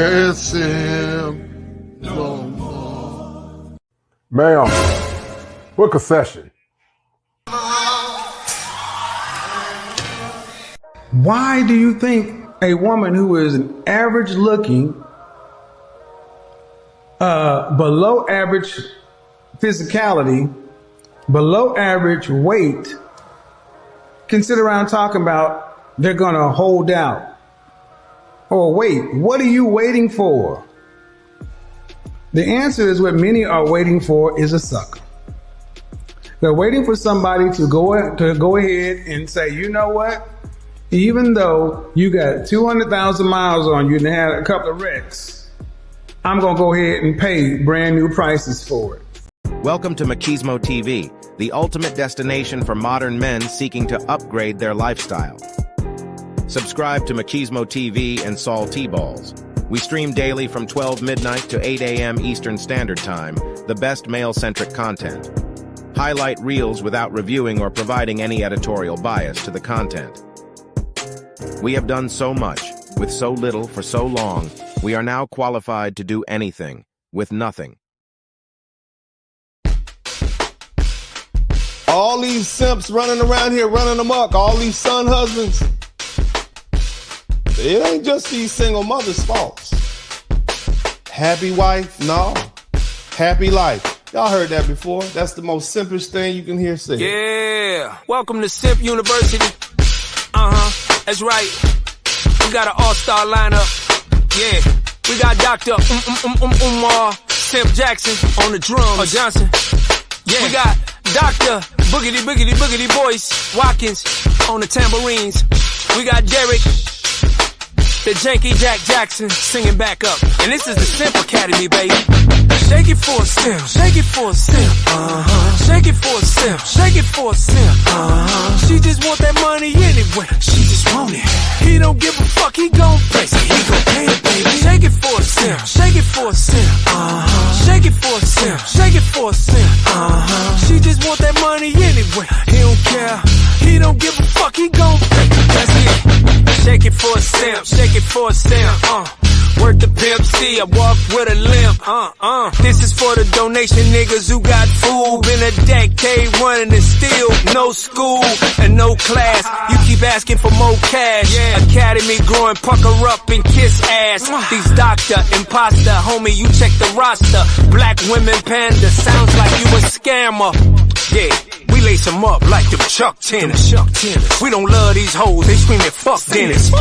It's him no more. Ma'am, book a session. Why do you think a woman who is an average looking, below average physicality, below average weight, can sit around talking about they're going to hold out? Or wait, what are you waiting for? The answer is what many are waiting for is a sucker. They're waiting for somebody to go ahead and say, you know what? Even though you got 200,000 miles on you and had a couple of wrecks, I'm going to go ahead and pay brand new prices for it. Welcome to Machismo TV, the ultimate destination for modern men seeking to upgrade their lifestyle. Subscribe to Machismo TV and Saul T-Balls. We stream daily from 12 midnight to 8 a.m. Eastern Standard Time, the best male-centric content. Highlight reels without reviewing or providing any editorial bias to the content. We have done so much, with so little for so long, we are now qualified to do anything, with nothing. All these simps running around here, running amok, all these son husbands. It ain't just these single mothers' faults. Happy wife? No. Happy life. Y'all heard that before. That's the most simplest thing you can hear said. Yeah. Welcome to Simp University. That's right. We got an all-star lineup. Yeah. We got Dr. Simp Jackson on the drums. Or Johnson. Yeah. We got Dr. Boogity Boyce Watkins on the tambourines. We got Derek, the Janky Jack Jackson, singing back up. And this is the Simp Academy, baby. Shake it for a simp, shake it for a simp. Shake it for a simp, shake it for a simp. She just want that money anyway. She just want it. He don't give a fuck, he gon' pay. So he gon' pay it, baby. Shake it for a simp, shake it for a simp. Shake it for a simp, shake it for a simp. She just want that money anyway. He don't care, he don't give a fuck, he gon' pay. That's it. Shake it for a simp, shake it for a simp. Work the Pimp C, I walk with a limp. This is for the donation niggas who got food. Been a decade running and still no school and no class. You keep asking for more cash. Academy growing, pucker up and kiss ass. These doctor, imposter, homie, you check the roster. Black women panda, sounds like you a scammer. Yeah. We lace them up like them Chuck Tenners. We don't love these hoes, they screaming fuck Dennis.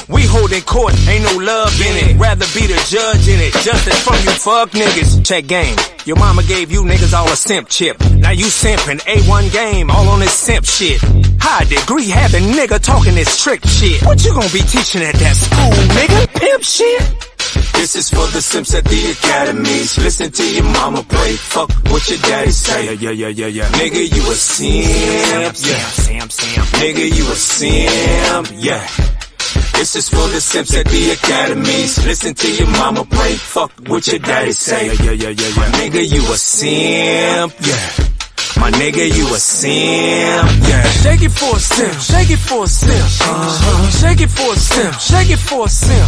We holding court, ain't no love in it. Rather be the judge in it. Justice from you fuck niggas. Check game. Your mama gave you niggas all a simp chip. Now you simping A1 game, all on this simp shit. High degree having nigga talking this trick shit. What you gonna be teaching at that school, nigga? Pimp shit? This is for the simps at the academies. Listen to your mama pray. Fuck what your daddy say. Yeah. Nigga, you a simp. Yeah. Nigga, you a simp. Yeah. This is for the simps at the academies. Listen to your mama pray. Fuck what your daddy say. Yeah. Nigga, you a simp. Yeah. My nigga, you a simp, yeah. Shake it for a simp, shake it for a simp. Shake it for a simp, shake it for a simp.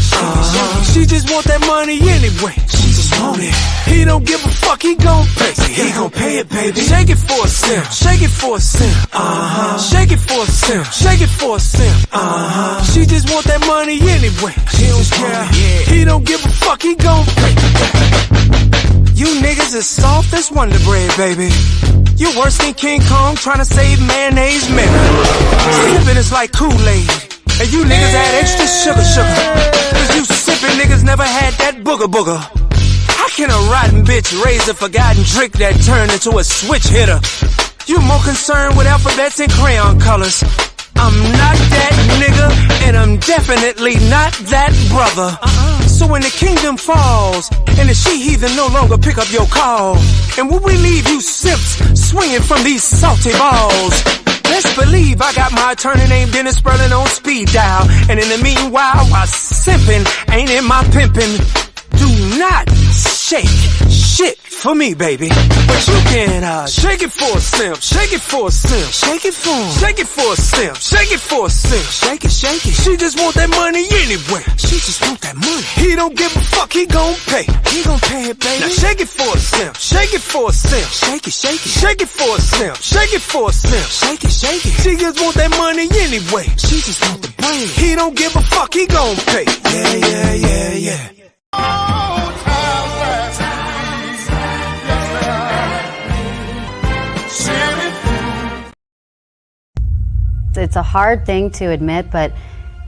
She just want that money anyway. She just want it. He don't give a fuck, he gon' pay. He gon' pay it, baby. Shake it for a simp, shake it for a simp. Shake it for a simp, shake it for a simp. She just want that money anyway. She don't care. He don't give a fuck, he gon' pay. You niggas is soft as Wonder Bread, baby. You worse than King Kong trying to save mayonnaise milk. Sippin' is like Kool-Aid, and you niggas add extra sugar. Cause you sippin' niggas never had that booger. How can a rotten bitch raise a forgotten trick that turned into a switch hitter? You more concerned with alphabets and crayon colors. I'm not that nigga, and I'm definitely not that brother. So when the kingdom falls, and the she-heathen no longer pick up your call, and will we leave you simps swinging from these salty balls? Best believe I got my attorney named Dennis Sperling on speed dial, and in the meanwhile, while simping ain't in my pimping, do not shake shit for me, baby. But you can shake it for a simp, shake it for a simp, shake it for him, shake it for a simp, shake it for a simp, shake it, shake it. She just want that money anyway. She just want that money. He don't give a fuck, he gon' pay. He gon' pay it, baby. Now shake it for a simp, shake it for a simp, shake it, shake it, shake it for a simp, shake it for a simp, shake it, shake it. She just want that money anyway. She just want the brain. He don't give a fuck, he gon' pay. Yeah, yeah, yeah, yeah. It's a hard thing to admit, but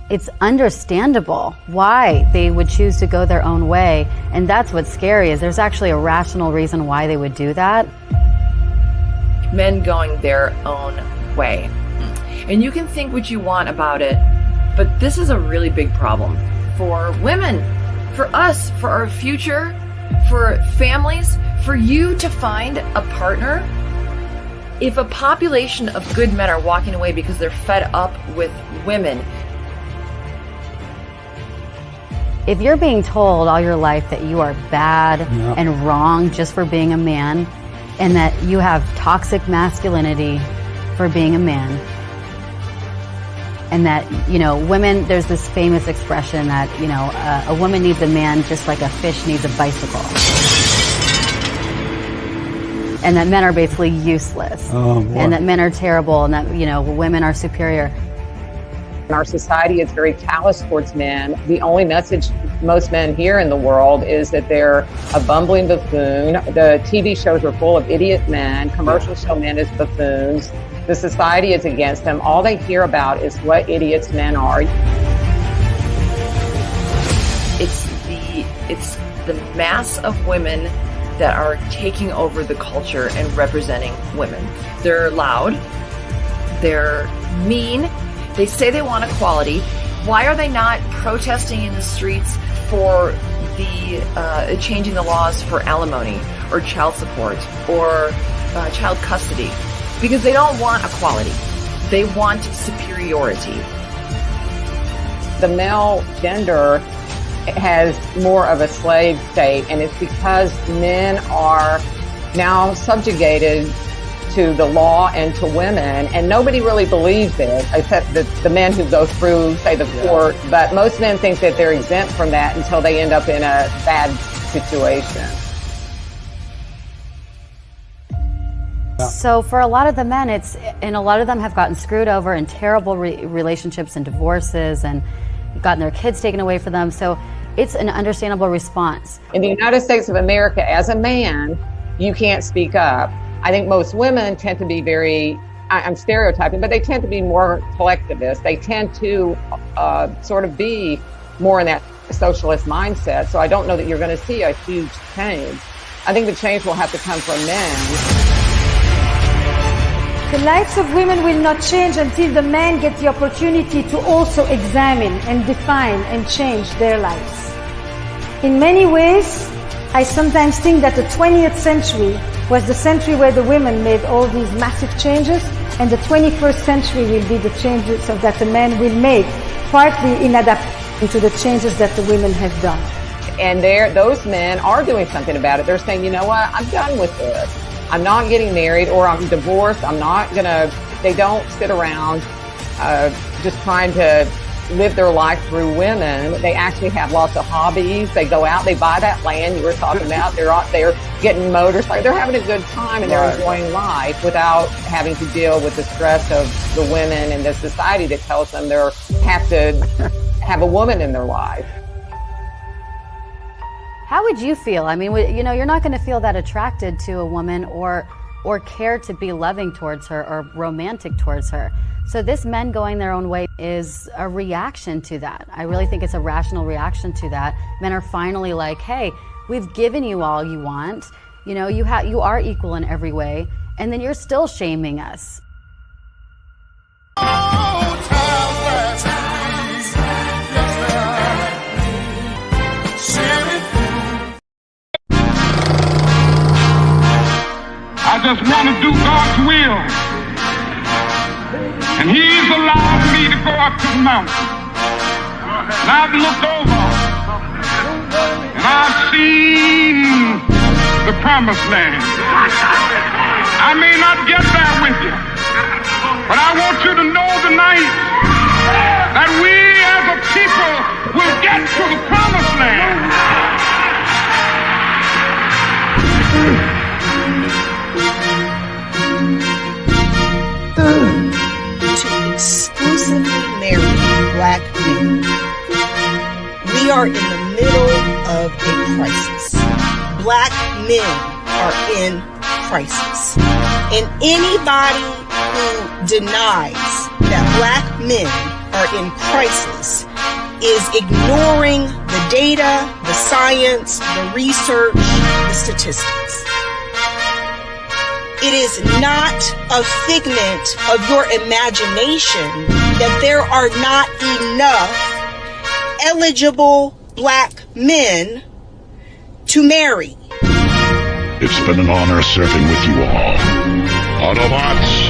it's understandable why they would choose to go their own way. And that's what's scary, is there's actually a rational reason why they would do that. Men going their own way. And you can think what you want about it, but this is a really big problem for women, for us, for our future, for families, for you to find a partner. If a population of good men are walking away because they're fed up with women. If you're being told all your life that you are bad and wrong just for being a man, and that you have toxic masculinity for being a man, and that, you know, women, there's this famous expression that, you know, a woman needs a man just like a fish needs a bicycle. And that men are basically useless, and that men are terrible, and that, you know, women are superior. Our society is very callous towards men. The only message most men hear in the world is that they're a bumbling buffoon. The TV shows are full of idiot men. Commercials show men as buffoons. The society is against them. All they hear about is what idiots men are. It's the mass of women that are taking over the culture and representing women. They're loud, they're mean, they say they want equality. Why are they not protesting in the streets for the changing the laws for alimony or child support or child custody? Because they don't want equality, they want superiority. The male gender has more of a slave state, and it's because men are now subjugated to the law and to women, and nobody really believes it except the men who go through, say, the court. But most men think that they're exempt from that until they end up in a bad situation. So for a lot of the men, and a lot of them have gotten screwed over in terrible relationships and divorces, and gotten their kids taken away from them. So it's an understandable response. In the United States of America, as a man, you can't speak up. I think most women tend to be I'm stereotyping, but they tend to be more collectivist. They tend to sort of be more in that socialist mindset. So I don't know that you're going to see a huge change. I think the change will have to come from men. The lives of women will not change until the men get the opportunity to also examine and define and change their lives. In many ways, I sometimes think that the 20th century was the century where the women made all these massive changes, and the 21st century will be the changes that the men will make, partly in adapting to the changes that the women have done. And those men are doing something about it. They're saying, you know what, I'm done with this. I'm not getting married, or I'm divorced. They don't sit around just trying to live their life through women. They actually have lots of hobbies. They go out, they buy that land you were talking about. They're out there getting motorcycles. They're having a good time, and they're enjoying life without having to deal with the stress of the women and the society that tells them they have to have a woman in their life. How would you feel? I mean, you know, you're not going to feel that attracted to a woman or care to be loving towards her or romantic towards her. So this men going their own way is a reaction to that. I really think it's a rational reaction to that. Men are finally like, hey, we've given you all you want. You know, you are equal in every way, and then you're still shaming us. I just want to do God's will. And He's allowed me to go up to the mountain. And I've looked over, and I've seen the promised land. I may not get there with you, but I want you to know tonight that we as a people will get to the promised land. To exclusively marry black men. We are in the middle of a crisis. Black men are in crisis. And anybody who denies that black men are in crisis is ignoring the data, the science, the research, the statistics. It is not a figment of your imagination that there are not enough eligible black men to marry. It's been an honor serving with you all. Autobots,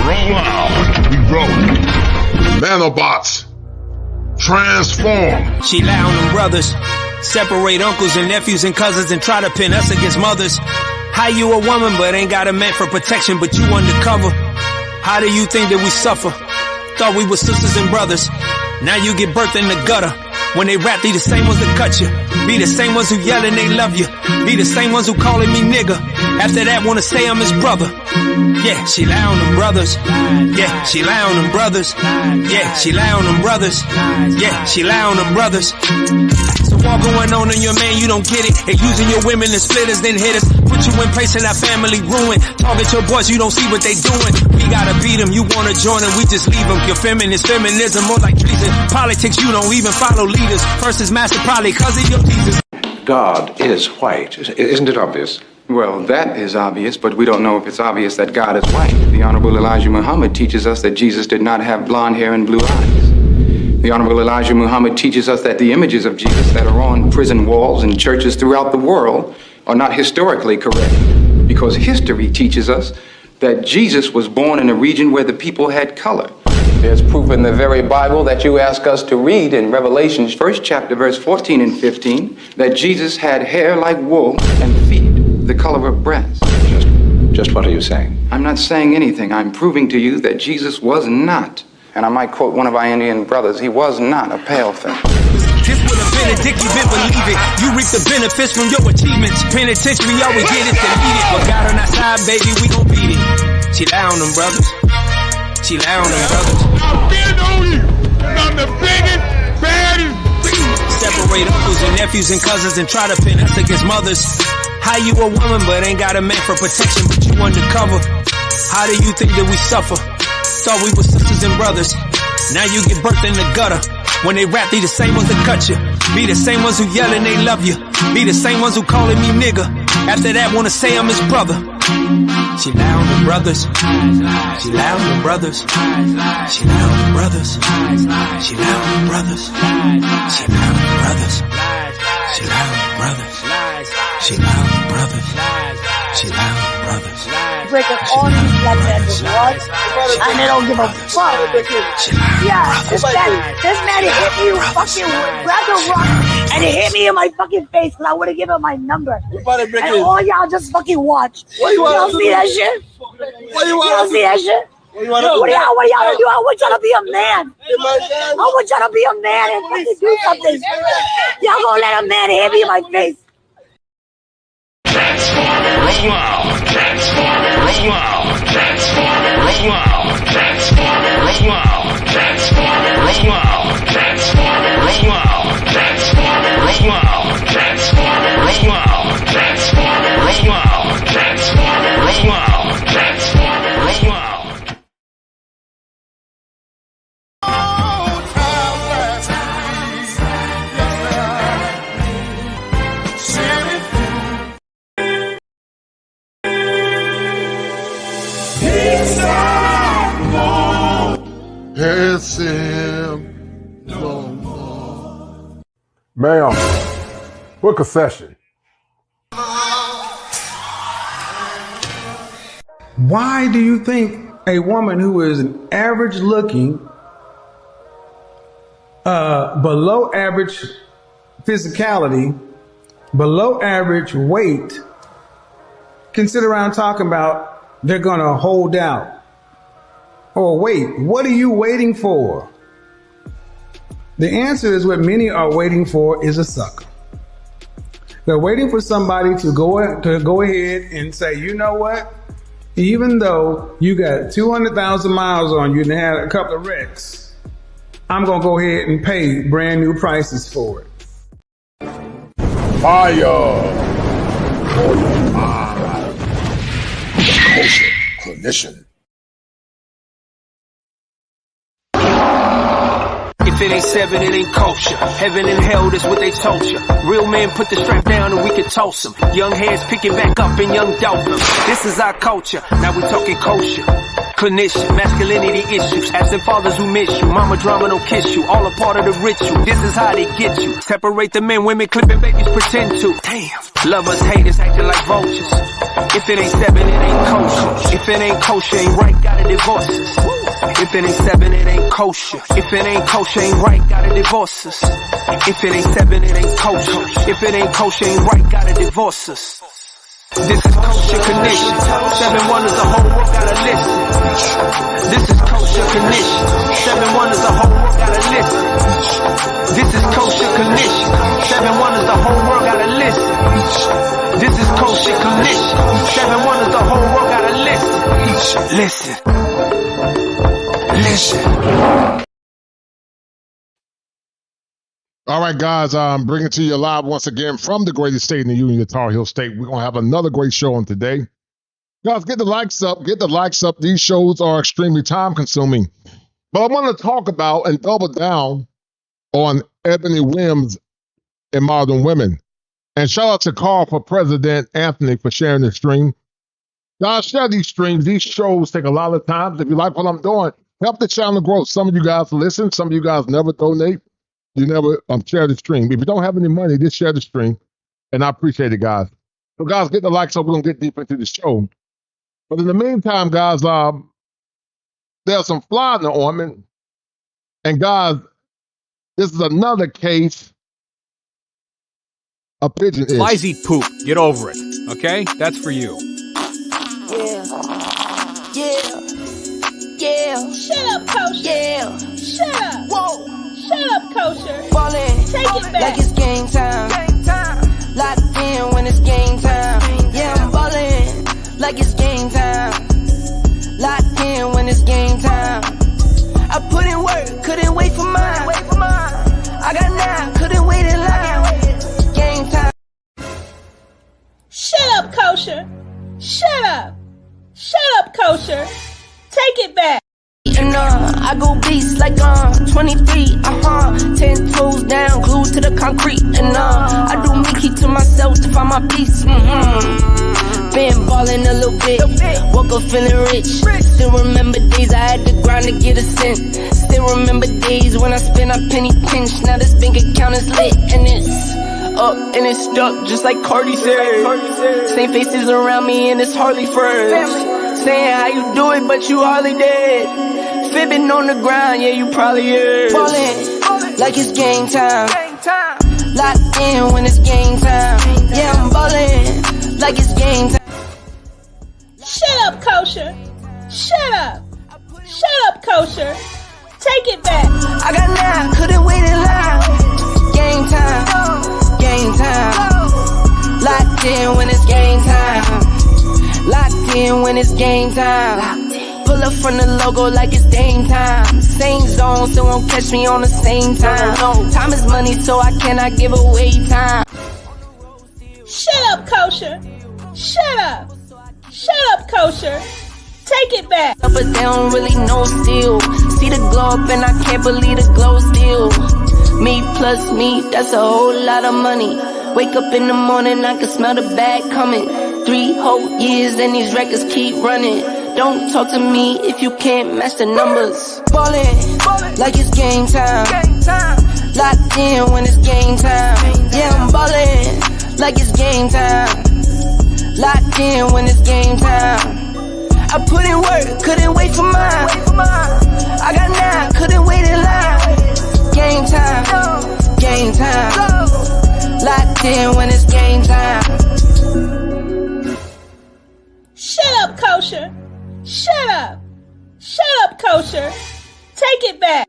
roll out. We rolling. Nanobots, transform. She lie on them brothers, separate uncles and nephews and cousins and try to pin us against mothers. How you a woman but ain't got a man for protection, but you undercover? How do you think that we suffer? Thought we were sisters and brothers. Now you get birthed in the gutter. When they rap, they the same ones that cut you. Be the same ones who yelling they love you. Be the same ones who calling me nigga. After that wanna say I'm his brother. Yeah, she lie on them brothers. Yeah, she lie on them brothers. Yeah, she lie on them brothers. Yeah, she lie on them brothers. So all going on in your man, you don't get it. And using your women as splitters, then hit us. Put you in place and our family ruined. Target your boys, you don't see what they doing. We gotta beat them, you wanna join them, we just leave them. Your feminist feminism, more like treason. Politics, you don't even follow leaders. First is master, probably cause of your Jesus. God is white. Isn't it obvious? Well, that is obvious, but we don't know if it's obvious that God is white. The Honorable Elijah Muhammad teaches us that Jesus did not have blonde hair and blue eyes. The Honorable Elijah Muhammad teaches us that the images of Jesus that are on prison walls and churches throughout the world are not historically correct, because history teaches us that Jesus was born in a region where the people had color. There's proof in the very Bible that you ask us to read in Revelation, 1st chapter, verse 14 and 15, that Jesus had hair like wool and feet the color of brass. Just what are you saying? I'm not saying anything. I'm proving to you that Jesus was not, and I might quote one of our Indian brothers, he was not a pale face. This would have been a dick, you didn't believe it. You reap the benefits from your achievements. Penitentiary, all we get is deleted. But God on our side, baby, we gon' beat it. She lie on them brothers. She lie on them brothers. I've been on you. I'm the biggest, baddest. Separate uncles and nephews and cousins and try to pin us against mothers. How you a woman but ain't got a man for protection, but you undercover? How do you think that we suffer? Thought we were sisters and brothers. Now you get birthed in the gutter. When they rap, they the same ones that cut you. Be the same ones who yelling they love you. Be the same ones who calling me nigga. After that wanna say I'm his brother. She lie on the brothers. She lie on the brothers. She lie on the brothers. She lie on the brothers. She lie on the brothers. She lie on the brothers. She lie on the brothers. She lie on the brothers. Breaking all these black men with what? And they don't give a fuck. Yeah, this man hit me with fucking grabbed a rock and he hit me in my fucking face because I would have given him my number. And all y'all just fucking watch. Y'all see that shit? Y'all see that shit? What y'all do? I want y'all to be a man. I want y'all to be a man and fucking do something. Y'all gonna let a man hit me in my face. Roll out. Roll out. Roll out. Roll out. Roll out. Roll out. Roll out. Roll out. Roll out. Roll out. It's him no more. Ma'am, book a session. Why do you think a woman who is an average looking, below average physicality, below average weight, can sit around talking about they're going to hold out. Or wait, what are you waiting for? The answer is what many are waiting for is a sucker. They're waiting for somebody to go ahead and say, you know what? Even though you got 200,000 miles on you and had a couple of wrecks, I'm going to go ahead and pay brand new prices for it. Fire for your mind. Kosher Clinician. If it ain't seven, it ain't kosher. Heaven and hell, that's what they told you. Real men put the strap down and we can toss them. Young heads picking back up and young dolphins. This is our culture. Now we talking kosher. Clinician, masculinity issues, absent fathers who miss you, mama drama don't kiss you, all a part of the ritual, this is how they get you, separate the men, women clipping babies pretend to, damn, lovers, haters acting like vultures, if it ain't seven, it ain't kosher, if it ain't kosher, ain't right, gotta divorce us, if it ain't seven, it ain't kosher, if it ain't kosher, ain't right, gotta divorce us, if it ain't seven, it ain't kosher, if it ain't kosher, ain't right, gotta divorce us. This is Kosher Condition. 7 wonders, the whole world gotta listen. This is Kosher Condition. 7 wonders, the whole world gotta listen. This is Kosher Condition. 7 wonders, the whole world gotta listen. This is Kosher Condition. 7 wonders, the whole world gotta listen. Listen. All right, guys, I'm bringing to you live once again from the greatest state in the union, the Tar Heel State. We're going to have another great show on today. Guys, get the likes up. Get the likes up. These shows are extremely time-consuming. But I want to talk about and double down on Eboni Williams and Modern Women. And shout out to Carl for President Anthony for sharing the stream. Guys, share these streams. These shows take a lot of time. If you like what I'm doing, help the channel grow. Some of you guys listen. Some of you guys never donate. You never share the stream. If you don't have any money, just share the stream. And I appreciate it, guys. So, guys, get the likes so we're going to get deep into the show. But in the meantime, guys, there's some fly in the ointment. And, guys, this is another case of pigeon ish. Flies eat poop. Get over it. Okay? That's for you. Yeah. Shut up, Kosher. Yeah. Shut up. Whoa. Shut up, Kosher. Ballin', take it back. Like it's game time. Locked in when it's game time. Yeah, I'm ballin', like it's game time. Locked in when it's game time. I put in work, couldn't wait for mine. I got 9, couldn't wait in line. Game time. Shut up, Kosher. Shut up. Shut up, Kosher. Take it back. And I go beast like 23, 10 toes down, glued to the concrete. And I do me, keep to myself to find my peace. Been ballin' a little bit, woke up feeling rich. Still remember days I had to grind to get a cent. Still remember days when I spent a penny pinch. Now this bank account is lit and it's up and it's stuck just like Cardi said. Same faces around me and it's hardly friends. Saying how you do it, but you hardly did. Fibbing on the ground, yeah, you probably is. Ballin' like it's game time. Locked in when it's game time. Yeah, I'm ballin' like it's game time. Shut up, Kosher. Shut up. Shut up, Kosher. Take it back. I got 9, couldn't wait in line. Game time. Game time. Locked in when it's game time. Locked in when it's game time. Pull up from the logo like it's Dame time. Same zone, so won't catch me on the same time. No, time is money, so I cannot give away time. Shut up, Kosher. Shut up. Shut up, Kosher. Take it back. But they don't really know still. See the glow up and I can't believe the glow still. Me plus me, that's a whole lot of money. Wake up in the morning, I can smell the bag coming. 3 whole years and these records keep running. Don't talk to me if you can't match the numbers. Ballin' like it's game time. Locked in when it's game time. Yeah, I'm ballin' like it's game time. Locked in when it's game time. I put in work, couldn't wait for mine. I got 9, couldn't wait in line. Game time, game time. Locked in when it's game time. Kosher. Shut up. Shut up, Kosher. Take it back.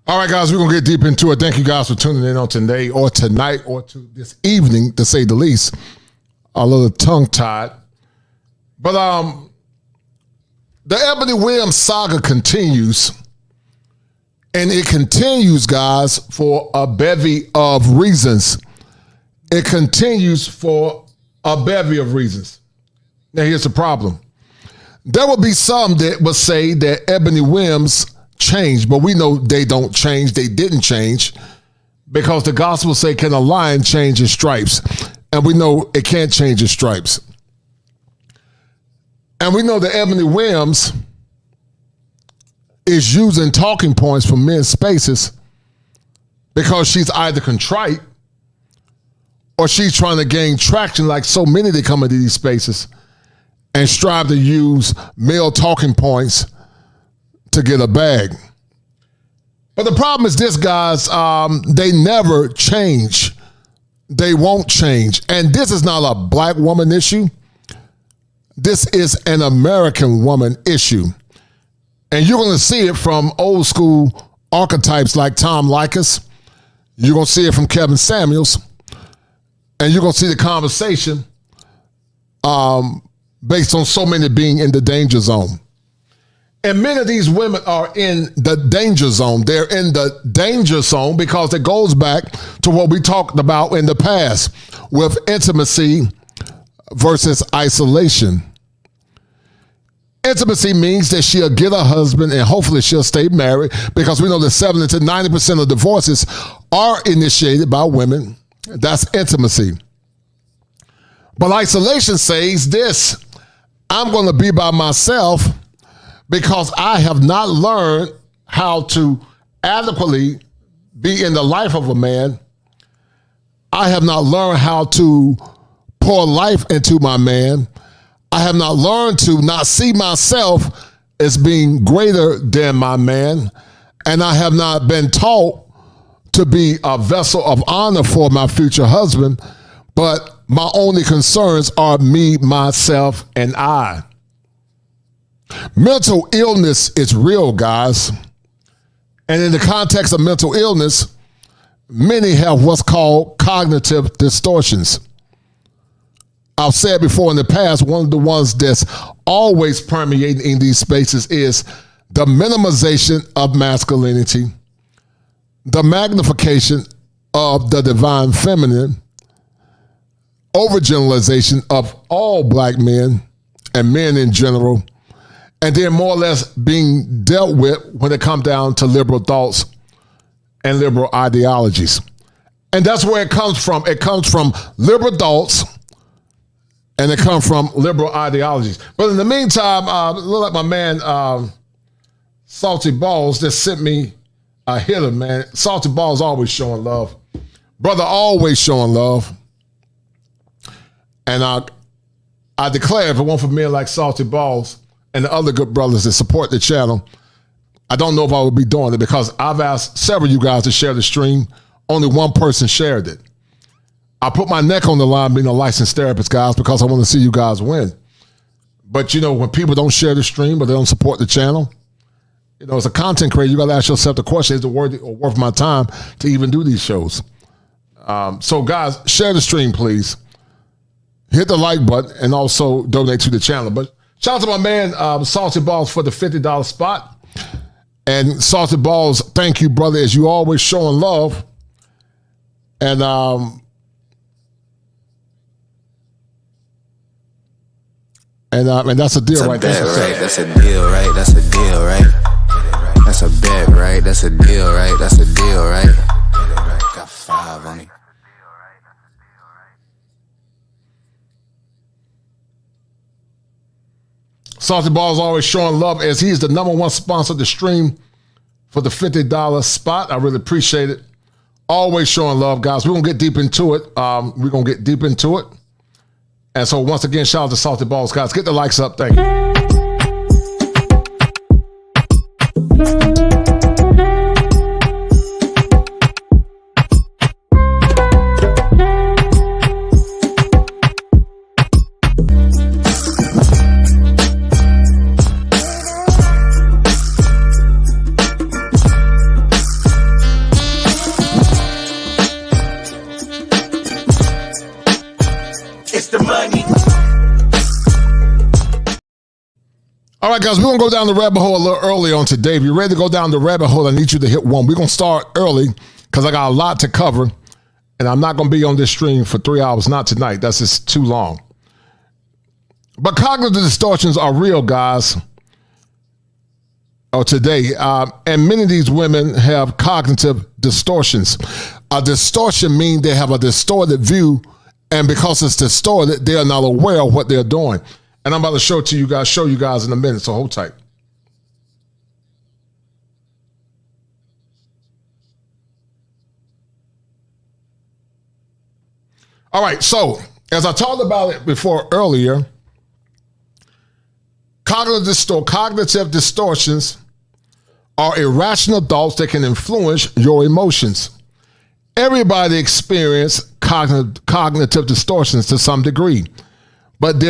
All right, guys, we're going to get deep into it. Thank you guys for tuning in on today or tonight or to this evening, to say the least. A little tongue-tied. But the Eboni Williams saga continues. And it continues, guys, for a bevy of reasons. It continues for a bevy of reasons. Now, here's the problem. There will be some that will say that Eboni Williams changed, but we know they don't change. They didn't change because the gospel say, can a lion change his stripes? And we know it can't change his stripes. And we know that Eboni Williams is using talking points from men's spaces because she's either contrite or she's trying to gain traction, like so many that come into these spaces and strive to use male talking points to get a bag. But the problem is this, guys, they never change. They won't change. And this is not a black woman issue. This is an American woman issue. And you're going to see it from old school archetypes like Tom Likas. You're going to see it from Kevin Samuels. And you're going to see the conversation based on so many being in the danger zone. And many of these women are in the danger zone. They're in the danger zone because it goes back to what we talked about in the past with intimacy versus isolation. Intimacy means that she'll get a husband and hopefully she'll stay married, because we know that 70 to 90% of divorces are initiated by women. That's intimacy. But isolation says this: I'm going to be by myself because I have not learned how to adequately be in the life of a man. I have not learned how to pour life into my man. I have not learned to not see myself as being greater than my man. And I have not been taught to be a vessel of honor for my future husband. But my only concerns are me, myself, and I. Mental illness is real, guys. And in the context of mental illness, many have what's called cognitive distortions. I've said before in the past, one of the ones that's always permeating in these spaces is the minimization of masculinity, the magnification of the divine feminine, overgeneralization of all black men and men in general, and then more or less being dealt with when it comes down to liberal thoughts and liberal ideologies. And that's where it comes from. It comes from liberal thoughts and it comes from liberal ideologies. But in the meantime, look like my man, Salty Balls, that sent me a hitter, man. Salty Balls always showing love. Brother always showing love. And I declare, if it weren't for men like Salty Balls and the other good brothers that support the channel, I don't know if I would be doing it, because I've asked several of you guys to share the stream. Only one person shared it. I put my neck on the line being a licensed therapist, guys, because I want to see you guys win. But, you know, when people don't share the stream or they don't support the channel, you know, as a content creator, you got to ask yourself the question, is it worth my time to even do these shows? So, guys, share the stream, please. Hit the like button and also donate to the channel. But shout out to my man, Salty Balls, for the $50 spot. And Salty Balls, thank you, brother, as you always showing love. And that's a deal right there. That's a deal, right? That's a deal, right? That's a bet, right? That's a deal, right? That's a deal, right? Got 5 on it. Salty Balls always showing love, as he's the #1 sponsor of the stream for the $50 spot. I really appreciate it. Always showing love, guys. We're going to get deep into it. And so once again, shout out to Salty Balls, guys. Get the likes up. Thank you. right, guys, we're going to go down the rabbit hole a little early on today. If you're ready to go down the rabbit hole, I need you to hit 1. We're going to start early because I got a lot to cover, and I'm not going to be on this stream for 3 hours. Not tonight. That's just too long. But cognitive distortions are real, guys, today. And many of these women have cognitive distortions. A distortion means they have a distorted view, and because it's distorted, they are not aware of what they're doing. And I'm about to show you guys in a minute, so hold tight. All right, so as I talked about it before earlier, cognitive distortions are irrational thoughts that can influence your emotions. Everybody experiences cognitive distortions to some degree, but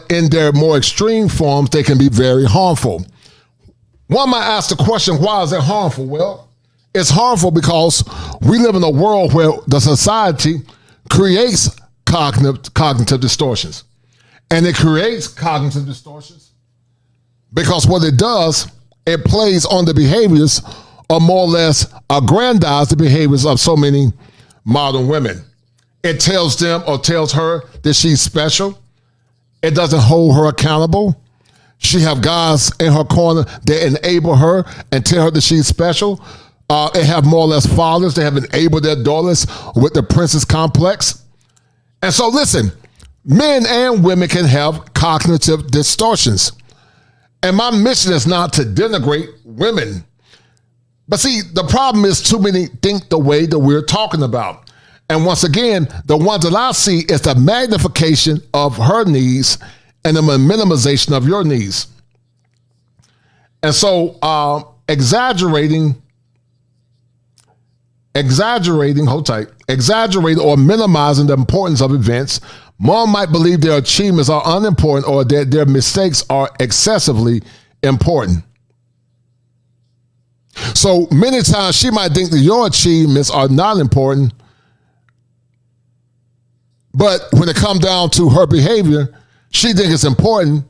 in their more extreme forms, they can be very harmful. One might ask the question, why is it harmful? Well, it's harmful because we live in a world where the society creates cognitive distortions. And it creates cognitive distortions because what it does, it plays on the behaviors, or more or less aggrandize the behaviors of so many modern women. It tells them or tells her that she's special. It doesn't hold her accountable. She have guys in her corner that enable her and tell her that she's special. It have more or less fathers that have enabled their daughters with the princess complex. And so listen, men and women can have cognitive distortions. And my mission is not to denigrate women. But see, the problem is too many think the way that we're talking about. And once again, the ones that I see is the magnification of her needs and the minimization of your needs. And so exaggerating or minimizing the importance of events. One might believe their achievements are unimportant or that their mistakes are excessively important. So many times she might think that your achievements are not important, but when it comes down to her behavior, she thinks it's important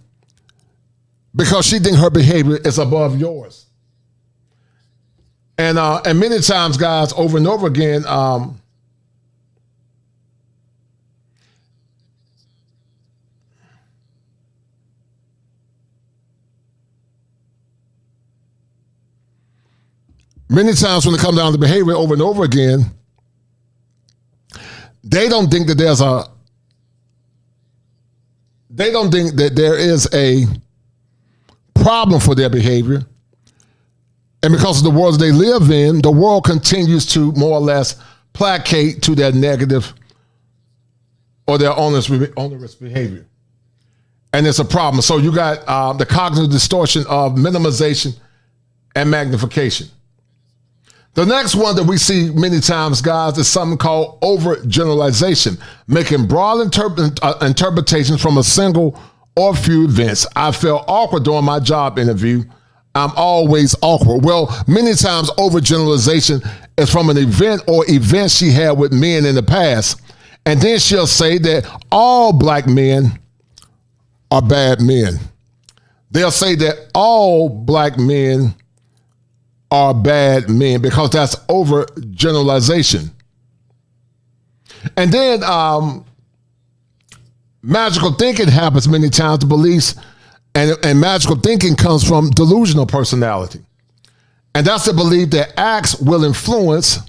because she thinks her behavior is above yours. And many times, guys, over and over again, many times when it comes down to behavior over and over again, they don't think that there is a problem for their behavior. And because of the world they live in, the world continues to more or less placate to their negative or their onerous behavior. And it's a problem. So you got the cognitive distortion of minimization and magnification. The next one that we see many times, guys, is something called overgeneralization, making broad interpretations from a single or few events. I felt awkward during my job interview. I'm always awkward. Well, many times overgeneralization is from an event or events she had with men in the past. And then she'll say that all black men are bad men. They'll say that all black men are bad men because that's overgeneralization. And then magical thinking happens many times. The beliefs and magical thinking comes from delusional personality. And that's the belief that acts will influence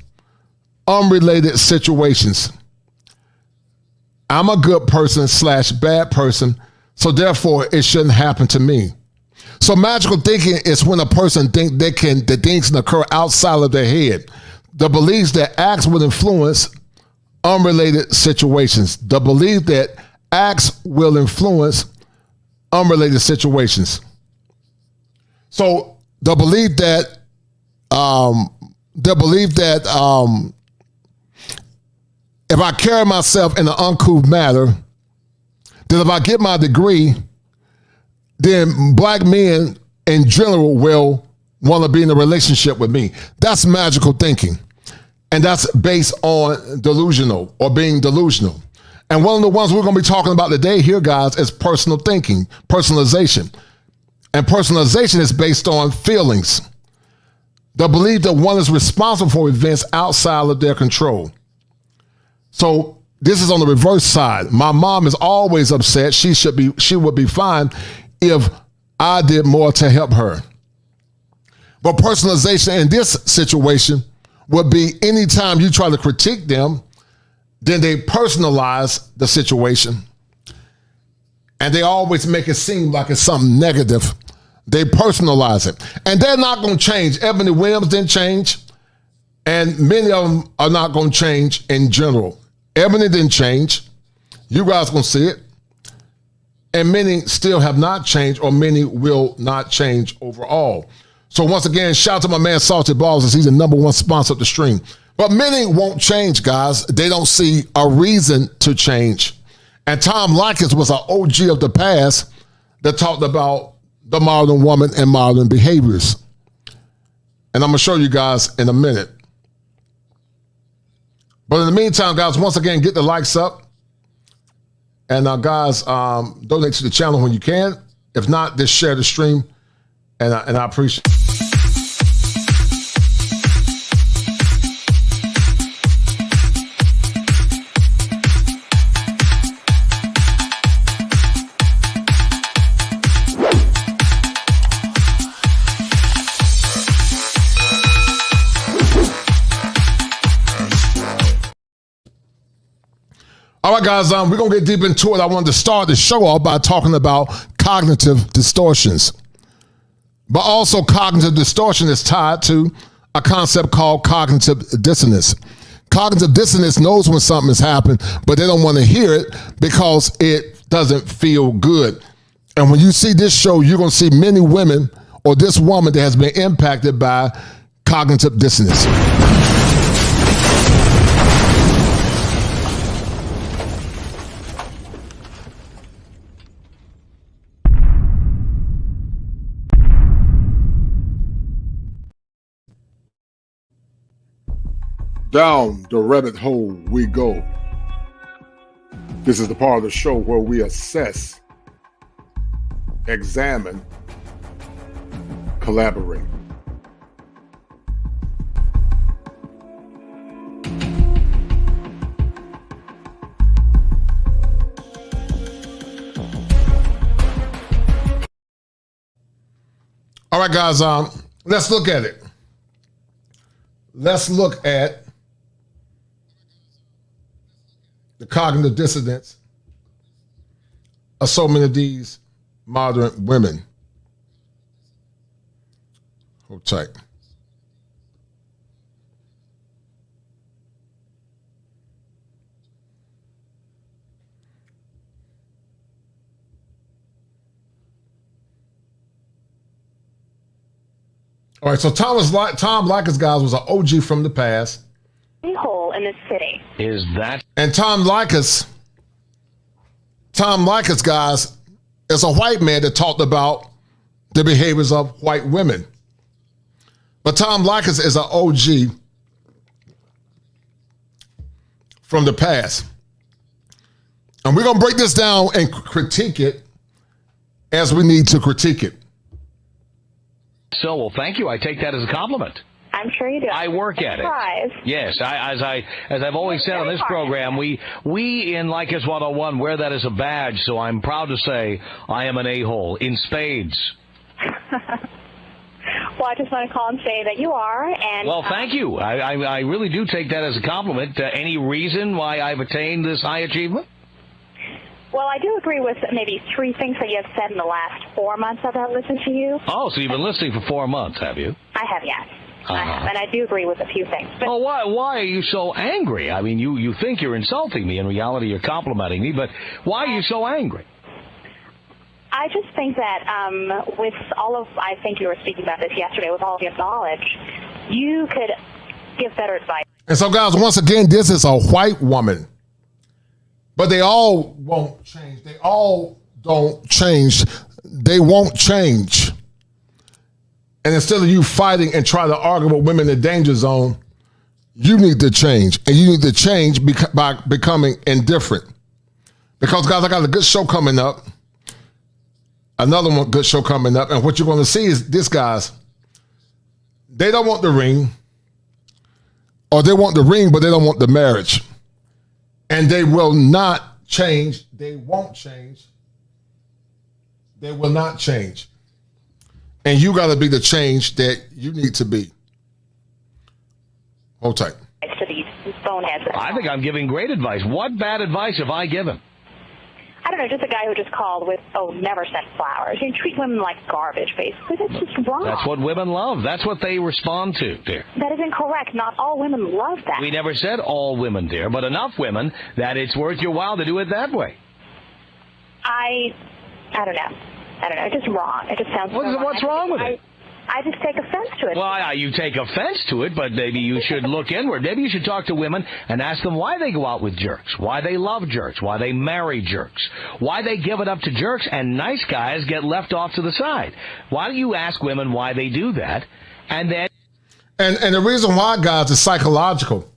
unrelated situations. I'm a good person / bad person, so therefore it shouldn't happen to me. So magical thinking is when a person thinks that things can occur outside of their head. The belief that acts will influence unrelated situations. The belief that acts will influence unrelated situations. So the belief that if I carry myself in an uncouth manner, then if I get my degree, then black men in general will want to be in a relationship with me. That's magical thinking. And that's based on delusional or being delusional. And one of the ones we're going to be talking about today here, guys, is personal thinking, personalization. And personalization is based on feelings. The belief that one is responsible for events outside of their control. So this is on the reverse side. My mom is always upset. She would be fine if I did more to help her. But personalization in this situation would be anytime you try to critique them, then they personalize the situation. And they always make it seem like it's something negative. They personalize it. And they're not going to change. Eboni Williams didn't change. And many of them are not going to change in general. Eboni didn't change. You guys going to see it. And many still have not changed, or many will not change overall. So once again, shout out to my man Salty Balls, as he's the #1 sponsor of the stream. But many won't change, guys. They don't see a reason to change. And Tom Likas was an OG of the past that talked about the modern woman and modern behaviors. And I'm going to show you guys in a minute. But in the meantime, guys, once again, get the likes up. And guys, donate to the channel when you can. If not, just share the stream. And I appreciate it. All right, guys, we're going to get deep into it. I wanted to start the show off by talking about cognitive distortions. But also cognitive distortion is tied to a concept called cognitive dissonance. Cognitive dissonance knows when something has happened, but they don't want to hear it because it doesn't feel good. And when you see this show, you're going to see many women, or this woman that has been impacted by cognitive dissonance. Down the rabbit hole we go. This is the part of the show where we assess, examine, collaborate. All right, guys, let's look at it. Let's look at the cognitive dissonance of so many of these modern women. Hold tight. All right, so Tom Likas, guys, was an OG from the past. Hole in this city. Is that? And Tom Likas, guys, is a white man that talked about the behaviors of white women. But Tom Likas is an OG from the past. And we're going to break this down and critique it as we need to critique it. So, well, thank you. I take that as a compliment. I'm sure you do. I work at it. Yes, as I've always said on this program, we in Likas 101 wear that as a badge. So I'm proud to say I am an a-hole in spades. Well, I just want to call and say that you are. And well, thank you. I really do take that as a compliment. Any reason why I've attained this high achievement? Well, I do agree with maybe 3 things that you have said in the last 4 months I've listened to you. Oh, so you've been listening for 4 months, have you? I have, yes. I have, and I do agree with a few things. But why are you so angry? I mean, you think you're insulting me. In reality, you're complimenting me. But why are you so angry? I just think that with all of, I think you were speaking about this yesterday, with all of your knowledge, you could give better advice. And so, guys, once again, this is a white woman. But they all won't change. They all don't change. They won't change. And instead of you fighting and trying to argue with women in the danger zone, you need to change. And you need to change by becoming indifferent. Because, guys, I got a good show coming up. Another one, good show coming up. And what you're going to see is this, guys, they don't want the ring, or they want the ring, but they don't want the marriage. And they will not change. They won't change. They will not change. And you got to be the change that you need to be. Hold tight. To these boneheads. I think I'm giving great advice. What bad advice have I given? I don't know, just a guy who just called with, never sent flowers. You treat women like garbage, basically. That's just wrong. That's what women love. That's what they respond to, dear. That is incorrect. Not all women love that. We never said all women, dear, but enough women that it's worth your while to do it that way. I don't know. It's just wrong. It just sounds What's wrong with it? I just take offense to it. Well, you take offense to it, but maybe you should look inward. Maybe you should talk to women and ask them why they go out with jerks, why they love jerks, why they marry jerks, why they give it up to jerks, and nice guys get left off to the side. Why don't you ask women why they do that, and then... And the reason why, guys, is psychological.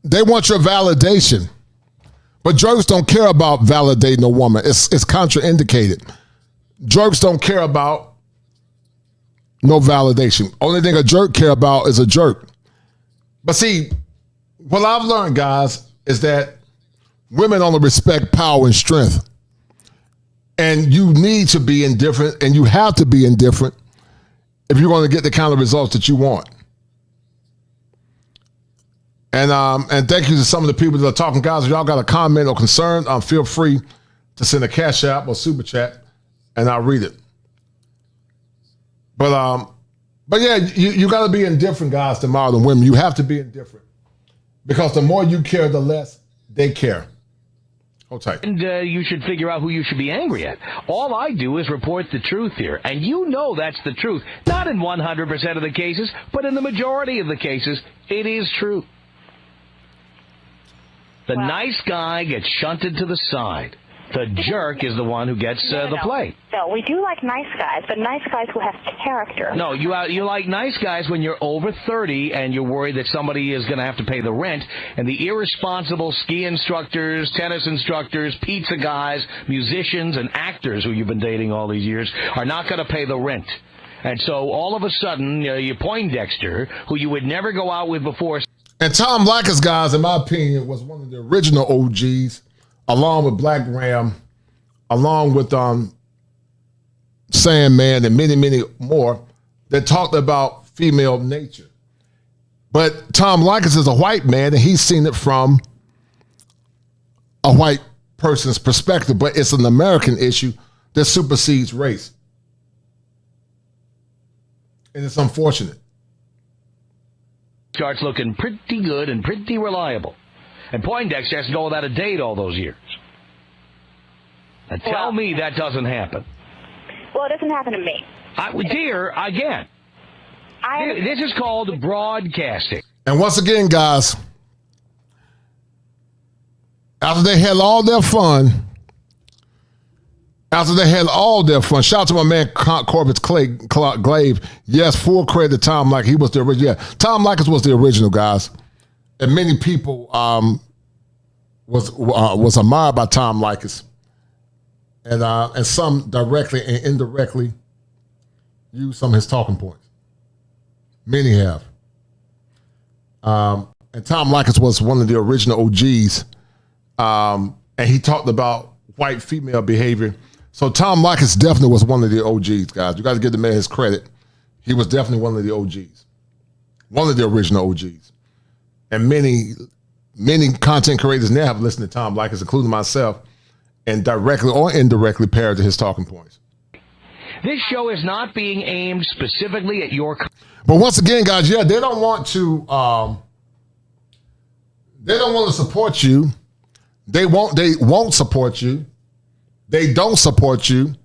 They want your validation. But jerks don't care about validating a woman. It's contraindicated. Jerks don't care about no validation. Only thing a jerk care about is a jerk. But see, what I've learned, guys, is that women only respect power and strength. And you need to be indifferent, and you have to be indifferent if you're going to get the kind of results that you want. And thank you to some of the people that are talking, guys. If y'all got a comment or concern, feel free to send a cash app or super chat, and I'll read it. But yeah, you got to be indifferent, guys, to modern women. You have to be indifferent because the more you care, the less they care. Hold tight. And you should figure out who you should be angry at. All I do is report the truth here, and you know that's the truth. Not in 100% of the cases, but in the majority of the cases, it is true. The nice guy gets shunted to the side. The jerk is the one who gets the play. No, we do like nice guys, but nice guys who have character. No, you like nice guys when you're over 30 and you're worried that somebody is going to have to pay the rent, and the irresponsible ski instructors, tennis instructors, pizza guys, musicians, and actors who you've been dating all these years are not going to pay the rent. And so all of a sudden, you Poindexter, who you would never go out with before. And Tom Likas, guys, in my opinion, was one of the original OGs, along with Black Ram, along with Sandman and many, many more that talked about female nature. But Tom Likas is a white man, and he's seen it from a white person's perspective, but it's an American issue that supersedes race. And it's unfortunate. Starts looking pretty good and pretty reliable. And Poindexter has to go without a date all those years. And tell me that doesn't happen. Well, it doesn't happen to me. Dear, again, this is called broadcasting. And once again, guys, after they had all their fun, shout out to my man Corbett Glaive. Yes, full credit to Tom Likas. He was the original. Yeah, Tom Likas was the original, guys. And many people was admired by Tom Likas. And some directly and indirectly use some of his talking points. Many have. And Tom Likas was one of the original OGs. And he talked about white female behavior. So Tom Likas definitely was one of the OGs, guys. You got to give the man his credit. He was definitely one of the OGs. One of the original OGs. And many content creators now have listened to Tom Likas, including myself, and directly or indirectly parroted his talking points. This show is not being aimed specifically at your... But once again, guys, yeah, they don't want to support you. They won't support you. They don't support you.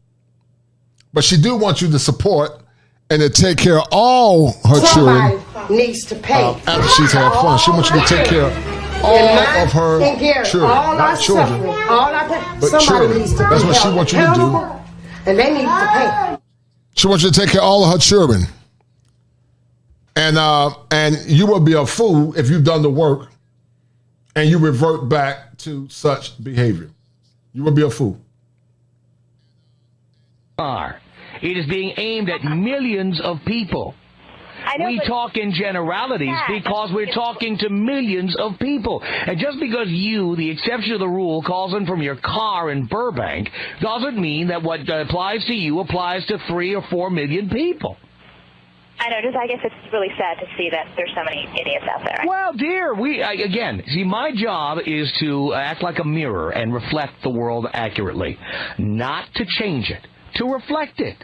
But she do want you to support and to take care of all her children. Needs to pay. After she's had fun. She wants you to take care of all of her children. Not children, but children. That's what she wants you to do. And they need to pay. She wants you to take care of all of her children. And you will be a fool if you've done the work and you revert back to such behavior. You will be a fool. are. It is being aimed at millions of people. We talk in generalities because we're talking to millions of people. And just because you, the exception to the rule, calls in from your car in Burbank, doesn't mean that what applies to you applies to 3 or 4 million people. I know, I guess it's really sad to see that there's so many idiots out there. Well, dear, my job is to act like a mirror and reflect the world accurately, not to change it, to reflect it.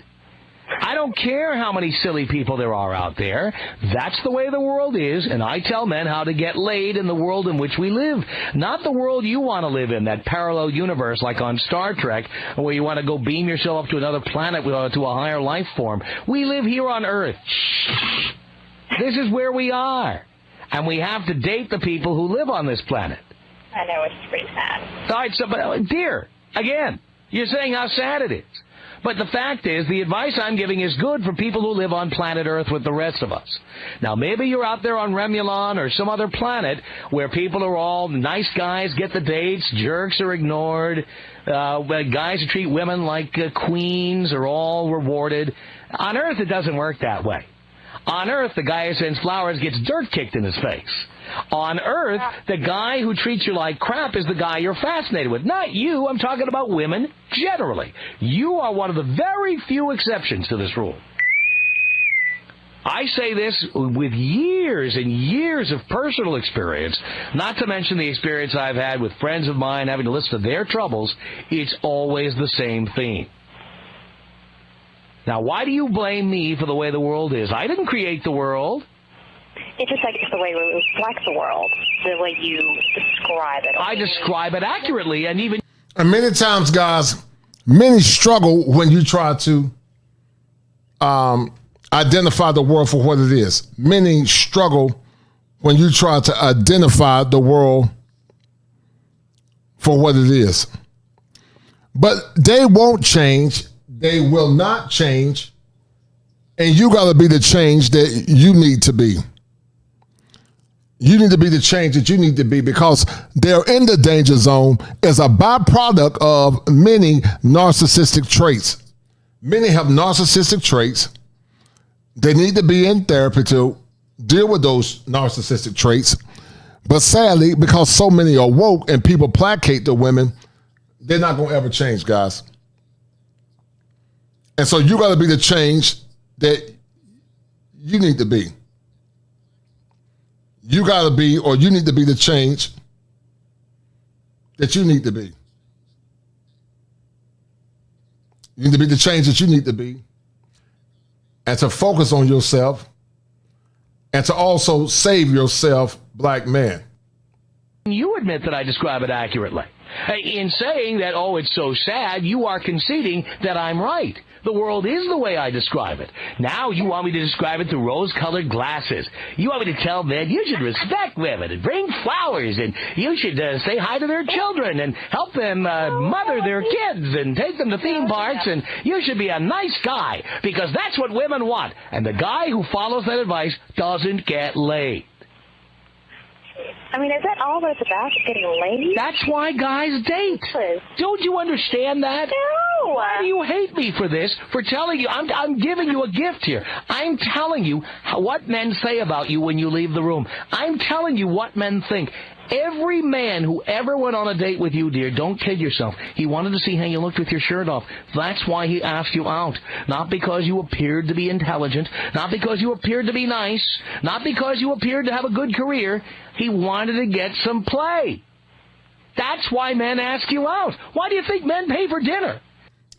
I don't care how many silly people there are out there. That's the way the world is, and I tell men how to get laid in the world in which we live. Not the world you want to live in, that parallel universe like on Star Trek, where you want to go beam yourself up to another planet to a higher life form. We live here on Earth. This is where we are. And we have to date the people who live on this planet. I know, it's pretty sad. All right, so, dear, again, you're saying how sad it is. But the fact is, the advice I'm giving is good for people who live on planet Earth with the rest of us. Now, maybe you're out there on Remulon or some other planet where people are all nice guys, get the dates, jerks are ignored, guys who treat women like queens are all rewarded. On Earth, it doesn't work that way. On Earth, the guy who sends flowers gets dirt kicked in his face. On Earth, the guy who treats you like crap is the guy you're fascinated with. Not you. I'm talking about women generally. You are one of the very few exceptions to this rule. I say this with years and years of personal experience, not to mention the experience I've had with friends of mine having to listen to their troubles. It's always the same theme. Now, why do you blame me for the way the world is? I didn't create the world. It's just like it's the way we reflect the world, the way you describe it. I describe it accurately, and even... And many times, guys, many struggle when you try to identify the world for what it is. Many struggle when you try to identify the world for what it is. But they won't change. They will not change. And you got to be the change that you need to be. You need to be the change that you need to be, because they're in the danger zone as a byproduct of many narcissistic traits. Many have narcissistic traits. They need to be in therapy to deal with those narcissistic traits. But sadly, because so many are woke and people placate the women, they're not going to ever change, guys. And so you got to be the change that you need to be. You got to be, or you need to be the change that you need to be. You need to be the change that you need to be, and to focus on yourself, and to also save yourself, black man. You admit that I describe it accurately. In saying that, oh, it's so sad, you are conceding that I'm right. The world is the way I describe it. Now you want me to describe it through rose-colored glasses. You want me to tell men you should respect women and bring flowers, and you should say hi to their children and help them mother their kids and take them to theme parks, and you should be a nice guy because that's what women want. And the guy who follows that advice doesn't get laid. I mean, is that all that it's about, getting laid? That's why guys date. Don't you understand that? No. Why do you hate me for this? For telling you, I'm giving you a gift here. I'm telling you what men say about you when you leave the room. I'm telling you what men think. Every man who ever went on a date with you, dear, don't kid yourself. He wanted to see how you looked with your shirt off. That's why he asked you out. Not because you appeared to be intelligent. Not because you appeared to be nice. Not because you appeared to have a good career. He wanted to get some play. That's why men ask you out. Why do you think men pay for dinner?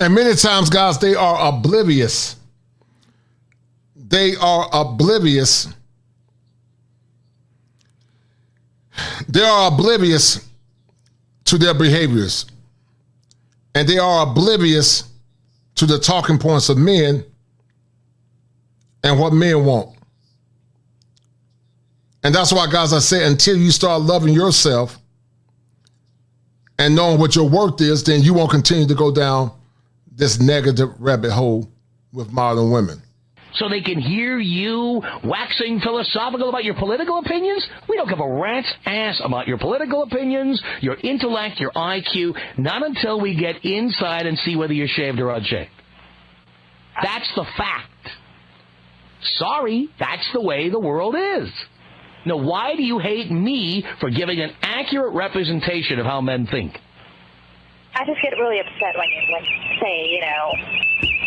And many times, guys, they are oblivious. They are oblivious. They are oblivious to their behaviors. And they are oblivious to the talking points of men and what men want. And that's why, guys, I say, until you start loving yourself and knowing what your worth is, then you won't continue to go down this negative rabbit hole with modern women. So they can hear you waxing philosophical about your political opinions? We don't give a rat's ass about your political opinions, your intellect, your IQ, not until we get inside and see whether you're shaved or unshaved. That's the fact. Sorry, that's the way the world is. Now, why do you hate me for giving an accurate representation of how men think? I just get really upset when you say, you know,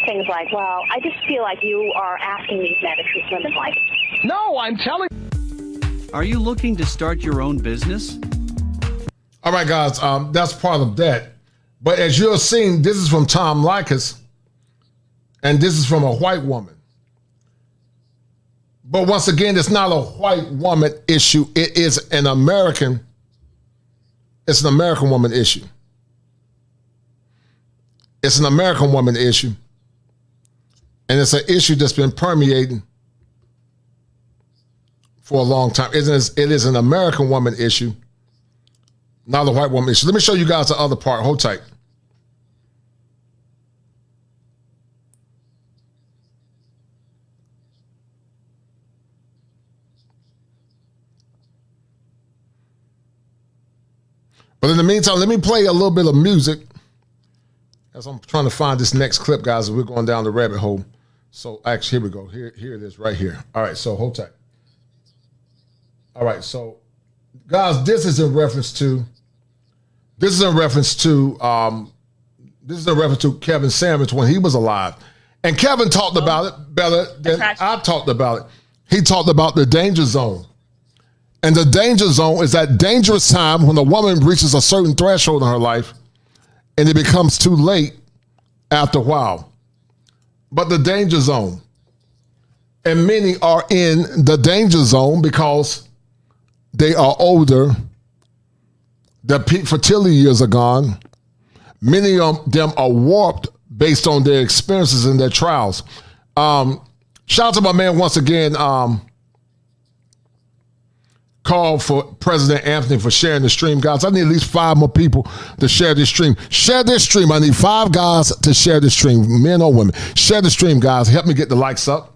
things like, well, I just feel like you are asking these men to treat women like... No, I'm telling... Are you looking to start your own business? All right, guys, that's part of that. But as you're seeing, this is from Tom Likas, and this is from a white woman. But once again, it's not a white woman issue. It is an American woman issue. It's an American woman issue. And it's an issue that's been permeating for a long time. It is an American woman issue, not a white woman issue. Let me show you guys the other part. Hold tight. But in the meantime, let me play a little bit of music as I'm trying to find this next clip, guys. We're going down the rabbit hole. So actually, here we go. Here it is right here. All right, so hold tight. All right, so guys, this is in reference to Kevin Samuels when he was alive. And Kevin talked about it better than I talked about it. He talked about the danger zone. And the danger zone is that dangerous time when a woman reaches a certain threshold in her life and it becomes too late after a while. But the danger zone, and many are in the danger zone because they are older, their peak fertility years are gone. Many of them are warped based on their experiences and their trials. Shout out to my man once again, call for President Anthony for sharing the stream. Guys, I need at least 5 more people to share this stream. Share this stream. I need 5 guys to share this stream, men or women. Share the stream, guys. Help me get the likes up.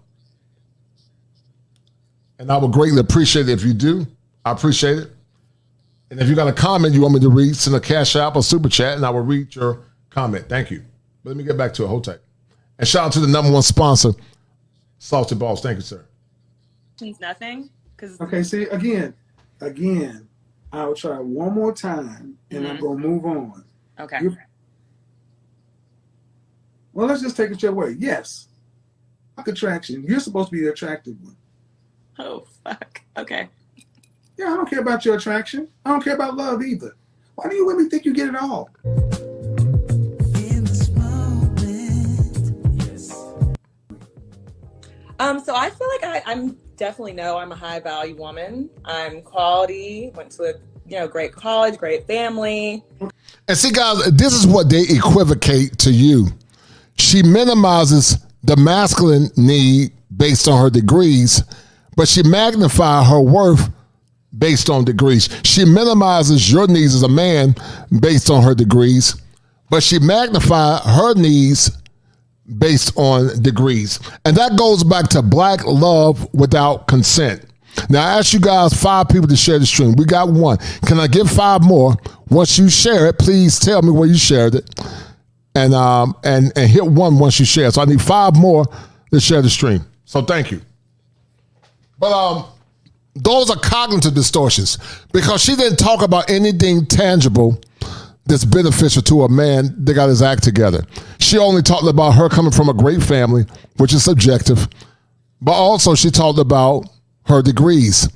And I would greatly appreciate it if you do. I appreciate it. And if you got a comment you want me to read, send a Cash App or Super Chat, and I will read your comment. Thank you. But let me get back to it. Hold tight. And shout out to the #1 sponsor, Salty Balls. Thank you, sir. Means nothing. Okay, see, again, I'll try one more time, and I'm going to move on. Okay. Well, let's just take it your way. Yes. Fuck attraction. You're supposed to be the attractive one. Oh, fuck. Okay. Yeah, I don't care about your attraction. I don't care about love either. Why do you women think you get it all? So I feel like I'm definitely I'm a high value woman. I'm quality, went to a great college, great family. And see, guys, this is what they equivocate to you. She minimizes the masculine need based on her degrees, but she magnifies her worth based on degrees. She minimizes your needs as a man based on her degrees, but she magnifies her needs based on degrees. And that goes back to black love without consent. Now, I asked you guys 5 people to share the stream. We got 1. Can I get 5 more? Once you share it, please tell me where you shared it. And hit 1 once you share. So I need 5 more to share the stream. So thank you. But those are cognitive distortions because she didn't talk about anything tangible that's beneficial to a man that got his act together. She only talked about her coming from a great family, which is subjective, but also she talked about her degrees.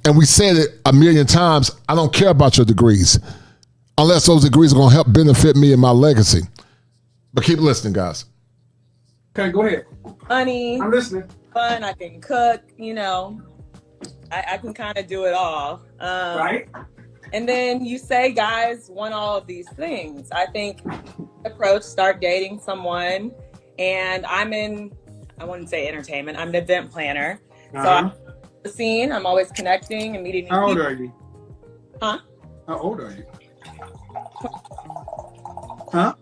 And we said it a million times, I don't care about your degrees unless those degrees are going to help benefit me and my legacy. But keep listening, guys. Okay, go ahead. Funny. I'm listening. Fun, I can cook, I can kind of do it all. Right. And then you say guys want all of these things. I think start dating someone, and I wouldn't say entertainment, I'm an event planner. So I'm on the scene, I'm always connecting and meeting new people. How old are you? Huh? How old are you? Huh?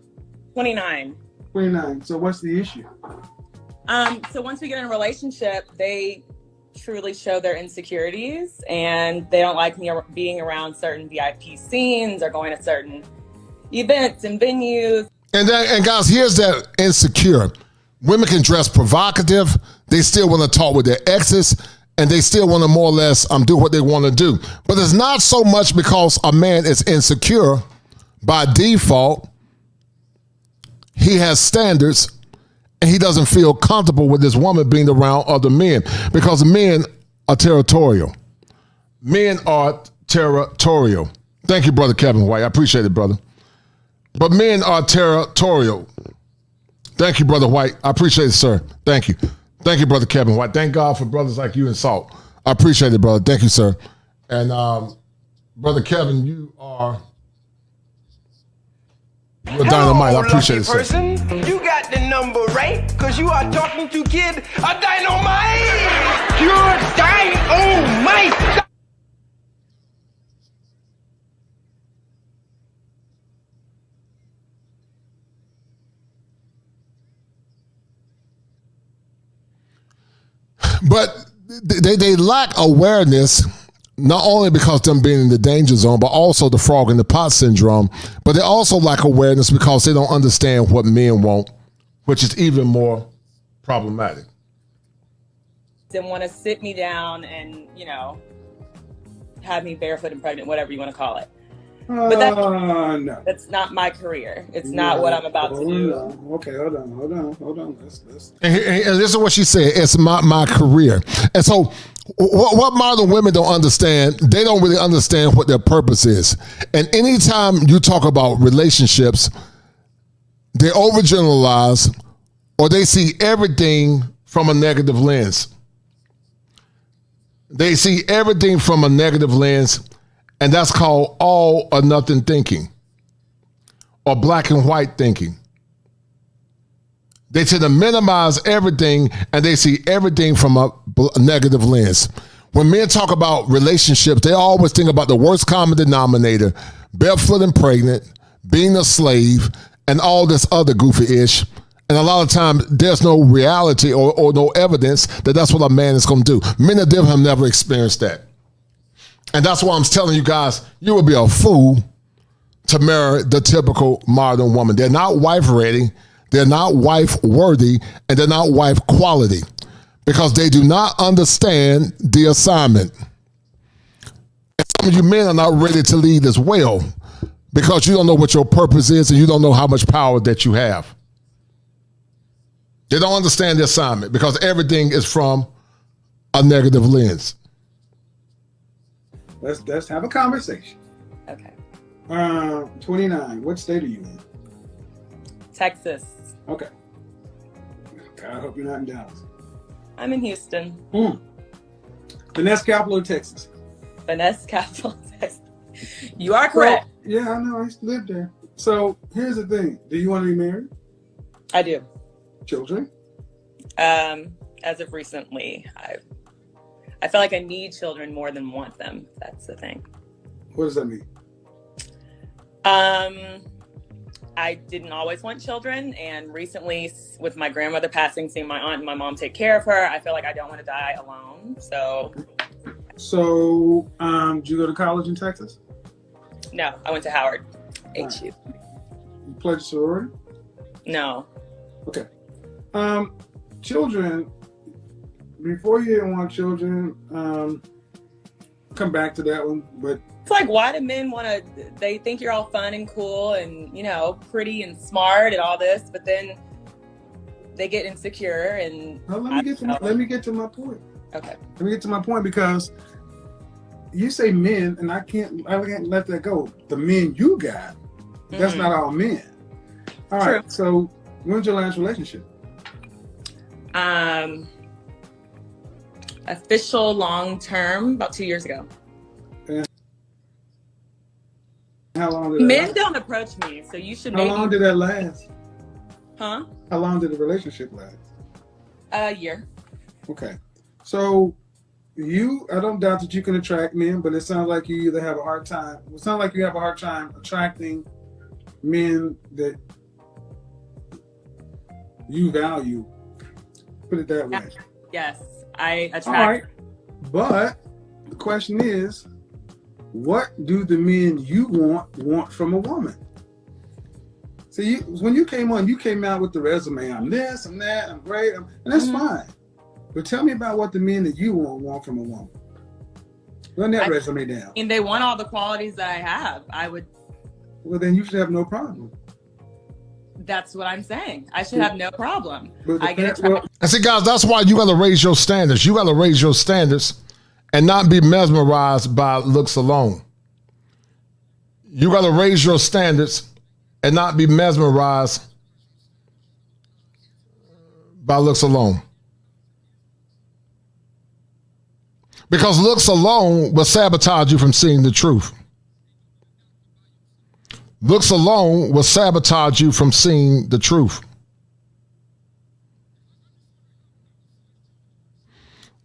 29. 29. So what's the issue? So once we get in a relationship, they truly show their insecurities, and they don't like me being around certain VIP scenes or going to certain events and venues. And guys, here's that insecure. Women can dress provocative. They still want to talk with their exes, and they still want to more or less do what they want to do. But it's not so much because a man is insecure by default. He has standards, and he doesn't feel comfortable with this woman being around other men because men are territorial. Men are territorial. Thank you, Brother Kevin White. I appreciate it, brother. But men are territorial. Thank you, Brother White. I appreciate it, sir. Thank you. Thank you, Brother Kevin White. Thank God for brothers like you and Salt. I appreciate it, brother. Thank you, sir. And Brother Kevin, you're dynamite. I appreciate it, sir. Person, you got the number right, because you are talking to kid a dynamite. Pure dynamite. But they lack awareness, not only because them being in the danger zone, but also the frog in the pot syndrome. But they also lack awareness because they don't understand what men want, which is even more problematic. And want to sit me down and, have me barefoot and pregnant, whatever you want to call it. But No. That's not my career. It's not what I'm about to do. Okay, hold on. Let's. And this is what she said. It's my career. And so what modern women don't understand, they don't really understand what their purpose is. And anytime you talk about relationships, they overgeneralize or they see everything from a negative lens. They see everything from a negative lens. And that's called all or nothing thinking or black and white thinking. They tend to minimize everything and they see everything from a negative lens. When men talk about relationships, they always think about the worst common denominator, barefoot and pregnant, being a slave, and all this other goofy ish. And a lot of times there's no reality or no evidence that that's what a man is going to do. Men of them have never experienced that. And that's why I'm telling you guys, you will be a fool to marry the typical modern woman. They're not wife ready, they're not wife worthy, and they're not wife quality because they do not understand the assignment. And some of you men are not ready to lead as well because you don't know what your purpose is and you don't know how much power that you have. They don't understand the assignment because everything is from a negative lens. Let's have a conversation. Okay. 29. What state are you in? Texas. Okay. God, I hope you're not in Dallas. I'm in Houston. Finesse capital of Texas. Finesse capital of Texas. You are correct. So, yeah, I know. I used to live there. So here's the thing. Do you want to be married? I do. Children? As of recently, I feel like I need children more than want them. That's the thing. What does that mean? I didn't always want children, and recently, with my grandmother passing, seeing my aunt and my mom take care of her, I feel like I don't want to die alone. So, did you go to college in Texas? No, I went to Howard. HU. Right. You pledged sorority? No. Okay. Children. Before you didn't want children, come back to that one, but it's like, why do men they think you're all fun and cool and, pretty and smart and all this, but then they get insecure and... Well, let me get to my point. Okay. Let me get to my point because you say men, and I can't let that go. The men you got, that's not all men. All True. right, so when's your last relationship? Official long-term, about 2 years ago. And how long did Men don't approach me, so you should maybe... How long did that last? Huh? How long did the relationship last? A year. Okay. So I don't doubt that you can attract men, but it sounds like you either have a hard time. It sounds like you have a hard time attracting men that you value. Put it that way. Yes. I attract. All right. But the question is, what do the men you want from a woman? See, when you came on, you came out with the resume. I'm this, I'm that, I'm great, and that's fine. But tell me about what the men that you want from a woman. Run that resume down. And they want all the qualities that I have. I would. Well, then you should have no problem. That's what I'm saying. I should have no problem. I get and see, guys, that's why you got to raise your standards. You got to raise your standards and not be mesmerized by looks alone. You got to raise your standards and not be mesmerized by looks alone. Because looks alone will sabotage you from seeing the truth. Looks alone will sabotage you from seeing the truth.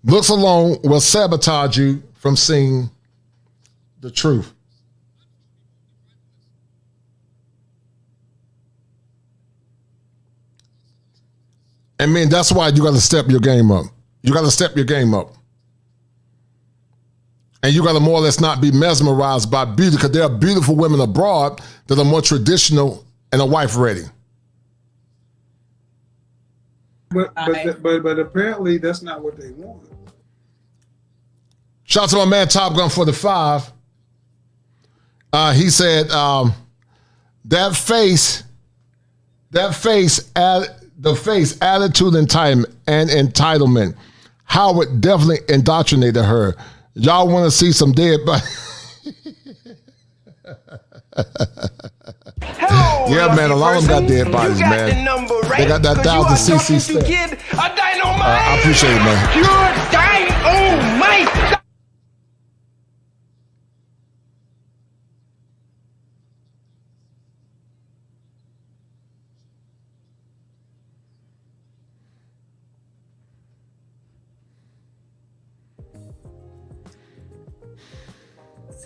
Looks alone will sabotage you from seeing the truth. I mean, that's why you got to step your game up. You got to step your game up. And you got to more or less not be mesmerized by beauty, because there are beautiful women abroad that are more traditional and are wife ready. But apparently that's not what they want. Shout out to my man Top Gun 45. He said that face, attitude, and entitlement. Howard definitely indoctrinated her. Y'all want to see some dead bodies? Yeah, man, a lot of them got dead bodies, man. The number, right? They got that 1,000 cc step. I appreciate it, man. Pure dynamite.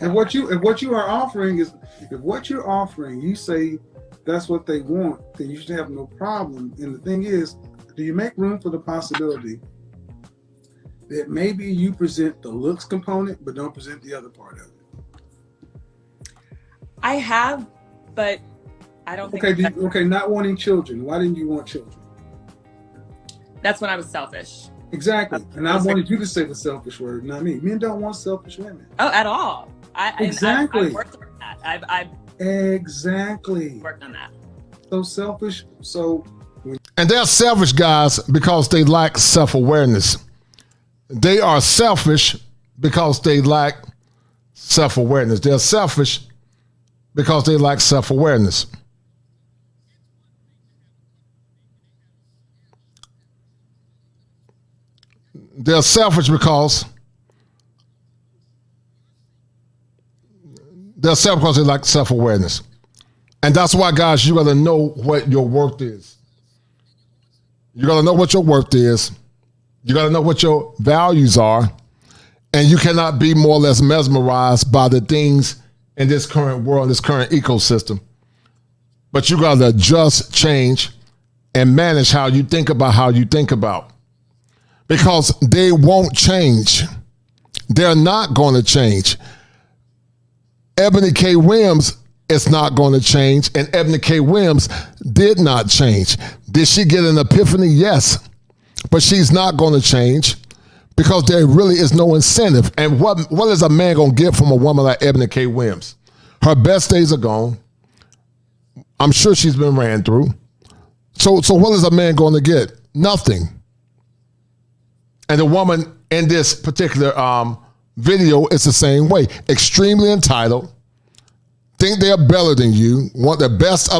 And what you are offering is, if what you're offering, you say that's what they want, then you should have no problem. And the thing is, do you make room for the possibility that maybe you present the looks component, but don't present the other part of it? I have, but I don't think. Okay, not wanting children. Why didn't you want children? That's when I was selfish. Exactly. And I wanted you to say the selfish word, not me. Men don't want selfish women. Oh, at all. Exactly. I've worked on that. I've exactly worked on that. So selfish. And they're selfish, guys, because they lack self-awareness. They are selfish because they lack self-awareness. They're selfish because they lack self-awareness. They're selfish because they lack self-awareness. And that's why, guys, you got to know what your worth is. You got to know what your worth is. You got to know what your values are. And you cannot be more or less mesmerized by the things in this current world, this current ecosystem. But you got to adjust, change, and manage how you think about. Because they won't change. They're not going to change. Eboni K Williams is not going to change, and Eboni K Williams did not change. Did she get an epiphany? Yes. But she's not going to change because there really is no incentive. And what is a man going to get from a woman like Eboni K Williams? Her best days are gone. I'm sure she's been ran through. So what is a man going to get? Nothing. And the woman in this particular video is the same way. Extremely entitled, think they're better than you, want the best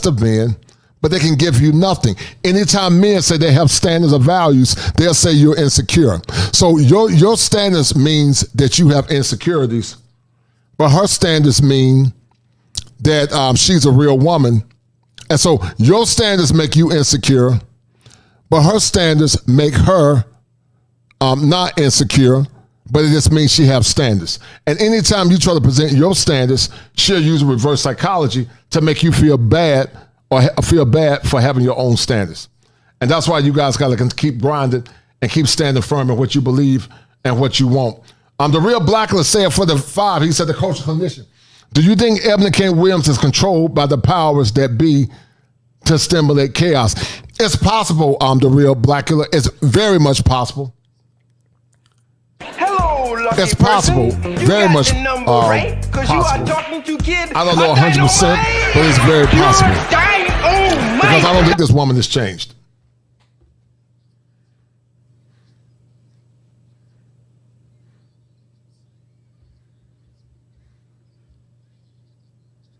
of men, but they can give you nothing. Anytime men say they have standards or values, they'll say you're insecure. So your standards means that you have insecurities, but her standards mean that she's a real woman. And so your standards make you insecure, but her standards make her not insecure, but it just means she has standards. And anytime you try to present your standards, she'll use reverse psychology to make you feel bad or feel bad for having your own standards. And that's why you guys got to keep grinding and keep standing firm in what you believe and what you want. The real Blacklist said for the 5, he said, the Kosher Clinician, do you think Eboni K Williams is controlled by the powers that be to stimulate chaos. It's possible, the real Black Killer. It's very much possible. Hello, lucky It's possible, person. You very got much the number, right? Because you are possible. talking to kid. I don't know 100%, but it's very possible. Because I don't think this woman has changed.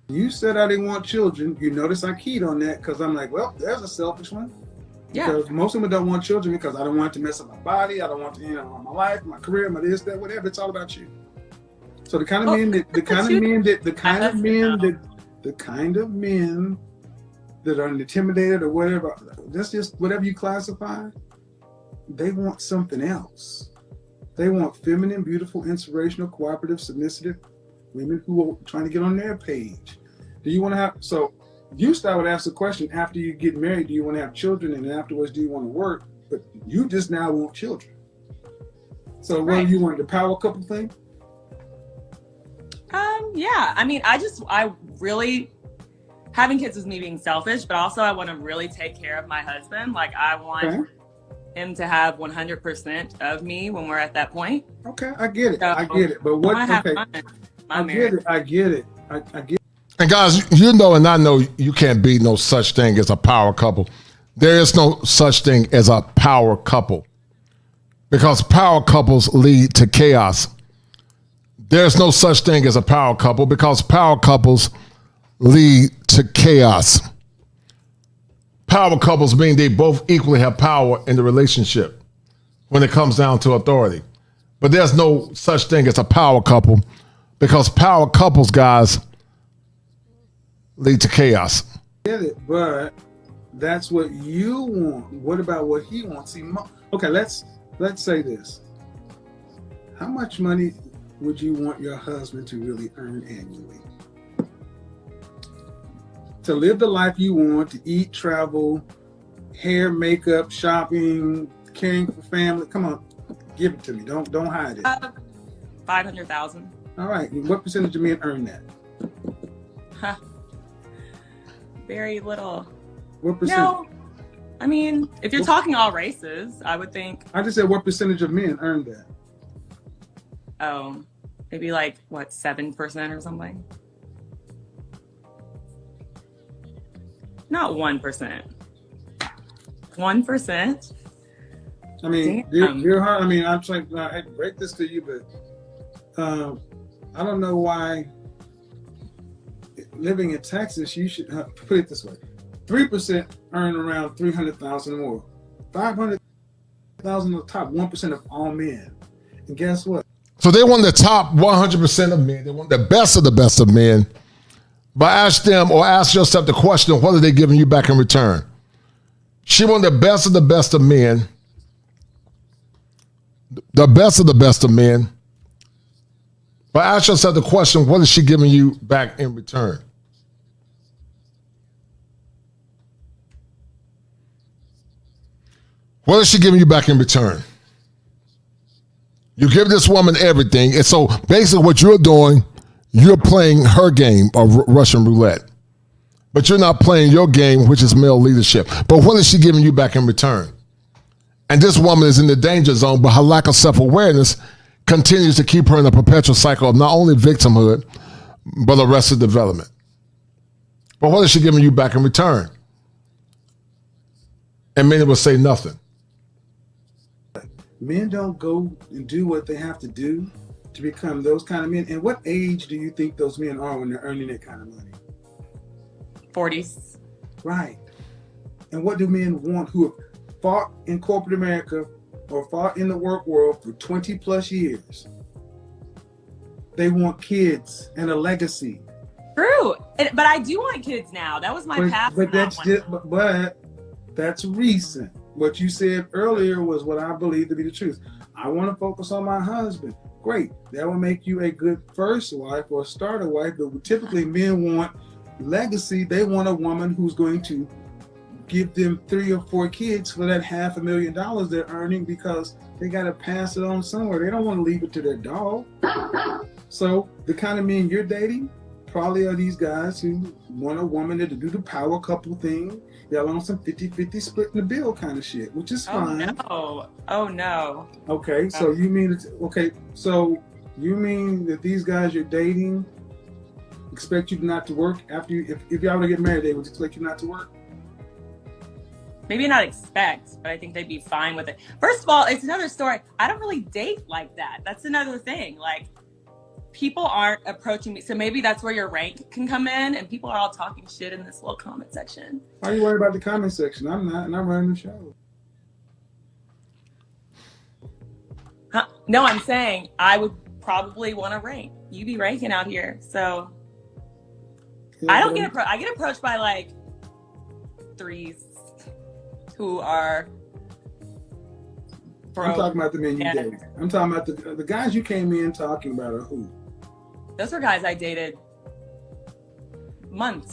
You said I didn't want children. You notice I keyed on that because I'm like, well, there's a selfish one. Yeah. Because most women don't want children because I don't want to mess up my body. I don't want to, my life, my career, my this, that, whatever. It's all about you. So the kind of men that are intimidated or whatever, that's just whatever you classify, they want something else. They want feminine, beautiful, inspirational, cooperative, submissive women who are trying to get on their page. Do you want to have, so usually I would ask the question, after you get married, do you want to have children? And afterwards, do you want to work? But you just now want children. So what do you want, the power couple thing? Yeah, I mean, I really, having kids is me being selfish, but also I want to really take care of my husband. Like I want him to have 100% of me when we're at that point. Okay, I get it. So, I get it. But what, I get it. I get it. And guys, you know and I know you can't be no such thing as a power couple. There is no such thing as a power couple. Because power couples lead to chaos. There's no such thing as a power couple because power couples lead to chaos. Power couples mean they both equally have power in the relationship when it comes down to authority. But there's no such thing as a power couple because power couples, guys, lead to chaos. Get it, but that's what you want. What about what he wants? See, okay, let's say this. How much money would you want your husband to really earn annually? To live the life you want, to eat, travel, hair, makeup, shopping, caring for family. Come on, give it to me. Don't hide it. 500,000. All right. What percentage of men earn that? Huh. Very little. What percent? No, I mean, if you're talking all races, I would think. I just said what percentage of men earn that? Oh, maybe like what, 7% or something? Not 1%. 1%? I mean, dear heart, I mean, I'm trying to break this to you, but I don't know why living in Texas, you should put it this way. 3% earn around 300,000 or more. 500,000 on the top 1% of all men. And guess what? So they want the top 100% of men. They want the best of men. But ask them or ask yourself the question, what are they giving you back in return? She wants the best of men. The best of men. But ask yourself the question, what is she giving you back in return? What is she giving you back in return? You give this woman everything. And so basically what you're doing, you're playing her game of Russian roulette. But you're not playing your game, which is male leadership. But what is she giving you back in return? And this woman is in the danger zone, but her lack of self-awareness continues to keep her in a perpetual cycle of not only victimhood, but arrested development. But what is she giving you back in return? And many will say nothing. Men don't go and do what they have to do to become those kind of men. And what age do you think those men are when they're earning that kind of money? 40s. Right. And what do men want who have fought in corporate America or fought in the work world for 20 plus years? They want kids and a legacy. True. But I do want kids now. That was my past. But that's recent. What you said earlier was what I believe to be the truth. I want to focus on my husband. Great. That will make you a good first wife or a starter wife. But typically men want legacy. They want a woman who's going to give them 3 or 4 kids for that $500,000 they're earning because they got to pass it on somewhere. They don't want to leave it to their dog. So the kind of men you're dating probably are these guys who want a woman to do the power couple thing. Y'all on some 50-50 splitting the bill kind of shit, which is fine. Oh no. Okay, so you mean that these guys you're dating expect you not to work after you, if y'all were to get married, they would expect you not to work? Maybe not expect, but I think they'd be fine with it. First of all, it's another story. I don't really date like that. That's another thing. Like, people aren't approaching me. So maybe that's where your rank can come in, and people are all talking shit in this little comment section. Why are you worried about the comment section? I'm not, and I'm running the show. Huh? No, I'm saying I would probably want to rank. You be ranking out here, so I don't get I get approached by like threes who are broke. I'm talking about the men you dated. I'm talking about the guys you came in talking about are who? Those were guys I dated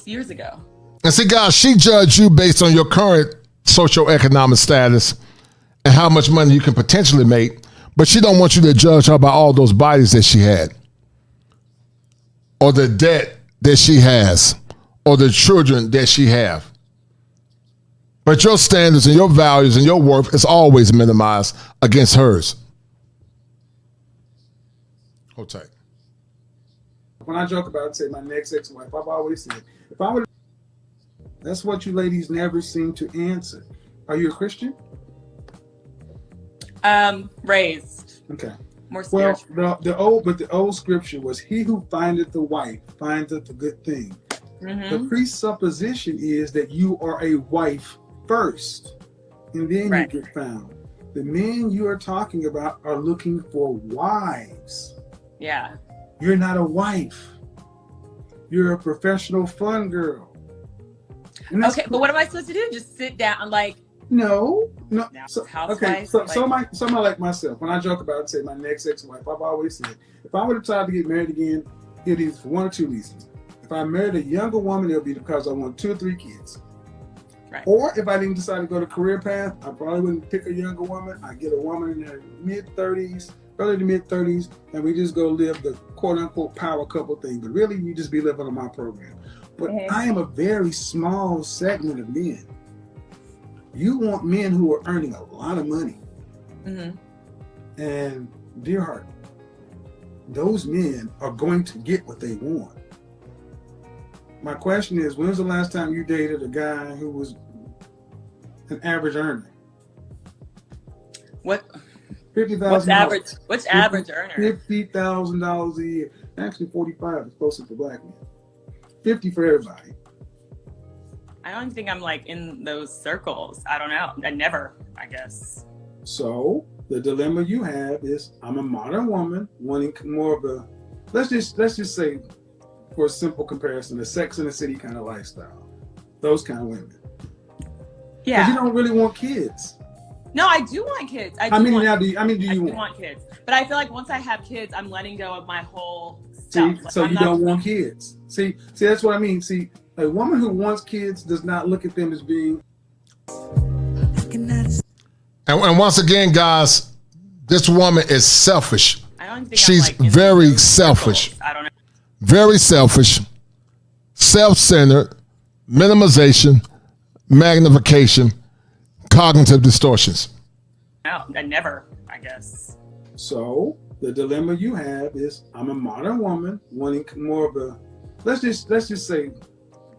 years ago. And see, guys, she judged you based on your current socioeconomic status and how much money you can potentially make, but she don't want you to judge her by all those bodies that she had, or the debt that she has, or the children that she have. But your standards and your values and your worth is always minimized against hers. Hold tight. When I joke about, say, my next ex-wife, I've always said, if I would, that's what you ladies never seem to answer. Are you a Christian? Raised. Okay. More spiritual. Well, the old scripture was, he who findeth the wife findeth a good thing. Mm-hmm. The presupposition is that you are a wife first, and then you get found. The men you are talking about are looking for wives. Yeah. You're not a wife. You're a professional fun girl. Okay, but what am I supposed to do? Just sit down, like? No. So, somebody like myself, when I joke about, say, my next ex-wife, I've always said, if I were to try to get married again, it is for one or two reasons. If I married a younger woman, it'll be because I want 2 or 3 kids. Right. Or if I didn't decide to go the career path, I probably wouldn't pick a younger woman. I get a woman in her mid-30s, early to mid-30s, and we just go live the quote-unquote power couple thing. But really, you just be living on my program. But I am a very small segment of men. You want men who are earning a lot of money. Mm-hmm. And dear heart, those men are going to get what they want. My question is, when's the last time you dated a guy who was an average earner? What? $50,000. What's average earner? $50,000 a year. Actually, 45 is closer for black men. 50 for everybody. I don't think I'm like in those circles. I don't know. I guess. So the dilemma you have is, I'm a modern woman wanting more of a, let's just say, for a simple comparison, a Sex in the City kind of lifestyle. Those kind of women. Yeah. Because you don't really want kids. No, I do want kids. How many do you want kids? But I feel like once I have kids, I'm letting go of my whole self. Like, so you don't want kids. See, that's what I mean. See, a woman who wants kids does not look at them as being. And once again, guys, this woman is selfish. I don't think she's I'm like very selfish. I don't know. Very selfish, self-centered, minimization, magnification, cognitive distortions. No, I guess. So the dilemma you have is, I'm a modern woman wanting more of a, let's just say,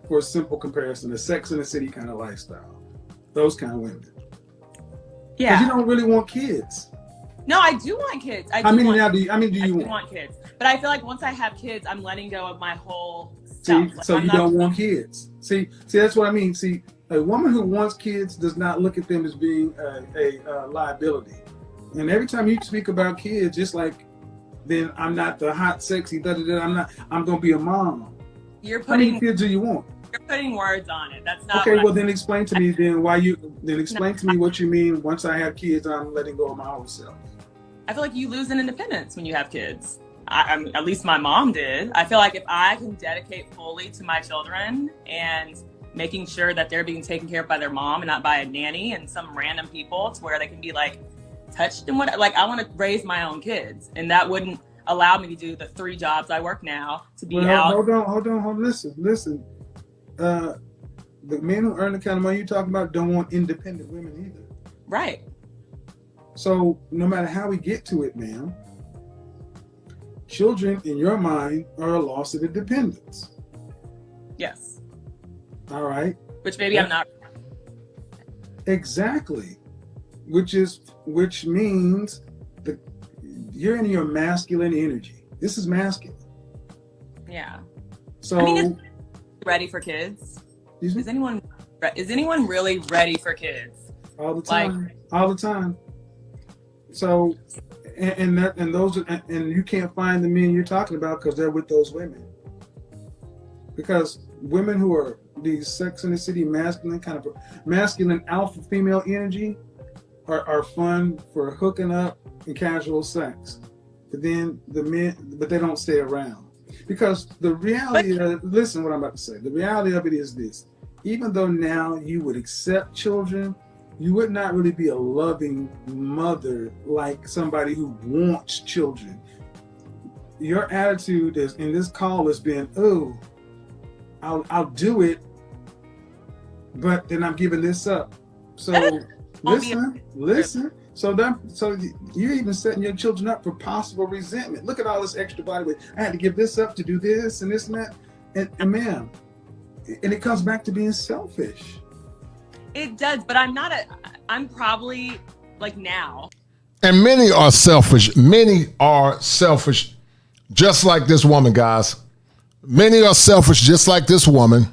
for a simple comparison, a Sex in the City kind of lifestyle. Those kind of women. Yeah. Because you don't really want kids. No, I do want kids. How many do you want kids? But I feel like once I have kids, I'm letting go of my whole self. Like, so you don't want kids. See, that's what I mean. See, a woman who wants kids does not look at them as being a liability. And every time you speak about kids, just like, then I'm not the hot, sexy, I'm going to be a mom. How many kids do you want? You're putting words on it. That's not okay. Well, then explain to me to me what you mean. Once I have kids, I'm letting go of my own self. I feel like you lose in independence when you have kids. At least my mom did. I feel like if I can dedicate fully to my children and making sure that they're being taken care of by their mom and not by a nanny and some random people, to where they can be like touched and what, like, I want to raise my own kids, and that wouldn't, allowed me to do the 3 jobs I work now, to be Well, out. hold on. Listen. The men who earn the kind of money you're talking about don't want independent women either. Right. So no matter how we get to it, ma'am, children in your mind are a loss of independence. Yes. All right. Which maybe I'm not. Exactly. Which means you're in your masculine energy. This is masculine. Yeah. So I mean, is ready for kids? Is anyone really ready for kids? All the time. All the time. So and you can't find the men you're talking about because they're with those women. Because women who are these Sex and the City masculine alpha female energy are fun for hooking up and casual sex. But then they don't stay around. Because the reality listen what I'm about to say. The reality of it is this. Even though now you would accept children, you would not really be a loving mother like somebody who wants children. Your attitude in this call has been, oh, I'll do it, but then I'm giving this up. So listen. So you're even setting your children up for possible resentment. Look at all this extra body weight. I had to give this up to do this and this and that. And ma'am, and it comes back to being selfish. It does, but I'm probably like now. And many are selfish. Many are selfish, just like this woman, guys. Many are selfish, just like this woman.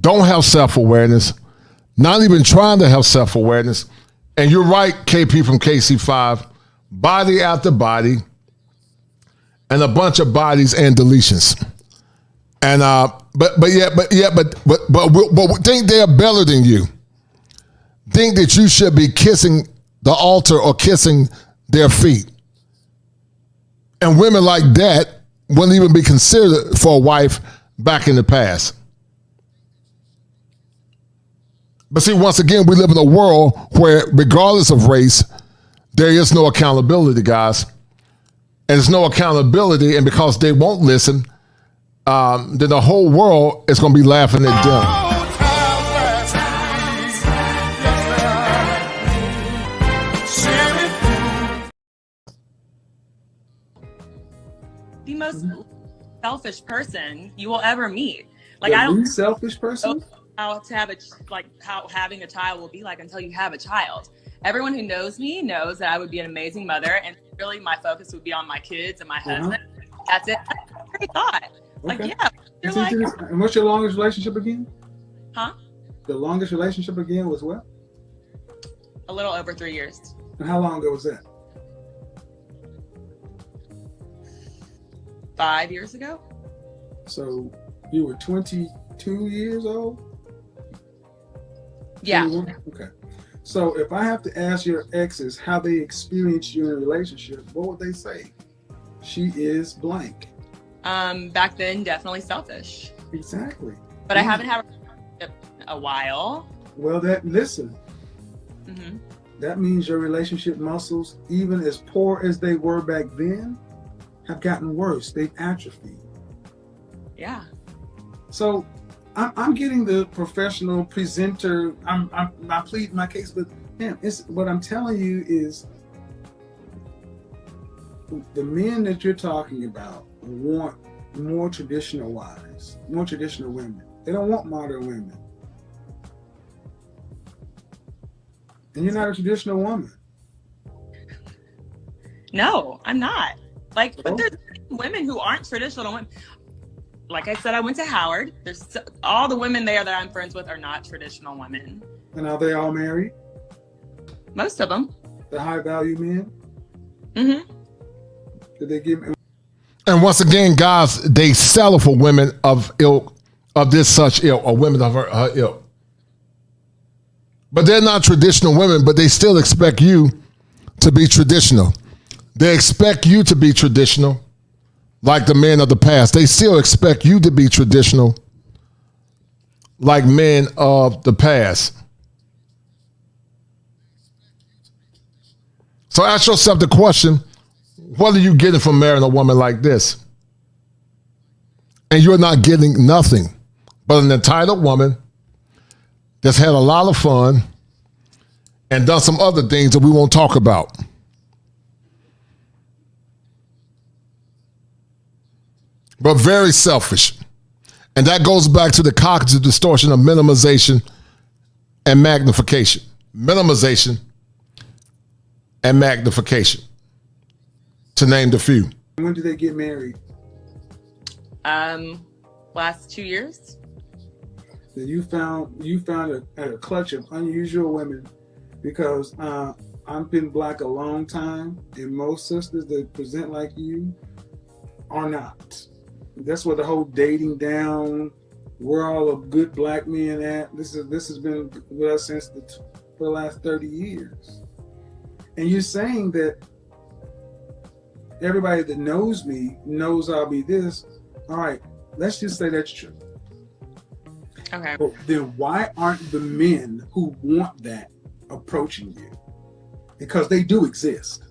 Don't have self-awareness. Not even trying to have self-awareness. And you're right, KP from KC5. Body after body, and a bunch of bodies and deletions. And but think they're better than you. Think that you should be kissing the altar or kissing their feet. And women like that wouldn't even be considered for a wife back in the past. But see, once again, we live in a world where, regardless of race, there is no accountability, guys. And there's no accountability, and because they won't listen, then the whole world is going to be laughing at them. The most selfish person you will ever meet. Like, The I don't least selfish person? know how having a child will be like until you have a child. Everyone who knows me knows that I would be an amazing mother, and really my focus would be on my kids and my husband. That's it. That's a great thought. Like, Okay. yeah, you're like, And what's your longest relationship again? huh? The longest relationship again was what? A little over 3 years. And how long ago was that? 5 years ago. So you were 22 years old? Yeah. 21? Okay. So if I have to ask your exes how they experienced you in a relationship, what would they say? She is blank. Back then, definitely selfish. Exactly. But I haven't had a relationship in a while. Well, listen. Mm-hmm. That means your relationship muscles, even as poor as they were back then, have gotten worse. They've atrophied. Yeah. So I'm getting the professional presenter. I'm pleading my case, but man, what I'm telling you is the men that you're talking about want more traditional wives, more traditional women. They don't want modern women. And you're not a traditional woman. No, I'm not. Like, but there's women who aren't traditional women. Like I said, I went to Howard. All the women there that I'm friends with are not traditional women. And are they all married? Most of them. The high value men? Mm-hmm. Did they give? And once again, guys, they settle for women of ilk, of this such ilk, or women of her ilk. But they're not traditional women, but they still expect you to be traditional. They expect you to be traditional, like the men of the past. They still expect you to be traditional, like men of the past. So ask yourself the question, What are you getting from marrying a woman like this? And you're not getting nothing but an entitled woman that's had a lot of fun and done some other things that we won't talk about. But very selfish. And that goes back to the cognitive distortion of minimization and magnification. Minimization and magnification, to name the few. When did they get married? Last 2 years. So you found a clutch of unusual women, because I've been black a long time, and most sisters that present like you are not. That's where the whole dating down, where all the good black men at. This has been with us since for the last 30 years. And you're saying that everybody that knows me knows I'll be this. All right, let's just say that's true. Okay. But then why aren't the men who want that approaching you? Because they do exist.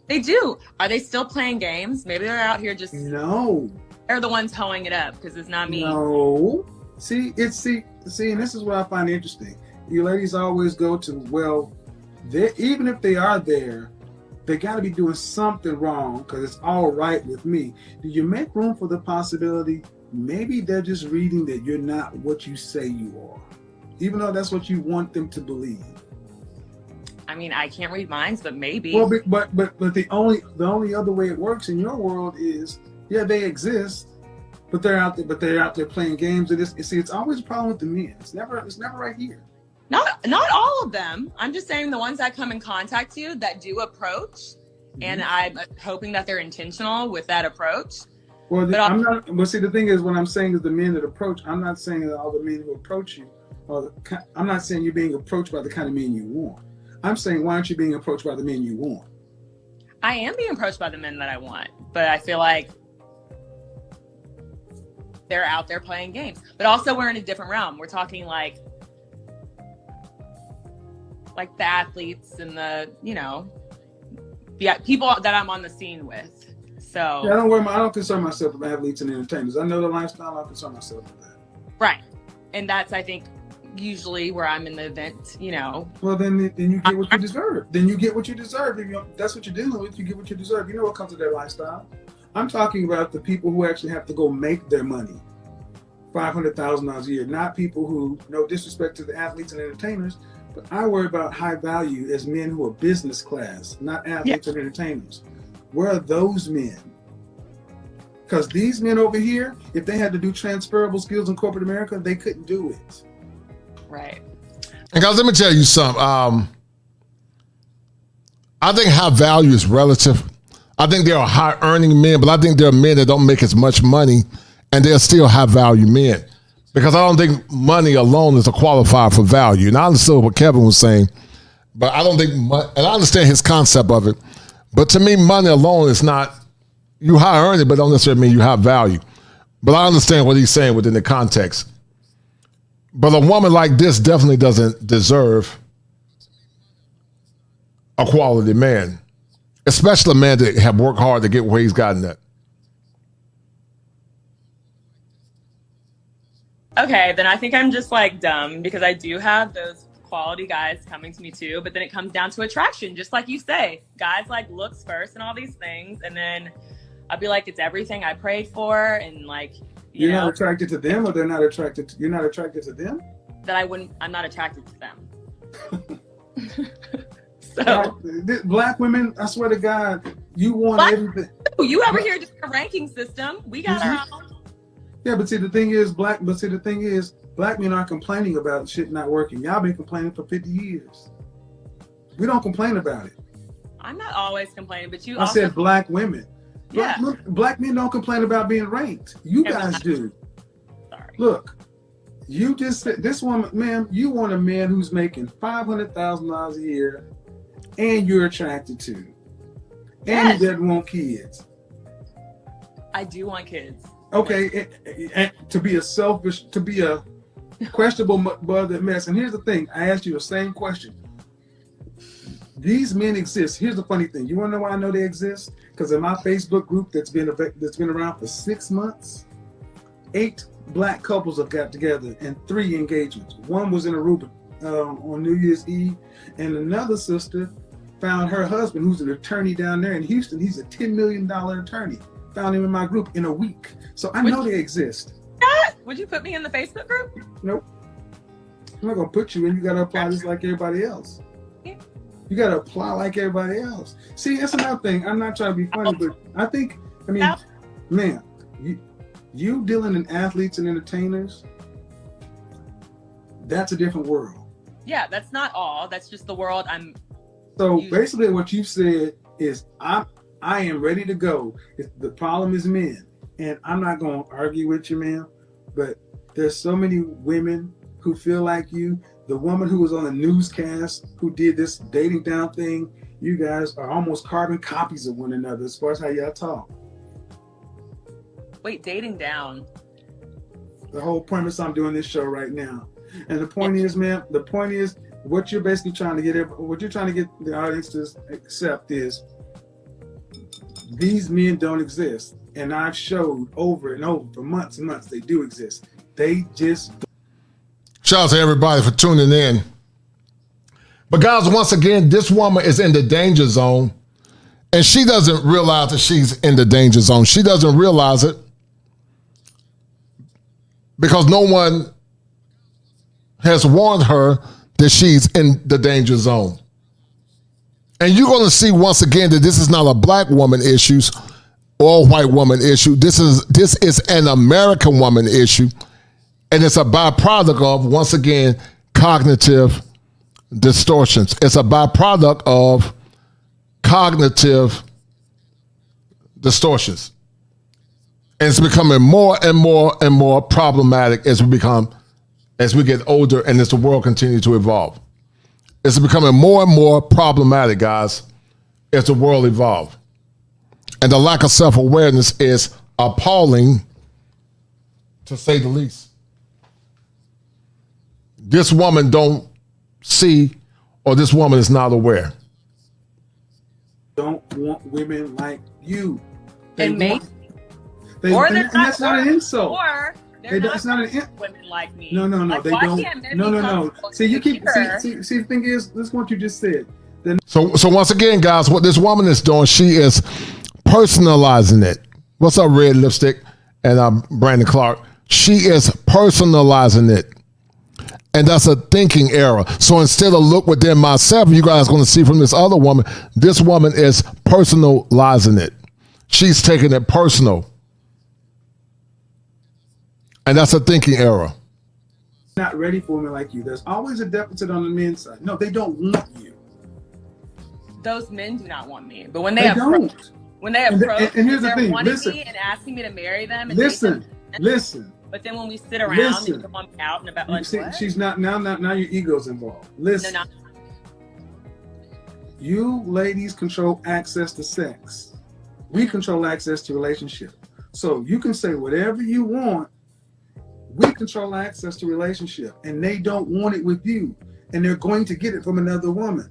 They do. Are they still playing games? Maybe they're out here just... No. They're the ones hoeing it up, because it's not me. No. See, and this is what I find interesting. You ladies always go to, well, even if they are there, they got to be doing something wrong, because it's all right with me. Do you make room for the possibility maybe they're just reading that you're not what you say you are, even though that's what you want them to believe? I mean, I can't read minds, but maybe. Well, but the only other way it works in your world is, yeah, they exist, but they're out there playing games. It's always a problem with the men. It's never right here. Not all of them. I'm just saying the ones that come in contact you that do approach, and I'm hoping that they're intentional with that approach. Well, I'm not. Well, see, the thing is, what I'm saying is the men that approach. I'm not saying that all the men who approach you. I'm not saying you're being approached by the kind of men you want. I'm saying, why aren't you being approached by the men you want? I am being approached by the men that I want, but I feel like they're out there playing games. But also, we're in a different realm. We're talking like the athletes and the people that I'm on the scene with. So yeah, I don't concern myself with athletes and entertainers. I know the lifestyle. I don't concern myself with that. Right, and that's, I think, usually where I'm in the event. Well, then you get what you deserve. Then you get what you deserve. That's what you're dealing with. You get what you deserve. You know what comes with their lifestyle. I'm talking about the people who actually have to go make their money, $500,000 a year. Not people who, no disrespect to the athletes and entertainers, but I worry about high value as men who are business class, not athletes and entertainers. Where are those men? Because these men over here, if they had to do transferable skills in corporate America, they couldn't do it. Right. And guys, let me tell you something. I think high value is relative. I think there are high earning men, but I think there are men that don't make as much money and they're still high value men. Because I don't think money alone is a qualifier for value. And I understood what Kevin was saying, but I don't think, and I understand his concept of it, but to me, money alone is not, you high earning, but don't necessarily mean you have value. But I understand what he's saying within the context. But a woman like this definitely doesn't deserve a quality man, especially a man that have worked hard to get where he's gotten at. Okay, then I think I'm just dumb, because I do have those quality guys coming to me too, but then it comes down to attraction, just like you say. Guys looks first and all these things, and then I'll be like, it's everything I prayed for, and you're not attracted to them, or they're not attracted to, you're not attracted to them? I'm not attracted to them. So black women, I swear to God, you want everything. You over here just a ranking system. We got our own. Yeah, but see, the thing is, black men aren't complaining about shit not working. Y'all been complaining for 50 years. We don't complain about it. I'm not always complaining, but I said black women. Black men don't complain about being ranked. You guys do. Sorry. Look, you just said, this woman, ma'am, you want a man who's making $500,000 a year and you're attracted to. And he doesn't want kids. I do want kids. Okay, and to be a questionable mother mess. And here's the thing, I asked you the same question. These men exist. Here's the funny thing. You want to know why I know they exist? Because in my Facebook group that's been around for 6 months, 8 black couples have got together and 3 engagements. One was in Aruba on New Year's Eve, and another sister found her husband, who's an attorney down there in Houston. He's a $10 million attorney. Found him in my group in a week. So I know they exist. Would you put me in the Facebook group? Nope. I'm not gonna put you in. You gotta apply just like everybody else. You gotta apply like everybody else. See, that's another thing. I'm not trying to be funny, but I mean, man, you dealing in athletes and entertainers, that's a different world. Yeah, that's not all. That's just the world I'm. So basically, what you said is, I am ready to go. The problem is men, and I'm not gonna argue with you, man. But there's so many women who feel like you. The woman who was on the newscast who did this dating down thing, you guys are almost carbon copies of one another as far as how y'all talk. Wait, dating down? The whole premise I'm doing this show right now. And the point is, man, what you're basically trying to get the audience to accept is these men don't exist. And I've showed over and over for months and months they do exist. They just don't. Shout out to everybody for tuning in. But guys, once again, this woman is in the danger zone, and she doesn't realize that she's in the danger zone. She doesn't realize it because no one has warned her that she's in the danger zone. And you're going to see once again that this is not a black woman issue or a white woman issue. This is an American woman issue. And it's a byproduct of, once again, cognitive distortions. It's a byproduct of cognitive distortions. And it's becoming more and more and more problematic as we get older and as the world continues to evolve. It's becoming more and more problematic, guys, as the world evolves. And the lack of self-awareness is appalling, to say the least. This woman don't see, or this woman is not aware. Don't want women like you. And that's not an insult. Or they're not women like me. No, like, they don't. No. See, you keep see. The thing is, this is what you just said. So once again, guys, what this woman is doing, she is personalizing it. What's up, Red Lipstick? And Brandon Clark. She is personalizing it. And that's a thinking error. So instead of look within myself, you guys are going to see from this other woman, this woman is personalizing it. She's taking it personal. And that's a thinking error. Not ready for women like you. There's always a deficit on the men's side. No, they don't want you. Those men do not want me. But when they approach, and here's the thing, wanting listen, me and asking me to marry them, and listen. But then when we sit around and come on out and about, like, see, what? She's not now your ego's involved. Listen, No. You ladies control access to sex. We control access to relationship. So you can say whatever you want. We control access to relationship, and they don't want it with you, and they're going to get it from another woman.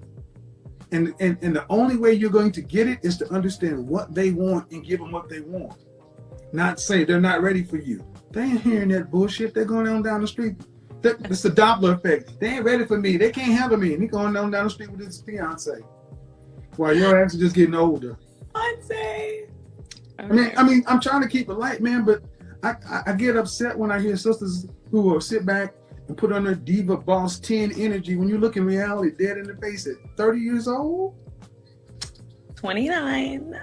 And the only way you're going to get it is to understand what they want and give them what they want. Not say they're not ready for you. They ain't hearing that bullshit. They're going on down the street. It's the Doppler effect. They ain't ready for me. They can't handle me. And he going on down the street with his fiance, while your ass is just getting older. Fiance. I mean, I'm trying to keep it light, man, but I get upset when I hear sisters who will sit back and put on their diva boss 10 energy when you look in reality dead in the face at 30 years old. 29.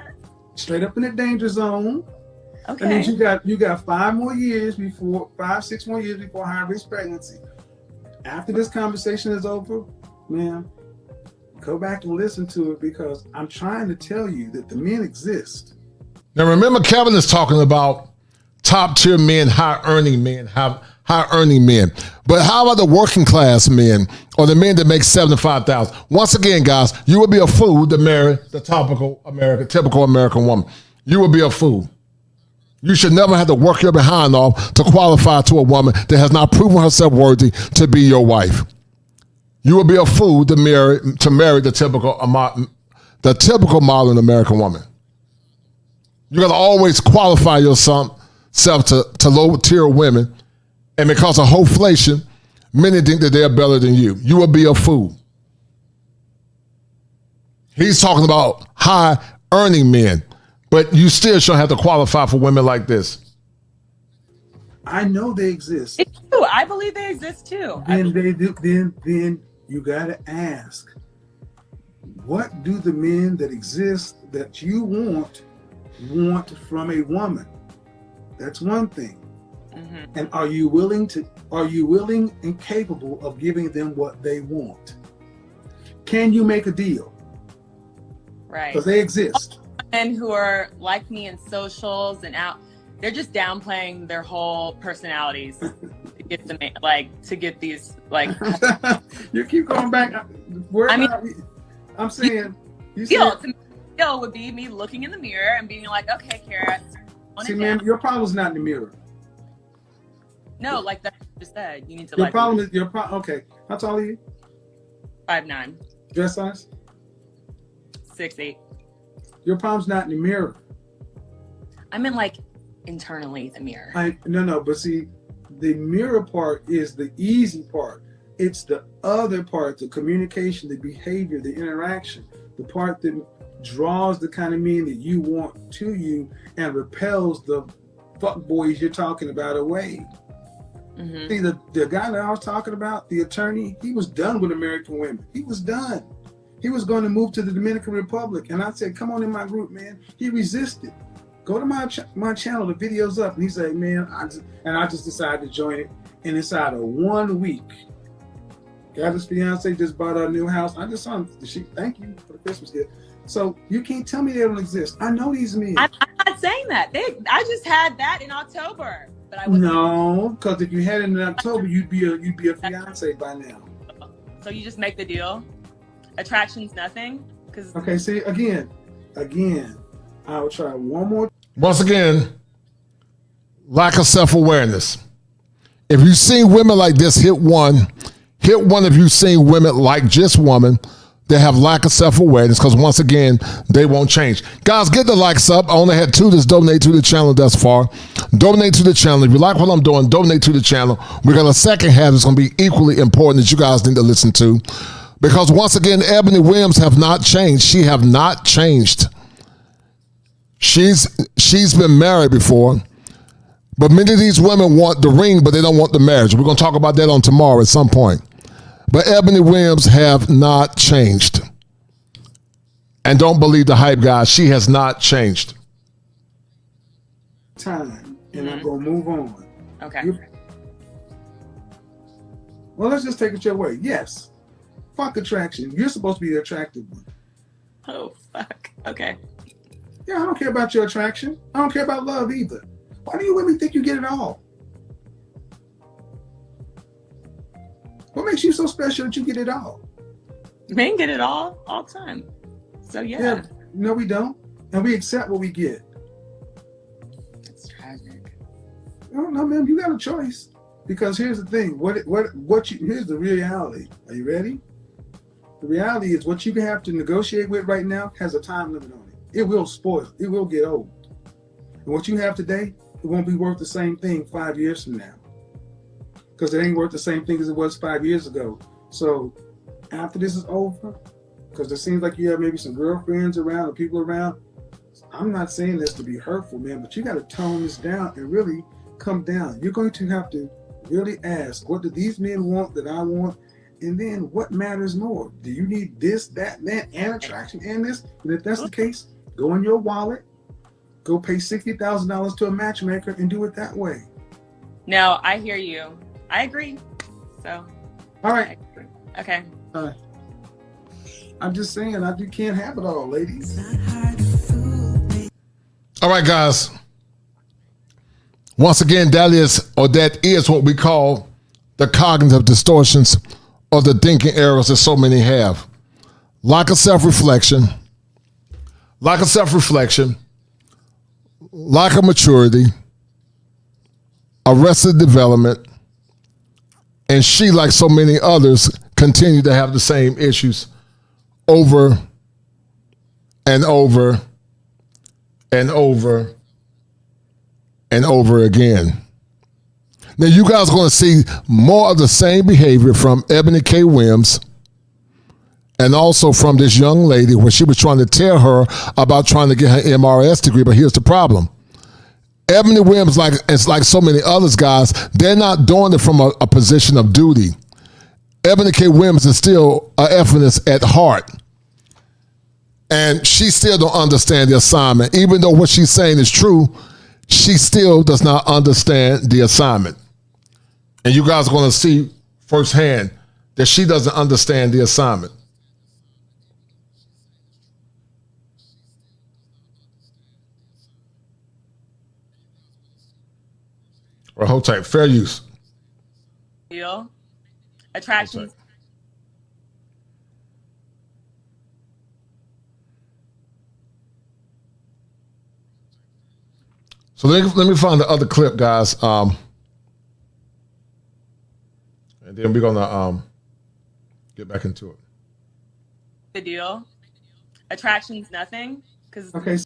Straight up in the danger zone. Okay. That means you got 6 more years before high risk pregnancy. After this conversation is over, man, go back and listen to it, because I'm trying to tell you that the men exist. Now remember, Kevin is talking about top tier men, high earning men. But how about the working class men, or the men that make $75,000? Once again, guys, you would be a fool to marry the typical American woman. You would be a fool. You should never have to work your behind off to qualify to a woman that has not proven herself worthy to be your wife. You would be a fool to marry the typical modern American woman. You got to always qualify yourself to low tier women, and because of hoflation, many think that they're better than you. You will be a fool. He's talking about high earning men, but you still shouldn't have to qualify for women like this. I know they exist. It's true. I believe they exist too. Then they do. Then you gotta ask, what do the men that exist that you want from a woman? That's one thing. Mm-hmm. And are you willing and capable of giving them what they want? Can you make a deal? Right. Because they exist. Men who are like me in socials and out, they're just downplaying their whole personalities to get these like. You keep going back. I'm saying. Deal would be me looking in the mirror and being like, okay, Kara. See, man, your problem's not in the mirror. No, like that you just said. You need to your problem is your problem. Okay, how tall are you? 5'9". Dress size? 6'8". Your problem's not in the mirror. I mean, like internally the mirror. No, but see, the mirror part is the easy part. It's the other part, the communication, the behavior, the interaction, the part that draws the kind of men that you want to you and repels the fuck boys you're talking about away. Mm-hmm. See, the guy that I was talking about, the attorney, he was done with American women. He was done. He was going to move to the Dominican Republic. And I said, come on in my group, man. He resisted. Go to my channel, the video's up. And he said, man, I just decided to join it. And inside of 1 week, got his fiance just bought a new house. I just saw him. Thank you for the Christmas gift. So you can't tell me they don't exist. I know these men. I'm not saying that. I just had that in October, but I wasn't. No, because if you had it in October, you'd be a fiance by now. So you just make the deal. Attraction's nothing. Okay. See, again, I will try one more. Once again, lack of self-awareness. If you've seen women like this, hit one. Hit one if you've seen women like this woman. They have lack of self-awareness because, once again, they won't change. Guys, get the likes up. I only had 2 that's donate to the channel thus far. Donate to the channel. If you like what I'm doing, donate to the channel. We got a second half that's going to be equally important that you guys need to listen to. Because, once again, Eboni Williams have not changed. She have not changed. She's been married before. But many of these women want the ring, but they don't want the marriage. We're going to talk about that on tomorrow at some point. But Eboni Williams have not changed. And don't believe the hype, guys. She has not changed. Time, and I'm going to move on. Okay. Well, let's just take it your way. Yes. Fuck attraction. You're supposed to be the attractive one. Oh, fuck. Okay. Yeah, I don't care about your attraction. I don't care about love either. Why do you women think you get it all? What makes you so special that you get it all? Men get it all the time. So yeah. No, we don't. And we accept what we get. It's tragic. No, ma'am, you got a choice. Because here's the thing. Here's the reality. Are you ready? The reality is what you have to negotiate with right now has a time limit on it. It will spoil. It will get old. And what you have today, it won't be worth the same thing 5 years from now. Because it ain't worth the same thing as it was 5 years ago. So after this is over, because it seems like you have maybe some girlfriends around or people around, I'm not saying this to be hurtful, man, but you got to tone this down and really come down. You're going to have to really ask, what do these men want that I want? And then what matters more? Do you need this, that, and attraction and this? And if that's the case, go in your wallet, go pay $60,000 to a matchmaker and do it that way. No, I hear you. I agree. So. All right. Okay. I'm just saying, you can't have it all, ladies. All right, guys. Once again, that is what we call the cognitive distortions or the thinking errors that so many have. Lack of self-reflection, lack of maturity, arrested development, and she, like so many others, continue to have the same issues over and over and over and over again. Now, you guys are going to see more of the same behavior from Eboni K Williams and also from this young lady when she was trying to tell her about trying to get her MRS degree. But here's the problem. Eboni Williams, it's like so many others, guys, they're not doing it from a position of duty. Eboni K Williams is still an ethnicist at heart. And she still don't understand the assignment. Even though what she's saying is true, she still does not understand the assignment. And you guys are going to see firsthand that she doesn't understand the assignment. Or hold tight. Fair use. Deal. Attractions. So let me find the other clip, guys. And then we're gonna get back into it. The deal. Attraction's nothing. Okay.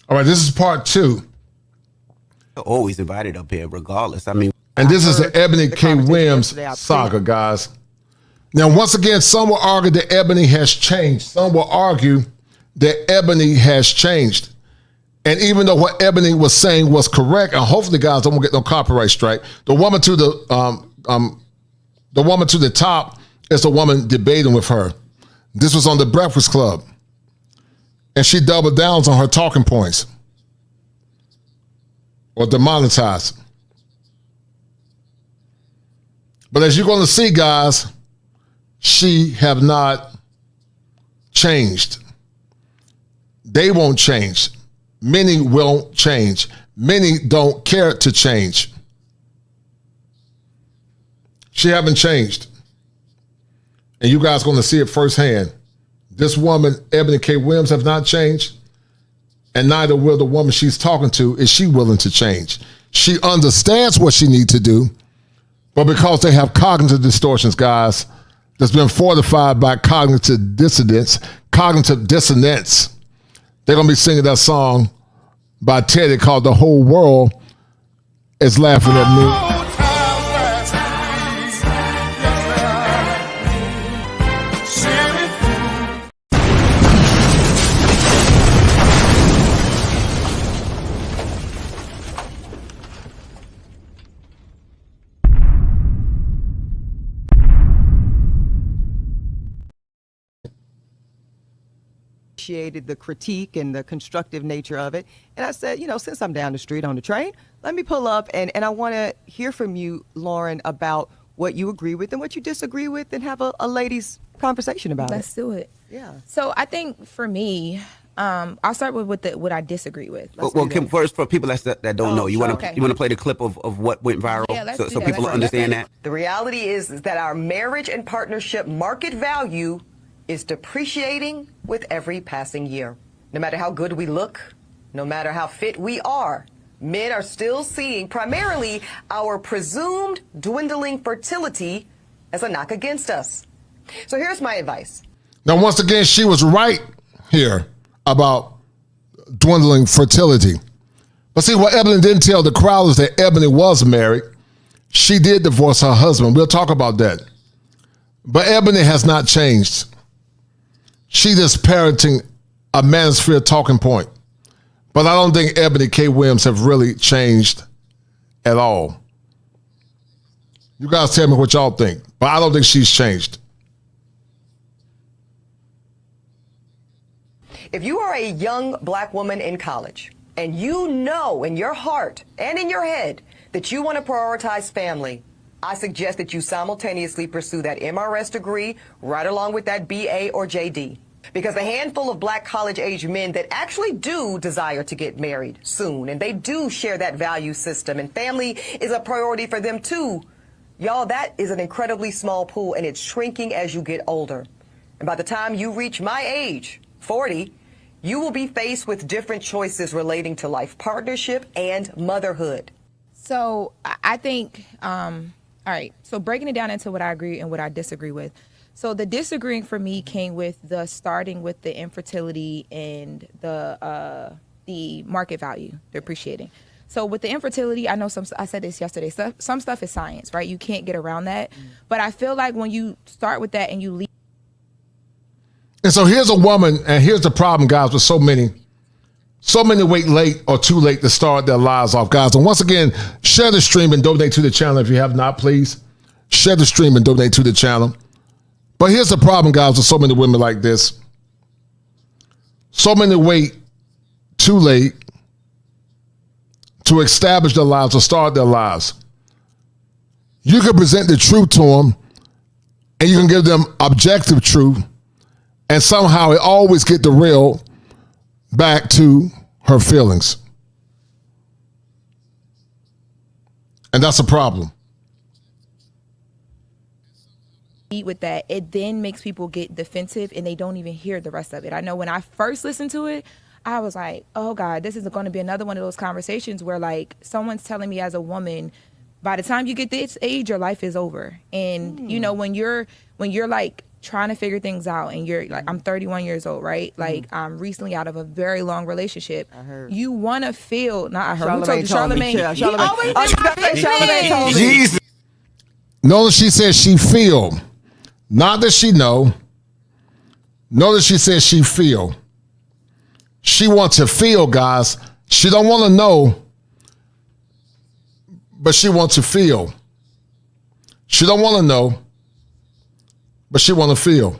All right, this is part 2. Always invited up here, regardless. I mean, and this is the Eboni K Williams saga, guys. Now, once again, some will argue that Eboni has changed. Some will argue that Eboni has changed. And even though what Eboni was saying was correct, and hopefully, guys, I won't get no copyright strike. The woman to the top is the woman debating with her. This was on the Breakfast Club, and she doubled down on her talking points. Or demonetized. But as you're going to see, guys, she have not changed. They won't change. Many won't change. Many don't care to change. She haven't changed. And you guys are going to see it firsthand. This woman, Eboni K Williams, have not changed. And neither will the woman she's talking to. Is she willing to change? She understands what she needs to do, but because they have cognitive distortions, guys, that's been fortified by cognitive dissonance, they're going to be singing that song by Teddy called The Whole World Is Laughing at Me. Appreciated the critique and the constructive nature of it. And I said, since I'm down the street on the train, let me pull up and I want to hear from you, Lauren, about what you agree with and what you disagree with and have a ladies' conversation about Let's do it. Yeah. So I think for me, I'll start with what I disagree with. Well, Kim, first, for people that don't know, you want to play the clip of what went viral, so people understand that? The reality is that our marriage and partnership market value is depreciating with every passing year. No matter how good we look, no matter how fit we are, men are still seeing primarily our presumed dwindling fertility as a knock against us. So here's my advice. Now, once again, she was right here about dwindling fertility. But see, what Eboni didn't tell the crowd is that Eboni was married. She did divorce her husband. We'll talk about that. But Eboni has not changed. She's just parroting a manosphere talking point. But I don't think Eboni K Williams have really changed at all. You guys tell me what y'all think. But I don't think she's changed. If you are a young black woman in college and you know in your heart and in your head that you want to prioritize family, I suggest that you simultaneously pursue that MRS degree right along with that BA or JD. Because the handful of black college-age men that actually do desire to get married soon, and they do share that value system, and family is a priority for them too, y'all, that is an incredibly small pool, and it's shrinking as you get older. And by the time you reach my age, 40, you will be faced with different choices relating to life partnership and motherhood. So I think, all right, so breaking it down into what I agree and what I disagree with. So the disagreeing for me came with the starting with the infertility and the market value, the appreciating. So with the infertility, I know I said this yesterday, some stuff is science, right? You can't get around that. But I feel like when you start with that and you leave. And so here's a woman, and here's the problem, guys, with so many wait late or too late to start their lives off, guys. And once again, share the stream and donate to the channel if you have not, please. Share the stream and donate to the channel. But here's the problem, guys, with so many women like this. So many wait too late to establish their lives or start their lives. You can present the truth to them, and you can give them objective truth, and somehow it always get derailed back to her feelings. And that's a problem. With that, it then makes people get defensive and they don't even hear the rest of it. I know when I first listened to it, I was like, oh God, this is going to be another one of those conversations where like someone's telling me as a woman, by the time you get this age, your life is over. And you know, when you're like trying to figure things out and you're like, I'm 31 years old, right? Like I'm recently out of a very long relationship. I heard. You want to feel, not I heard. Who told you? Charlamagne. Charlamagne told me. Jesus. Notice she says she feel. Not that she know. Notice she says she feel. She wants to feel, guys. She don't want to know, but she wants to feel. She don't want to know, but she want to feel.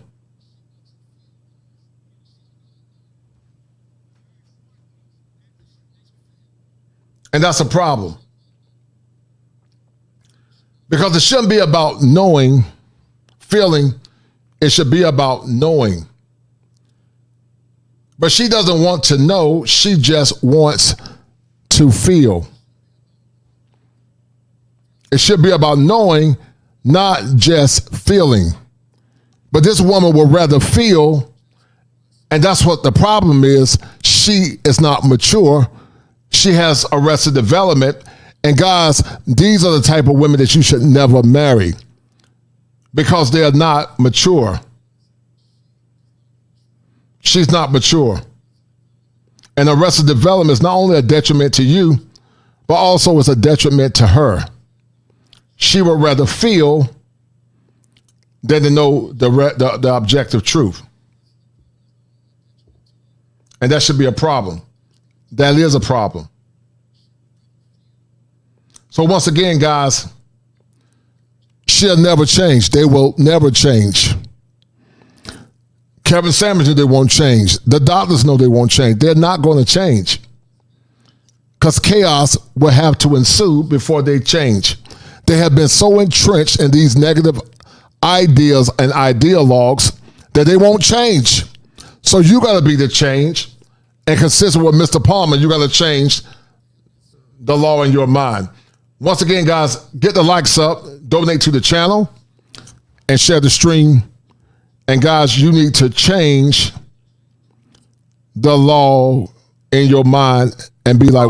And that's a problem. Because it shouldn't be about knowing, feeling. It should be about knowing. But she doesn't want to know. She just wants to feel. It should be about knowing, not just feeling. But this woman would rather feel, and that's what the problem is. She is not mature. She has arrested development. And guys, these are the type of women that you should never marry because they are not mature. She's not mature. And arrested development is not only a detriment to you, but also is a detriment to her. She would rather feel than to know the objective truth. And that should be a problem. That is a problem. So once again, guys, she'll never change. They will never change. Kevin Samuels knew they won't change. The doctors know they won't change. They're not going to change because chaos will have to ensue before they change. They have been so entrenched in these negative ideas and ideologues that they won't change. So you got to be the change. And consistent with Mr. Palmer, you got to change the law in your mind. Once again, guys, get the likes up, donate to the channel, and share the stream. And guys, you need to change the law in your mind and be like,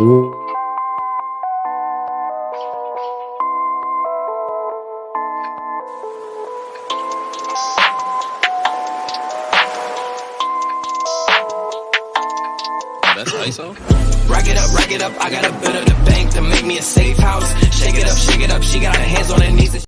That's ISO. Rack it up, I got a bit of the bank to make me a safe house. Shake it up, she got her hands on her knees.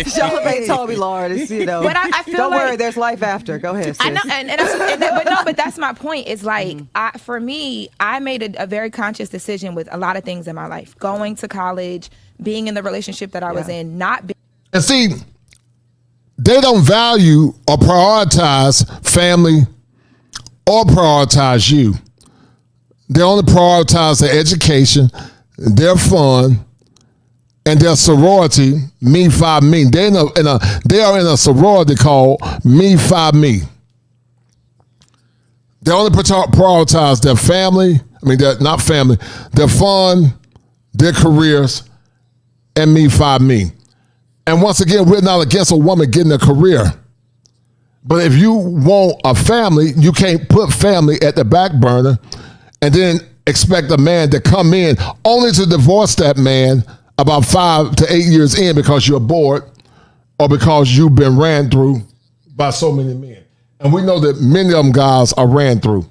Charlamagne told me, Lord, it's, you know. But I feel don't like, worry, there's life after. Go ahead, sis. I know, but that's my point. It's like, for me, I made a very conscious decision with a lot of things in my life. Going to college, being in the relationship that I was in, not being. And see, they don't value or prioritize family or prioritize you. They only prioritize their education, their fun, and their sorority, me, fi, me. They are in a sorority called me, fi, me. They only prioritize their family, not family, their fun, their careers, and me, 5 me. And once again, we're not against a woman getting a career. But if you want a family, you can't put family at the back burner and then expect a man to come in only to divorce that man about 5 to 8 years in because you're bored or because you've been ran through by so many men. And we know that many of them guys are ran through.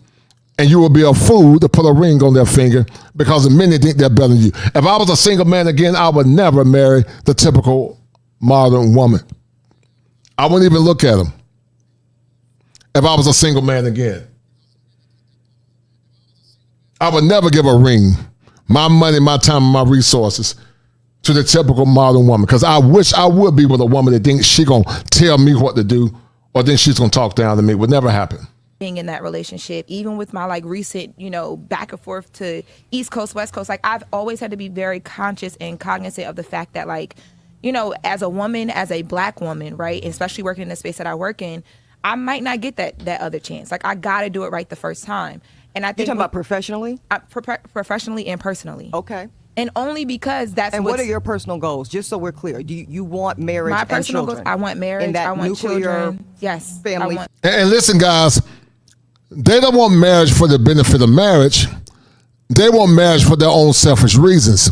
And you will be a fool to put a ring on their finger because many think they're better than you. If I was a single man again, I would never marry the typical modern woman. I wouldn't even look at them if I was a single man again. I would never give a ring, my money, my time, and my resources to the typical modern woman because I wish I would be with a woman that thinks she's going to tell me what to do or then she's going to talk down to me. It would never happen. Being in that relationship, even with my like recent, back and forth to East Coast, West Coast, like I've always had to be very conscious and cognizant of the fact that like, as a woman, as a Black woman, right, especially working in the space that I work in, I might not get that other chance. Like I got to do it right the first time. And I think you're talking about professionally? Professionally and personally. Okay. And only because that's and what are your personal goals? Just so we're clear, do you want marriage? My and personal children? goals. I want marriage. And that I want nuclear children. Yes. Family. And listen, guys, they don't want marriage for the benefit of marriage. They want marriage for their own selfish reasons.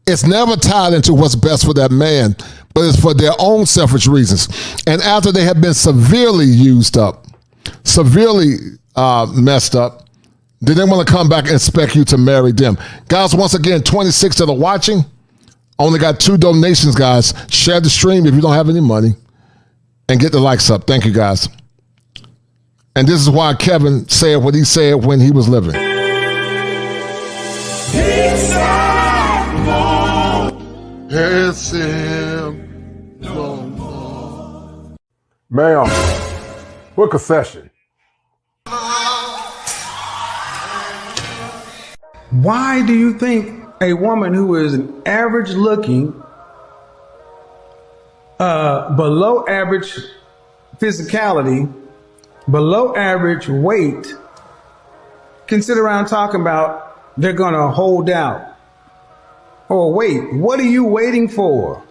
It's never tied into what's best for that man, but it's for their own selfish reasons. And after they have been severely used up, severely messed up, then they want to come back and expect you to marry them. Guys, once again, 26 that are watching, only got 2 donations, guys. Share the stream if you don't have any money and get the likes up. Thank you, guys. And this is why Kevin said what he said when he was living. It's him. Ma'am, what concession? Why do you think a woman who is an average looking, below average physicality, below average weight, can sit around talking about they're going to hold out? Or wait, what are you waiting for?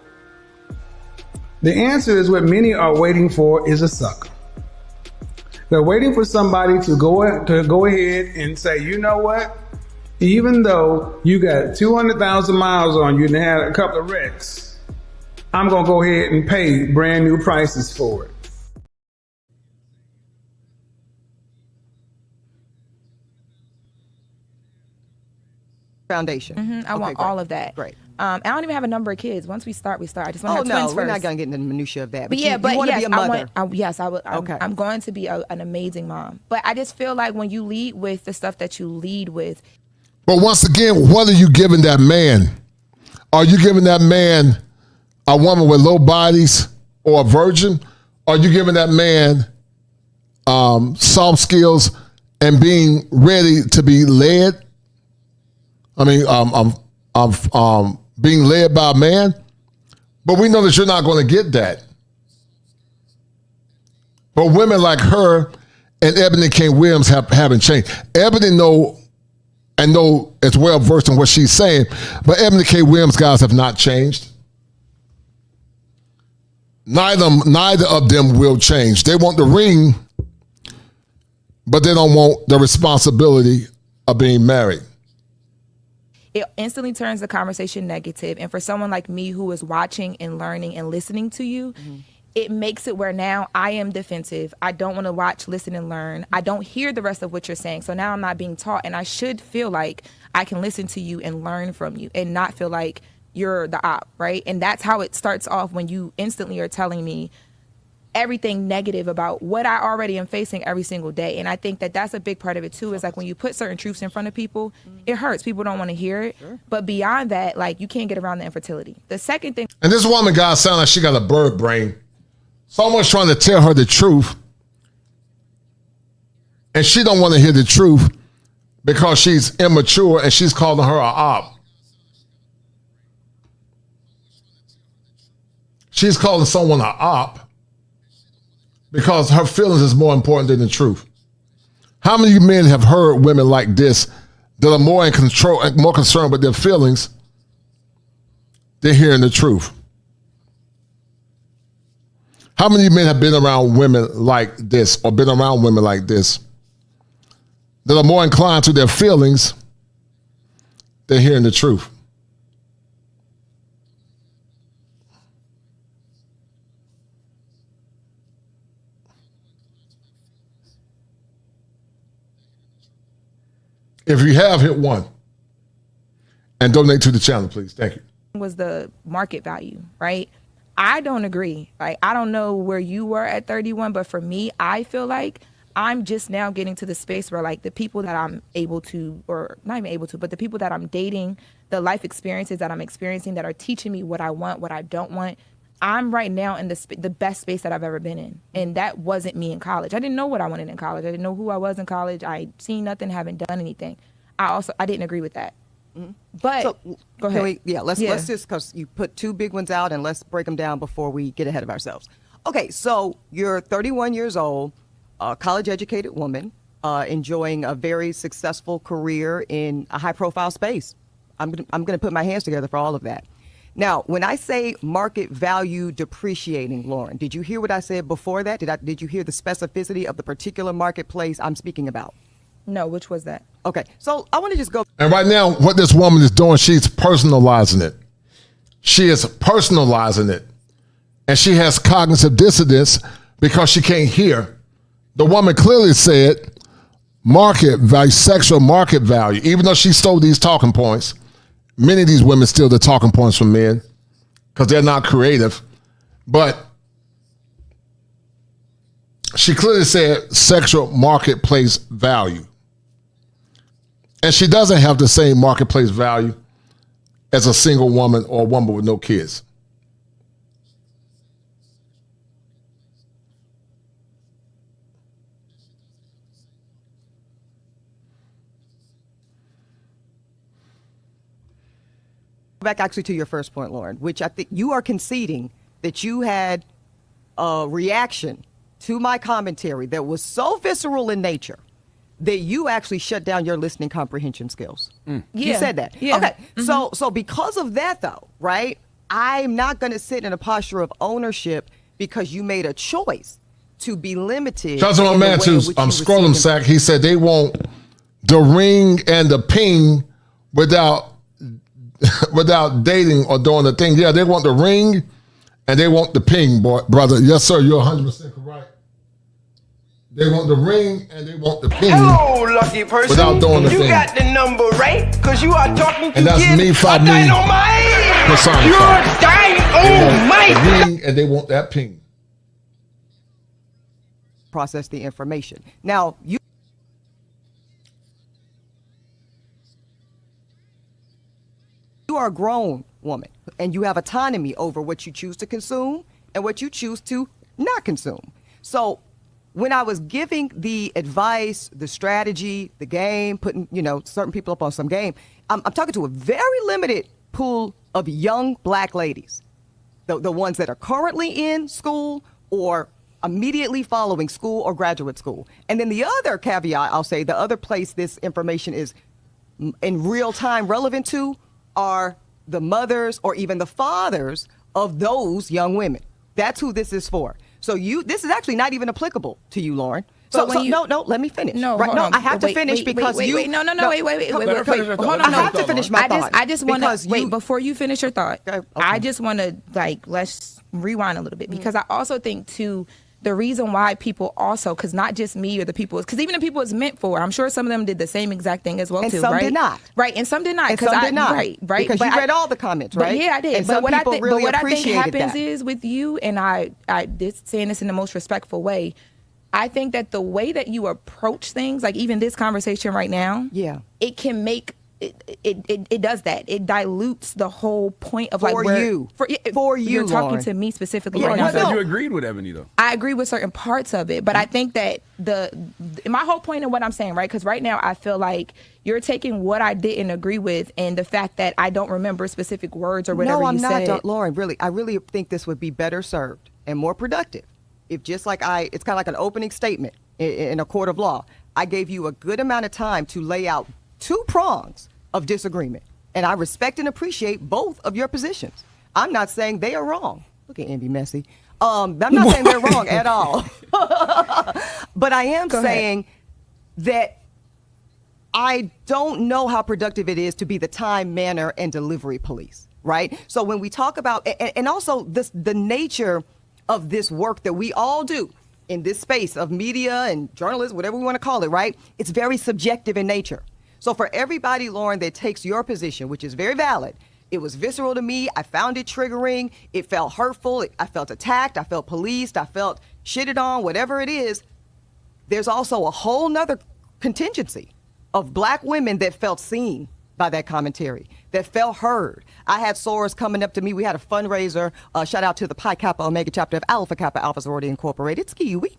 The answer is what many are waiting for is a sucker. They're waiting for somebody to go ahead and say, you know what? Even though you got 200,000 miles on you and had a couple of wrecks, I'm going to go ahead and pay brand new prices for it. Foundation. I want all of that. Great. I don't even have a number of kids. Once we start. I just want to have twins first. We're not going to get into the minutia of that. But you want to be a mother. I would. Okay. I'm going to be an amazing mom. But I just feel like when you lead with the stuff that you lead with. But once again, what are you giving that man? Are you giving that man a woman with low bodies or a virgin? Are you giving that man soft skills and being ready to be led? I mean, being led by a man, but we know that you're not going to get that. But women like her and Eboni K Williams haven't changed. Eboni know as well versed in what she's saying, but Eboni K Williams guys have not changed. Neither of them will change. They want the ring, but they don't want the responsibility of being married. It instantly turns the conversation negative. And for someone like me who is watching and learning and listening to you, it makes it where now I am defensive. I don't want to watch, listen, and learn. I don't hear the rest of what you're saying. So now I'm not being taught. And I should feel like I can listen to you and learn from you and not feel like you're the op, right? And that's how it starts off when you instantly are telling me everything negative about what I already am facing every single day. And I think that that's a big part of it too, is like when you put certain truths in front of people, it hurts. People don't want to hear it. Sure. But beyond that, like you can't get around the infertility. The second thing. And this woman, guys, sounds like she got a bird brain. Someone's trying to tell her the truth. And she don't want to hear the truth because she's immature and she's calling her a op. She's calling someone a op because her feelings is more important than the truth. How many men have heard women like this that are more in control, more concerned with their feelings they're hearing the truth. How many men have been around women like this or been around women like this that are more inclined to their feelings than hearing the truth? If you have, hit 1 and donate to the channel, please. Thank you. Was the market value, right? I don't agree. Like, I don't know where you were at 31, but for me, I feel like I'm just now getting to the space where, like, the people that I'm able to, or not even able to, but the people that I'm dating, the life experiences that I'm experiencing that are teaching me what I want, what I don't want, I'm right now in the best space that I've ever been in. And that wasn't me in college. I didn't know what I wanted in college. I didn't know who I was in college. I seen nothing, haven't done anything. I didn't agree with that. Mm-hmm. But so, go ahead. Let's just, because you put 2 big ones out, and let's break them down before we get ahead of ourselves. Okay, so you're 31 years old, a college-educated woman, enjoying a very successful career in a high-profile space. I'm going to put my hands together for all of that. Now, when I say market value depreciating, Lauren, did you hear what I said before that? Did you hear the specificity of the particular marketplace I'm speaking about? No, which was that? Okay, so I want to just go. And right now, what this woman is doing, she's personalizing it. She is personalizing it. And she has cognitive dissonance because she can't hear. The woman clearly said market value, sexual market value, even though she stole these talking points. Many of these women steal the talking points from men because they're not creative. But she clearly said sexual marketplace value. And she doesn't have the same marketplace value as a single woman or a woman with no kids. Back actually to your first point, Lauren, which I think you are conceding that you had a reaction to my commentary that was so visceral in nature that you actually shut down your listening comprehension skills. Yeah. You said that. Yeah. Okay. Mm-hmm. So because of that, though, right, I'm not going to sit in a posture of ownership because you made a choice to be limited. Shout out to my man, too. Scrollum Sack. He said they want the ring and the ping without dating or doing the thing. Yeah, they want the ring and they want the ping, brother. Yes, sir. You're 100% correct. They want the ring and they want the ping. Hello, lucky person. Without doing the you thing. got the number right, because you are talking to And that's me, 5 me. Dynamite. You're dynamite. The ring and they want that ping. Process the information. Now, you are a grown woman and you have autonomy over what you choose to consume and what you choose to not consume. So when I was giving the advice, the strategy, the game, putting, certain people up on some game, I'm talking to a very limited pool of young black ladies, the ones that are currently in school or immediately following school or graduate school. And then the other caveat, I'll say, the other place this information is in real time relevant to are the mothers or even the fathers of those young women. That's who this is for. So this is actually not even applicable to you, Lauren. No, let me finish. No, right? No, on. I have to finish because wait, you. wait, no, wait. Hold on. I have to finish my thought. I just want to wait before you finish your thought. Okay. I just want to let's rewind a little bit because I also think too. The reason why people also, because not just me or the people, because even the people it's meant for, I'm sure some of them did the same exact thing as well and too, some right? did not. Right, and some did not. And some did not. Right. Because you read all the comments, right? But yeah, I did. And but what I think, really but what I think happens that. is with you, and I saying this in the most respectful way, I think that the way that you approach things, like even this conversation right now, it can make it does that. It dilutes the whole point of for you. You're talking Lauren. to me specifically. Yeah, right you now. said you agreed with Ebony though. I agree with certain parts of it, but I think that my whole point of what I'm saying, right? Because right now I feel like you're taking what I didn't agree with and the fact that I don't remember specific words or whatever you said. No, I'm not, Lauren. Really, I really think this would be better served and more productive if just like it's kind of like an opening statement in a court of law. I gave you a good amount of time to lay out 2 prongs of disagreement. And I respect and appreciate both of your positions. I'm not saying they are wrong. Look at Envy Messy. I'm not saying they're wrong at all. But I am saying that I don't know how productive it is to be the time, manner, and delivery police, right? So when we talk about, and also the nature of this work that we all do in this space of media and journalism, whatever we want to call it, right? It's very subjective in nature. So for everybody, Lauren, that takes your position, which is very valid, it was visceral to me. I found it triggering. It felt hurtful. I felt attacked. I felt policed. I felt shitted on, whatever it is. There's also a whole nother contingency of black women that felt seen by that commentary, that felt heard. I had sorors coming up to me. We had a fundraiser. Shout out to the Pi Kappa Omega chapter of Alpha Kappa Alpha Sorority Incorporated. Skiwi.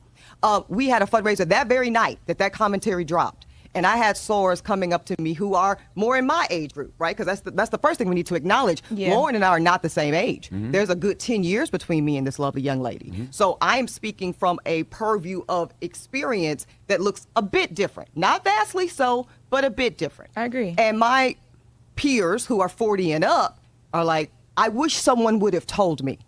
We had a fundraiser that very night that commentary dropped. And I had sorors coming up to me who are more in my age group, right? Because that's the first thing we need to acknowledge. Yeah. Lauren and I are not the same age. Mm-hmm. There's a good 10 years between me and this lovely young lady. Mm-hmm. So I am speaking from a purview of experience that looks a bit different. Not vastly so, but a bit different. I agree. And my peers who are 40 and up are like, I wish someone would have told me.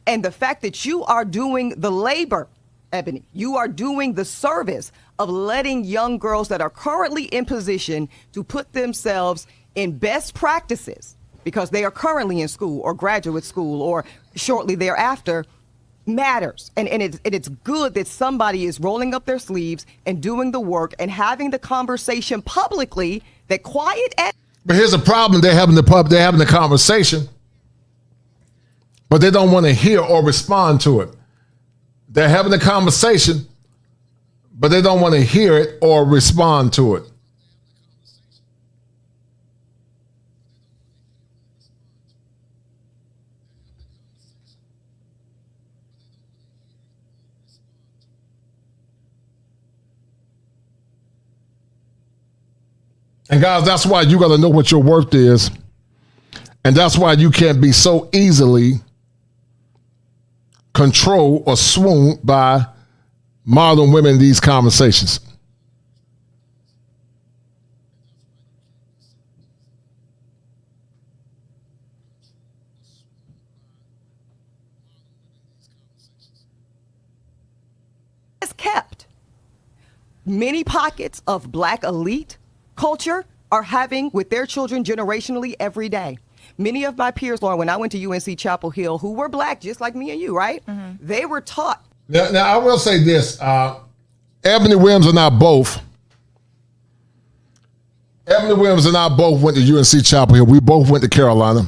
And the fact that you are doing the labor, Eboni, you are doing the service of letting young girls that are currently in position to put themselves in best practices because they are currently in school or graduate school or shortly thereafter matters. And it's good that somebody is rolling up their sleeves and doing the work and having the conversation publicly that quiet. But here's the problem. They're having the conversation, but they don't want to hear or respond to it. They're having the conversation, but they don't want to hear it or respond to it. And guys, that's why you got to know what your worth is. And that's why you can't be so easily controlled or swooned by modern women in these conversations. It's kept. Many pockets of black elite culture are having with their children generationally every day. Many of my peers, Lauren, when I went to UNC Chapel Hill, who were black, just like me and you, right? Mm-hmm. They were taught. Now, I will say this. Eboni Williams and I both. Eboni Williams and I both went to UNC Chapel Hill. We both went to Carolina.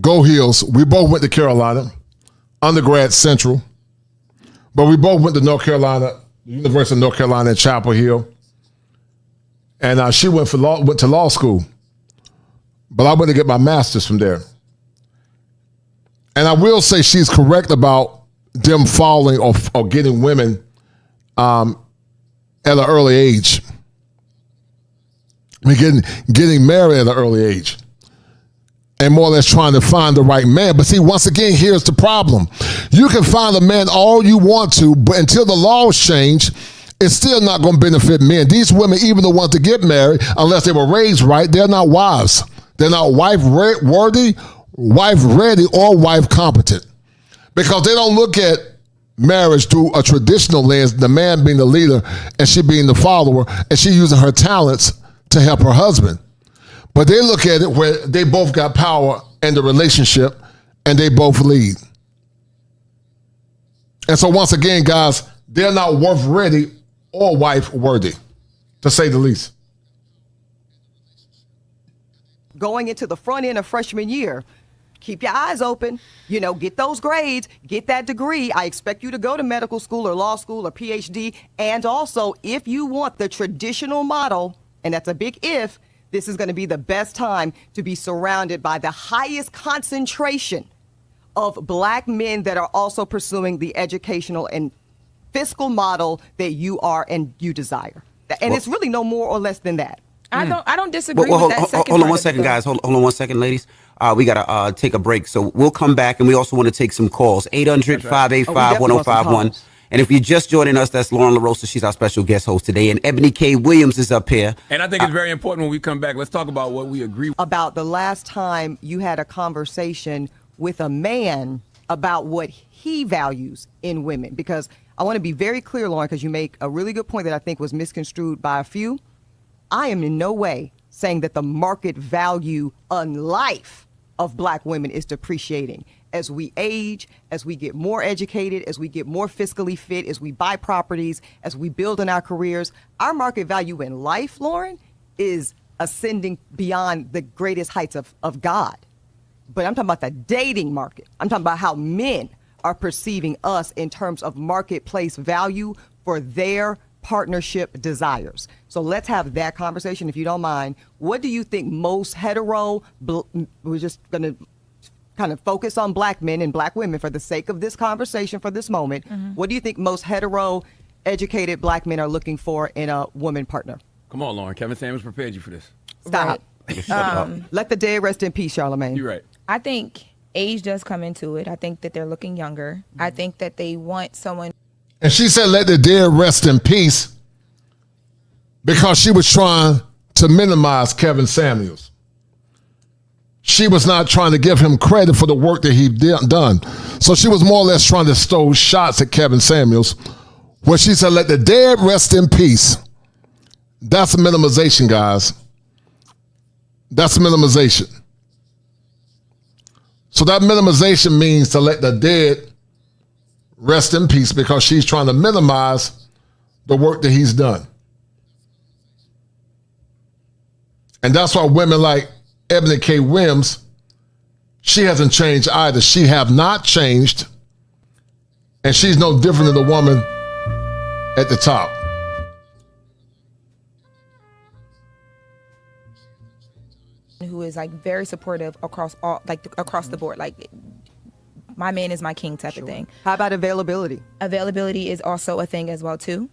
Go Hills. We both went to Carolina. Undergrad Central. But we both went to North Carolina, the University of North Carolina at Chapel Hill. And she went to law school. But I went to get my master's from there. And I will say she's correct about them falling or getting women at an early age. I mean, getting married at an early age. And more or less trying to find the right man. But see, once again, here's the problem. You can find a man all you want to, but until the laws change, it's still not going to benefit men. These women, even the ones to get married, unless they were raised right, they're not wives. They're not wife-worthy, wife-ready, or wife-competent. Because they don't look at marriage through a traditional lens, the man being the leader and she being the follower, and she using her talents to help her husband. But they look at it where they both got power in the relationship and they both lead. And so once again, guys, they're not wife-ready or wife-worthy, to say the least. Going into the front end of freshman year, keep your eyes open, get those grades, get that degree. I expect you to go to medical school or law school or PhD. And also, if you want the traditional model, and that's a big if, this is going to be the best time to be surrounded by the highest concentration of black men that are also pursuing the educational and fiscal model that you are and you desire. And it's really no more or less than that. I don't disagree with that second Hold on one second, guys. Hold on one second, ladies. We got to take a break. So we'll come back, and we also want to take some calls. 800-585-1051. And if you're just joining us, that's Lauren LaRosa. She's our special guest host today. And Eboni K Williams is up here. And I think it's very important when we come back. Let's talk about what we agree with. About the last time you had a conversation with a man about what he values in women. Because I want to be very clear, Lauren, because you make a really good point that I think was misconstrued by a few. I am in no way saying that the market value on life of black women is depreciating. As we age, as we get more educated, as we get more fiscally fit, as we buy properties, as we build in our careers, our market value in life, Lauren, is ascending beyond the greatest heights of God. But I'm talking about the dating market. I'm talking about how men are perceiving us in terms of marketplace value for their partnership desires. So let's have that conversation, if you don't mind. What do you think most hetero, we're just going to kind of focus on black men and black women for the sake of this conversation for this moment. What do you think most hetero, educated black men are looking for in a woman partner? Come on, Lauren. Kevin Samuels prepared you for this. Stop. Let the dead rest in peace, Charlamagne. You're right. I think age does come into it. I think that they're looking younger. I think that they want someone. And she said, let the dead rest in peace, because she was trying to minimize Kevin Samuels. She was not trying to give him credit for the work that he done. So she was more or less trying to stow shots at Kevin Samuels, where she said, let the dead rest in peace. That's a minimization, guys. That's minimization. So that minimization means to let the dead rest in peace, because she's trying to minimize the work that he's done. And that's why women like Eboni K Williams, she hasn't changed either. She have not changed, and she's no different than the woman at the top. Who is like very supportive across all, like across the board. Like, my man is my king type of thing. How about availability? Availability is also a thing as well too.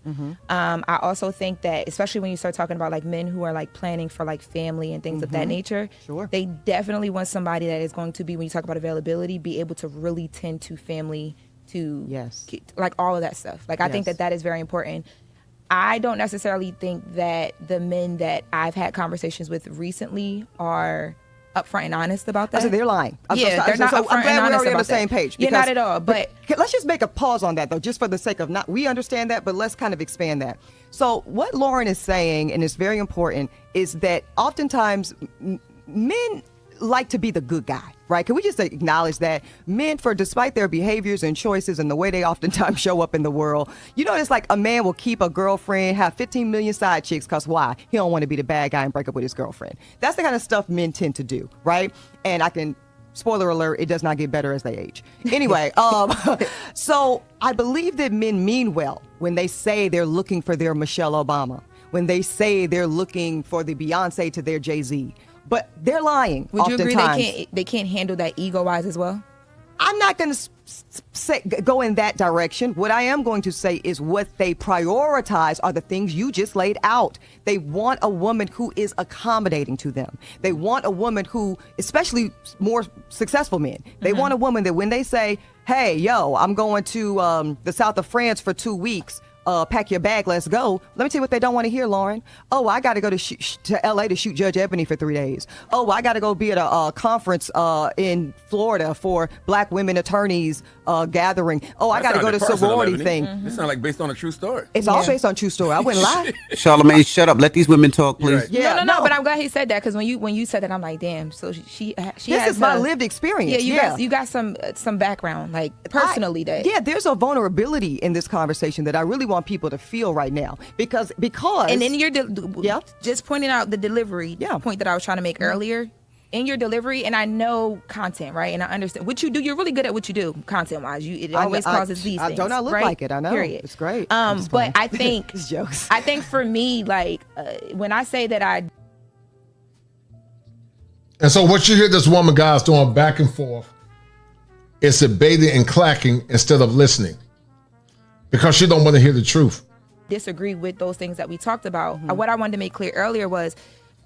I also think that, especially when you start talking about like men who are like planning for like family and things of that nature, they definitely want somebody that is going to be, when you talk about availability, be able to really tend to family, to like all of that stuff. Like, I think that that is very important. I don't necessarily think that the men that I've had conversations with recently are upfront and honest about that. So they're lying. They're not upfront I'm glad and honest we're already on the about same that. page. Yeah, not at all. But let's just make a pause on that, though, just for the sake of not. We understand that, but let's kind of expand that. So what Lauren is saying, and it's very important, is that oftentimes men like to be the good guy, right? Can we just acknowledge that men, despite their behaviors and choices and the way they oftentimes show up in the world, you know, it's like a man will keep a girlfriend, have 15 million side chicks, because why? He don't want to be the bad guy and break up with his girlfriend. That's the kind of stuff men tend to do, right? And I can, spoiler alert, it does not get better as they age. Anyway, so I believe that men mean well when they say they're looking for their Michelle Obama, when they say they're looking for the Beyonce to their Jay-Z. But they're lying. Would you agree oftentimes. they can't handle that ego-wise as well? I'm not going to go in that direction. What I am going to say is what they prioritize are the things you just laid out. They want a woman who is accommodating to them. They want a woman who, especially more successful men, they want a woman that when they say, hey, yo, I'm going to the south of France for 2 weeks, pack your bag, let's go. Let me tell you what they don't want to hear, Lauren. Oh, I got to go to LA to shoot Judge Eboni for 3 days. Oh, I got to go be at a conference in Florida for black women attorneys gathering. Oh, I got to go to sorority thing. This sounds like based on a true story. It's all based on true story. I wouldn't lie. Charlamagne, shut up. Let these women talk, please. Right. No, but I'm glad he said that, because when you said that, I'm like, damn. So she this has is my lived experience. Yeah, you got some background, like personally. There's a vulnerability in this conversation that I really want people to feel right now, because and then you're just pointing out the delivery point that I was trying to make earlier. In your delivery, and I know content, right? And I understand what you do. You're really good at what you do, content-wise. It always causes these things. Don't I look right? like it? I know. Period. It's great. But I think jokes. I think for me, like when I say that And so what you hear this woman, guys, doing back and forth is debating and clacking instead of listening, because she don't want to hear the truth. disagree with those things that we talked about. What I wanted to make clear earlier was,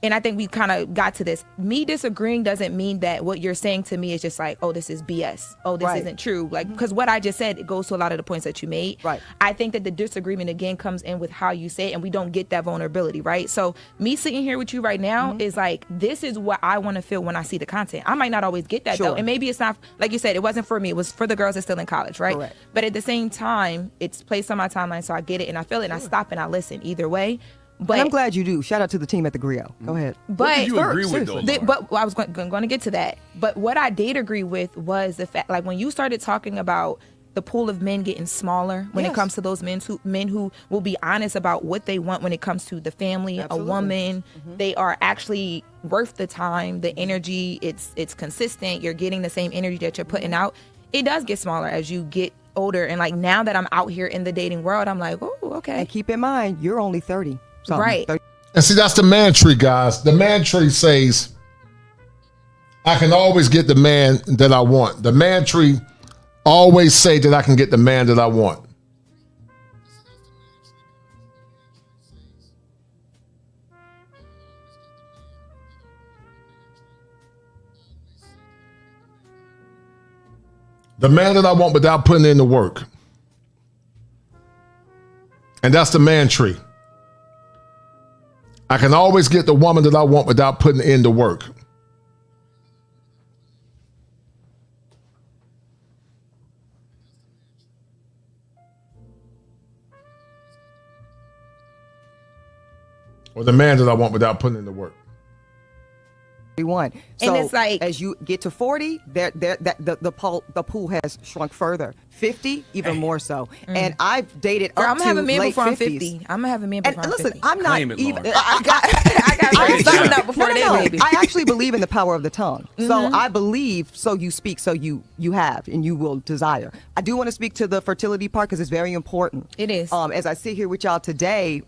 and I think we kind of got to this. Me disagreeing doesn't mean that what you're saying to me is just like, oh, this is BS. Oh, this isn't true. Like, because what I just said, it goes to a lot of the points that you made. Right. I think that the disagreement again comes in with how you say it, and we don't get that vulnerability, right? So me sitting here with you right now is like, this is what I want to feel when I see the content. I might not always get that though, and maybe it's not, like you said, it wasn't for me. It was for the girls that's still in college, right? Correct. But at the same time, it's placed on my timeline, so I get it and I feel it, and I stop and I listen either way. But and I'm glad you do. Shout out to the team at the Griot. Go ahead. But what did you agree with, though, but I was going to get to that. But what I did agree with was the fact, like when you started talking about the pool of men getting smaller when it comes to those men who will be honest about what they want when it comes to the family, a woman, they are actually worth the time, the energy. It's consistent. You're getting the same energy that you're putting out. It does get smaller as you get older, and like now that I'm out here in the dating world, I'm like, oh, okay. And keep in mind, you're only 30. Right. And see, that's the man tree, guys. The man tree says, I can always get the man that I want. The man tree always say that I can get the man that I want. The man that I want without putting in the work. And that's the man tree. I can always get the woman that I want without putting in the work. Or the man that I want without putting in the work. 41. So and it's like, as you get to 40, the pool has shrunk further. 50, even more so. And I've dated up I'm to gonna have a man late before 50s. I'm 50. I'm gonna have a man before I'm 50. Listen, I'm not Claim it, even. Lauren. I got something up before that, baby. I actually believe in the power of the tongue. So I believe, so you speak, so you have, and you will desire. I do want to speak to the fertility part because it's very important. It is. As I sit here with y'all today,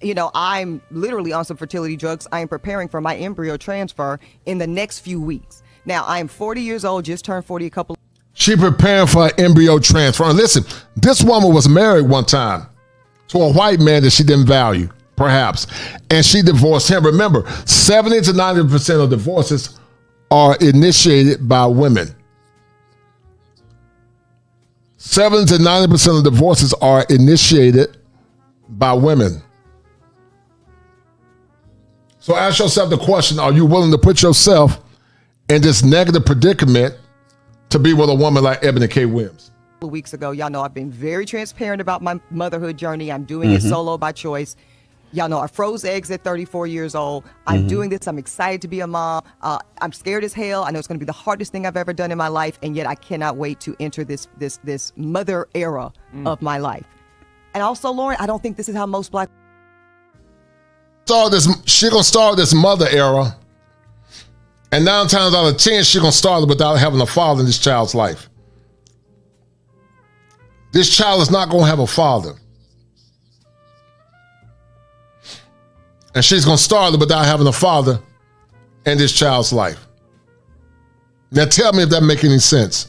you know, I'm literally on some fertility drugs. I am preparing for my embryo transfer in the next few weeks. Now, I am 40 years old, just turned 40 a couple. She preparing for an embryo transfer. And listen, this woman was married one time to a white man that she didn't value, perhaps. And she divorced him. Remember, 70 to 90% of divorces are initiated by women. 70 to 90% of divorces are initiated by women. So ask yourself the question, are you willing to put yourself in this negative predicament to be with a woman like Eboni K Williams? A couple weeks ago, y'all know I've been very transparent about my motherhood journey. I'm doing it solo by choice. Y'all know I froze eggs at 34 years old. I'm doing this. I'm excited to be a mom. I'm scared as hell. I know it's going to be the hardest thing I've ever done in my life, and yet I cannot wait to enter this mother era of my life. And also, Lauren, I don't think this is how most black she gonna start this mother era, and 9 times out of 10 she gonna start it without having a father in this child's life. This child is not gonna have a father, and she's gonna start it without having a father in this child's life. Now tell me if that make any sense.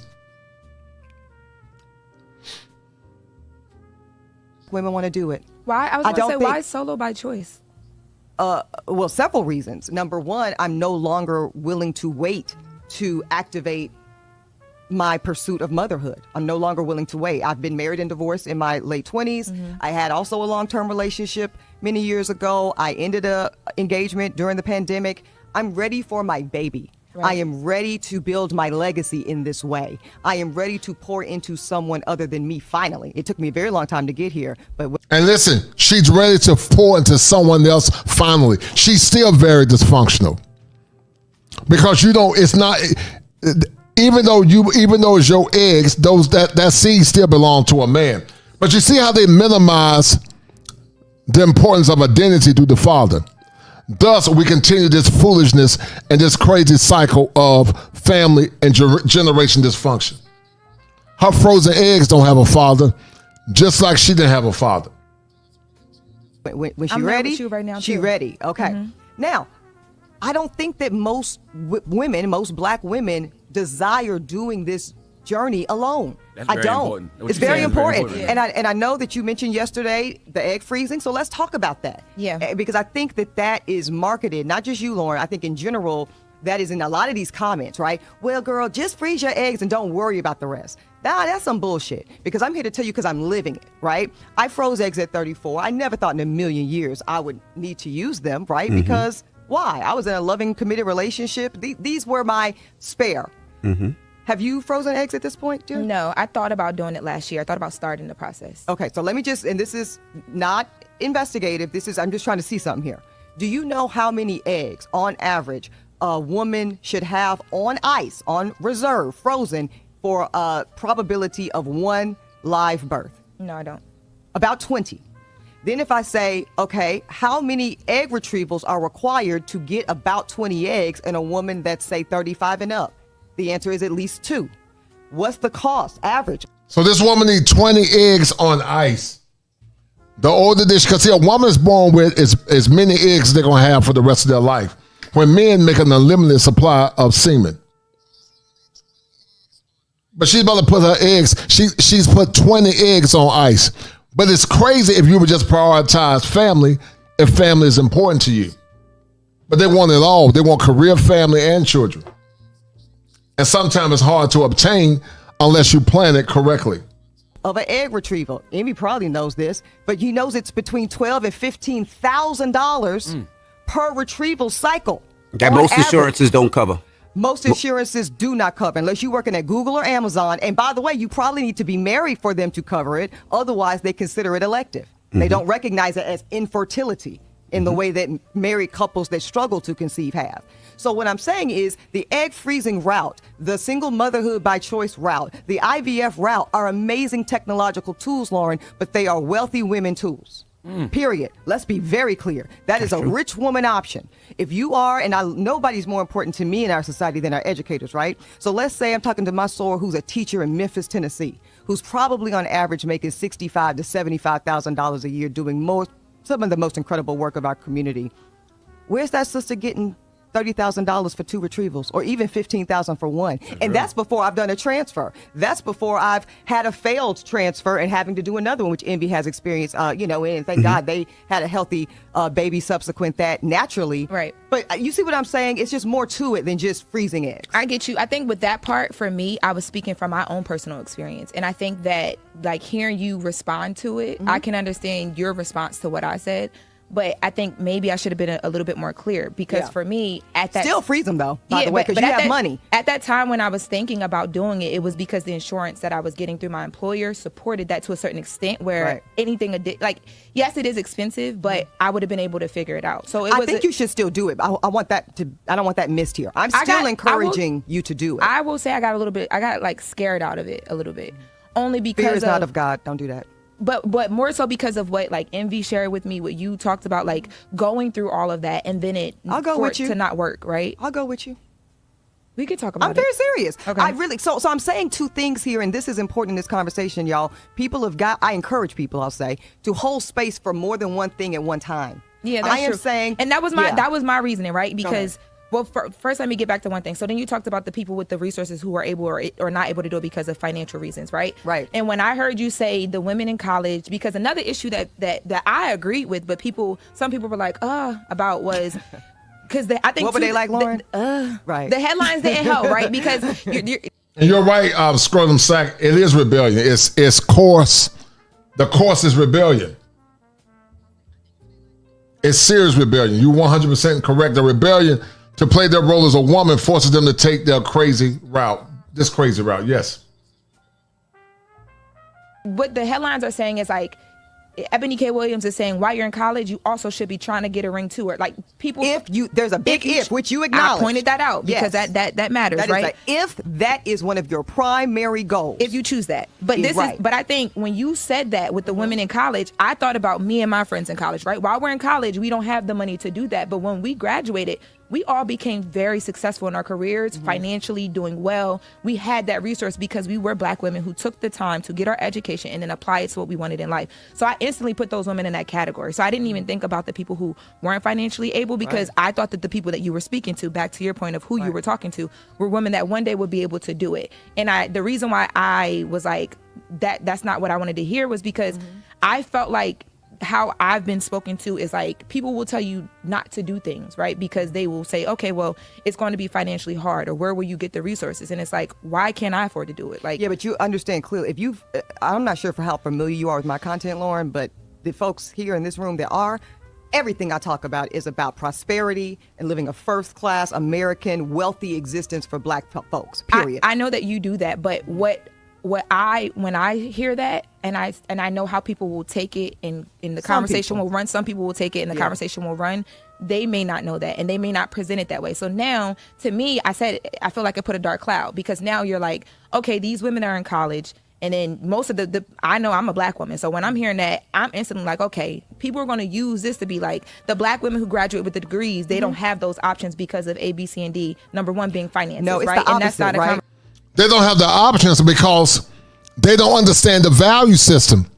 women want to do it. Why? I was going to say, why solo by choice? Well, several reasons. Number one, I'm no longer willing to wait to activate my pursuit of motherhood. I'm no longer willing to wait. I've been married and divorced in my late 20s. Mm-hmm. I had also a long-term relationship many years ago. I ended an engagement during the pandemic. I'm ready for my baby. Right. I am ready to build my legacy in this way. I am ready to pour into someone other than me, finally. It took me a very long time to get here. And listen, she's ready to pour into someone else finally. She's still very dysfunctional. Because it's not, even though it's your eggs, that seed still belong to a man. But you see how they minimize the importance of identity to the father. Thus, we continue this foolishness and this crazy cycle of family and generation dysfunction. Her frozen eggs don't have a father, just like she didn't have a father. When she ready, right now, she ready. Okay. Mm-hmm. Now, I don't think that most women, most black women, desire doing this journey alone. That's I very don't. important. What It's you're very saying is very important. important. And I know that you mentioned yesterday the egg freezing, so let's talk about that. Yeah. Because I think that is marketed, not just you, Lauren. I think in general, that is in a lot of these comments, right? Well, girl, just freeze your eggs and don't worry about the rest. Nah, that's some bullshit. Because I'm here to tell you because I'm living it, right? I froze eggs at 34. I never thought in a million years I would need to use them, right? Mm-hmm. Because why? I was in a loving, committed relationship. These were my spare. Mm-hmm. Have you frozen eggs at this point, dear? No, I thought about doing it last year. I thought about starting the process. Okay, so let me just, and this is not investigative. I'm just trying to see something here. Do you know how many eggs, on average, a woman should have on ice, on reserve, frozen, for a probability of one live birth? No, I don't. About 20. Then if I say, okay, how many egg retrievals are required to get about 20 eggs in a woman that's, say, 35 and up? The answer is at least 2. What's the cost, average? So this woman needs 20 eggs on ice. The older this, because a woman is born with as many eggs they're going to have for the rest of their life. When men make an unlimited supply of semen. But she's about to put her eggs, she's put 20 eggs on ice. But it's crazy if you would just prioritize family if family is important to you. But they want it all. They want career, family, and children. And sometimes it's hard to obtain unless you plan it correctly. Of an egg retrieval. Amy probably knows this, but he knows it's between $12,000 and $15,000 per retrieval cycle. That on most average. insurances don't cover. Most insurances do not cover unless you're working at Google or Amazon. And by the way, you probably need to be married for them to cover it. Otherwise, they consider it elective. They don't recognize it as infertility in the way that married couples that struggle to conceive have. So what I'm saying is the egg freezing route, the single motherhood by choice route, the IVF route are amazing technological tools, Lauren, but they are wealthy women tools. Period. Let's be very clear. That is a rich woman option. If you are, and nobody's more important to me in our society than our educators, right? So let's say I'm talking to my soror who's a teacher in Memphis, Tennessee, who's probably on average making $65,000 to $75,000 a year doing some of the most incredible work of our community. Where's that sister getting $30,000 for 2 retrievals, or even $15,000 for one? And that's before I've done a transfer. That's before I've had a failed transfer and having to do another one, which Envy has experienced, and thank God they had a healthy baby subsequent that naturally. Right. But you see what I'm saying? It's just more to it than just freezing eggs. I get you. I think with that part, for me, I was speaking from my own personal experience. And I think that, like, hearing you respond to it, I can understand your response to what I said. But I think maybe I should have been a little bit more clear, because for me, at that still freeze them though, by the way, because you have money. At that time when I was thinking about doing it, it was because the insurance that I was getting through my employer supported that to a certain extent. Where anything yes, it is expensive, but I would have been able to figure it out. So I think you should still do it. I don't want that missed here. I'm still encouraging you to do it. I will say I got like scared out of it a little bit, only because fear is not of God. Don't do that. But more so because of what like Envy shared with me, what you talked about, like going through all of that and then I'll go with you to not work, right? I'll go with you. We could talk about it. I'm very serious. Okay. So I'm saying 2 things here, and this is important in this conversation, y'all. I encourage people, I'll say, to hold space for more than one thing at one time. Yeah, that's true. I am saying, and that was my reasoning, right? Because well, first let me get back to one thing. So then you talked about the people with the resources who are able or not able to do it because of financial reasons, right? Right. And when I heard you say the women in college, because another issue that I agreed with, but some people were like, about was because I think what were they like, Lauren? Right. The headlines didn't help, right? Because you're right, Scrotum Sack. It is rebellion. It's coarse. The course is rebellion. It's serious rebellion. You're 100% correct. The rebellion to play their role as a woman forces them to take their crazy route. This crazy route, yes. What the headlines are saying is like, Eboni K Williams is saying while you're in college, you also should be trying to get a ring to her. Like people, there's a big if, which you acknowledge. I pointed that out because that matters, that right? If that is one of your primary goals, if you choose that. But but I think when you said that with the women in college, I thought about me and my friends in college, right? While we're in college, we don't have the money to do that. But when we graduated, we all became very successful in our careers, financially doing well. We had that resource because we were Black women who took the time to get our education and then apply it to what we wanted in life. So I instantly put those women in that category. So I didn't even think about the people who weren't financially able, because I thought that the people that you were speaking to, back to your point of who you were talking to, were women that one day would be able to do it. And the reason why I was like, that's not what I wanted to hear, was because I felt like how I've been spoken to is like, people will tell you not to do things, right? Because they will say, okay, well, it's going to be financially hard, or where will you get the resources? And it's like, why can't I afford to do it? Like, yeah, but you understand clearly. If you've, I'm not sure for how familiar you are with my content, Lauren, but the folks here in this room that are, everything I talk about is about prosperity and living a first-class American wealthy existence for Black folks, period. I know that you do that, but when I hear that, and I know how people will take it, and the conversation will run. Some people will take it and the conversation will run. They may not know that, and they may not present it that way. So now, to me, I feel like I put a dark cloud, because now you're like, okay, these women are in college, and then most of I know I'm a Black woman, so when I'm hearing that, I'm instantly like, okay, people are going to use this to be like, the Black women who graduate with the degrees, they don't have those options because of A, B, C, and D. Number one being finances, no, it's right? the opposite, and that's not right? They don't have the options because they don't understand the value system.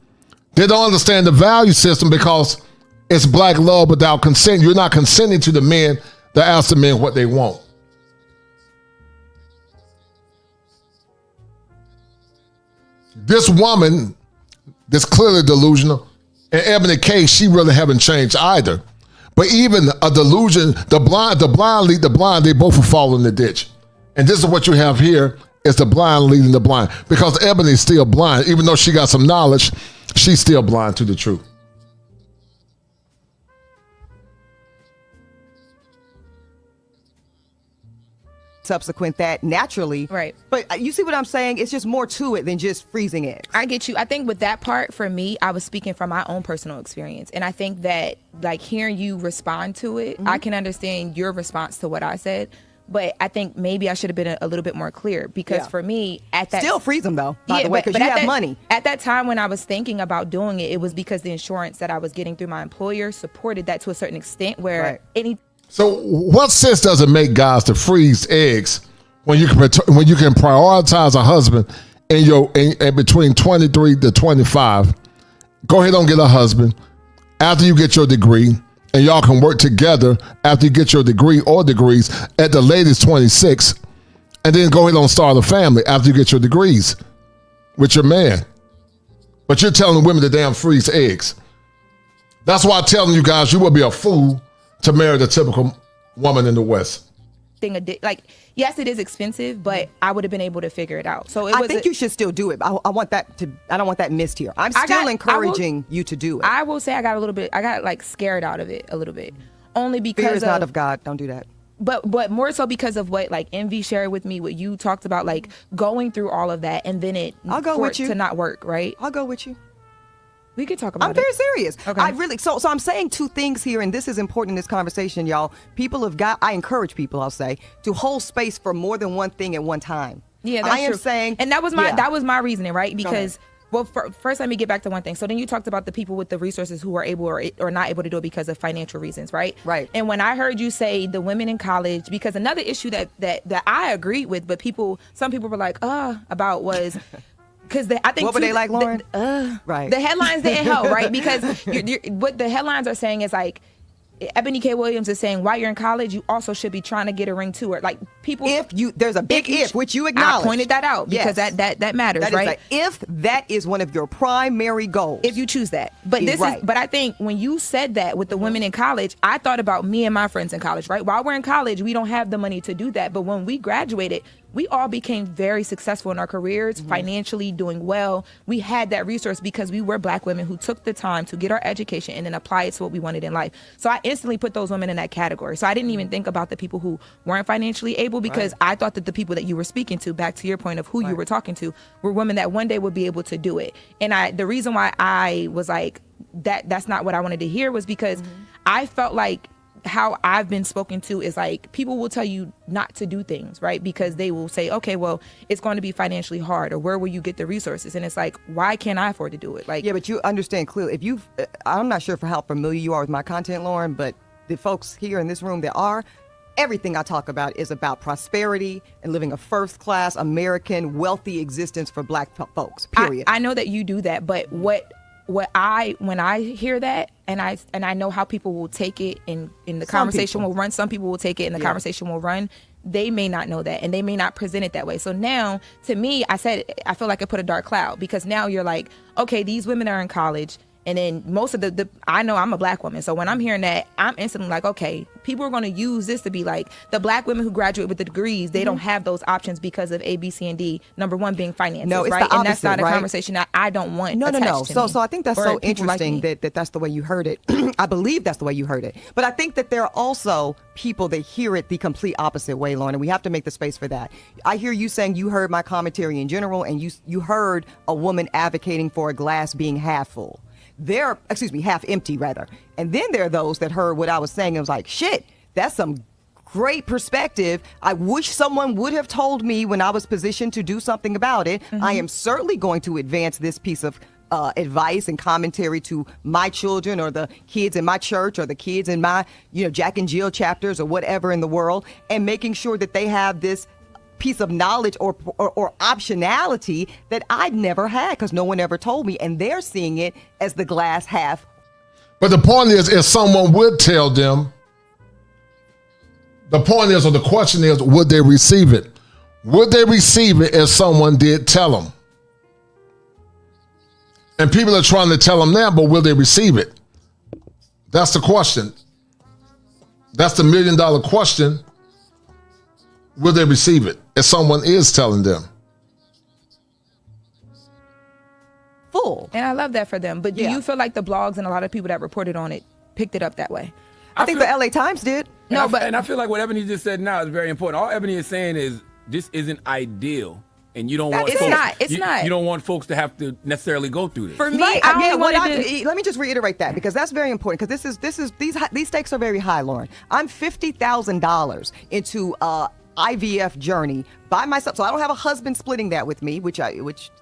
They don't understand the value system because it's Black love without consent. You're not consenting to the men that ask the men what they want. This woman, that's clearly delusional, and Eboni K, she really haven't changed either. But even a delusion, the blind lead the blind, they both will fall in the ditch. And this is what you have here. It's the blind leading the blind, because Ebony's still blind. Even though she got some knowledge, she's still blind to the truth. Subsequent that naturally. Right. But you see what I'm saying? It's just more to it than just freezing eggs. I get you. I think with that part, for me, I was speaking from my own personal experience. And I think that, like, hearing you respond to it, I can understand your response to what I said. But I think maybe I should have been a little bit more clear, because for me, at that... Still freeze them, though, by the way, because you have money. At that time when I was thinking about doing it, it was because the insurance that I was getting through my employer supported that to a certain extent, where any... So what sense does it make, guys, to freeze eggs when you can prioritize a husband in between 23 to 25? Go ahead and get a husband after you get your degree, and y'all can work together after you get your degree or degrees at the latest 26, and then go ahead and start a family after you get your degrees with your man. But you're telling women to damn freeze eggs. That's why I'm telling you guys, you will be a fool to marry the typical woman in the West. Like, yes, it is expensive, but I would have been able to figure it out. So I think you should still do it. I don't want that missed here. I'm still encouraging you to do it. I will say I got like scared out of it a little bit, only because fear is not of God. Don't do that. But more so because of what, like, Envy shared with me, what you talked about, like going through all of that, and then I'll go with you to not work, right? I'll go with you. We could talk about it. I'm very serious. Okay. I really, so I'm saying two things here, and this is important in this conversation, y'all. I encourage people, I'll say, to hold space for more than one thing at one time. Yeah, that's I am true. saying, and that was my reasoning, right? Because, well, first let me get back to one thing. So then you talked about the people with the resources who are able or not able to do it because of financial reasons, right? Right. And when I heard you say the women in college, because another issue that I agreed with, but some people were like, about was... Because I think what were they like, Lauren? Right. The headlines didn't help, right? Because what the headlines are saying is like, Eboni K Williams is saying, while you're in college, you also should be trying to get a ring too. Or like people, there's a big if, which you acknowledge. I pointed that out because that matters, that right? If that is one of your primary goals, if you choose that. But but I think when you said that with the women in college, I thought about me and my friends in college, right? While we're in college, we don't have the money to do that. But when we graduated, we all became very successful in our careers, financially doing well. We had that resource because we were Black women who took the time to get our education and then apply it to what we wanted in life. So I instantly put those women in that category. So I didn't even think about the people who weren't financially able, because I thought that the people that you were speaking to, back to your point of who you were talking to, were women that one day would be able to do it. And the reason why I was like, that's not what I wanted to hear, was because I felt like how I've been spoken to is like, people will tell you not to do things, right? Because they will say, okay, well, it's going to be financially hard, or where will you get the resources? And it's like, why can't I afford to do it? Like, yeah, but you understand clearly. I'm not sure for how familiar you are with my content, Lauren, but the folks here in this room that are, everything I talk about is about prosperity and living a first-class American wealthy existence for black folks, period. I know that you do that, but when I hear that, and I know how people will take it in the conversation will run. Some people will take it and the conversation will run. They may not know that, and they may not present it that way. So now, to me, I feel like I put a dark cloud, because now you're like, okay, these women are in college. And then most of I know I'm a black woman. So when I'm hearing that, I'm instantly like, okay, people are going to use this to be like, the black women who graduate with the degrees, they don't have those options because of A, B, C, and D. Number one being finances, no, it's right? the opposite, and that's not a right? conversation that I don't want. No. To me. So I think that's so interesting that's the way you heard it. I believe that's the way you heard it. But I think that there are also people that hear it the complete opposite way, Lauren, and we have to make the space for that. I hear you saying you heard my commentary in general, and you heard a woman advocating for a glass being half full. Half empty rather. And then there are those that heard what I was saying and was like, shit, that's some great perspective. I wish someone would have told me when I was positioned to do something about it. I am certainly going to advance this piece of advice and commentary to my children, or the kids in my church, or the kids in my, Jack and Jill chapters, or whatever in the world, and making sure that they have this piece of knowledge or optionality that I'd never had, because no one ever told me, and they're seeing it as the glass half. But the point is, if someone would tell them, the point is, or the question is, would they receive it? Would they receive it if someone did tell them? And people are trying to tell them now, but will they receive it? That's the question. That's the $1 million question. Will they receive it if someone is telling them? Full. And I love that for them. But do you feel like the blogs and a lot of people that reported on it picked it up that way? I think the LA Times did. And I feel like what Ebony just said now is very important. All Ebony is saying is this isn't ideal, and you don't want you don't want folks to have to necessarily go through this. For me, let me just reiterate that, because that's very important, because these stakes are very high, Lauren. I'm $50,000 into IVF journey by myself, so I don't have a husband splitting that with me, which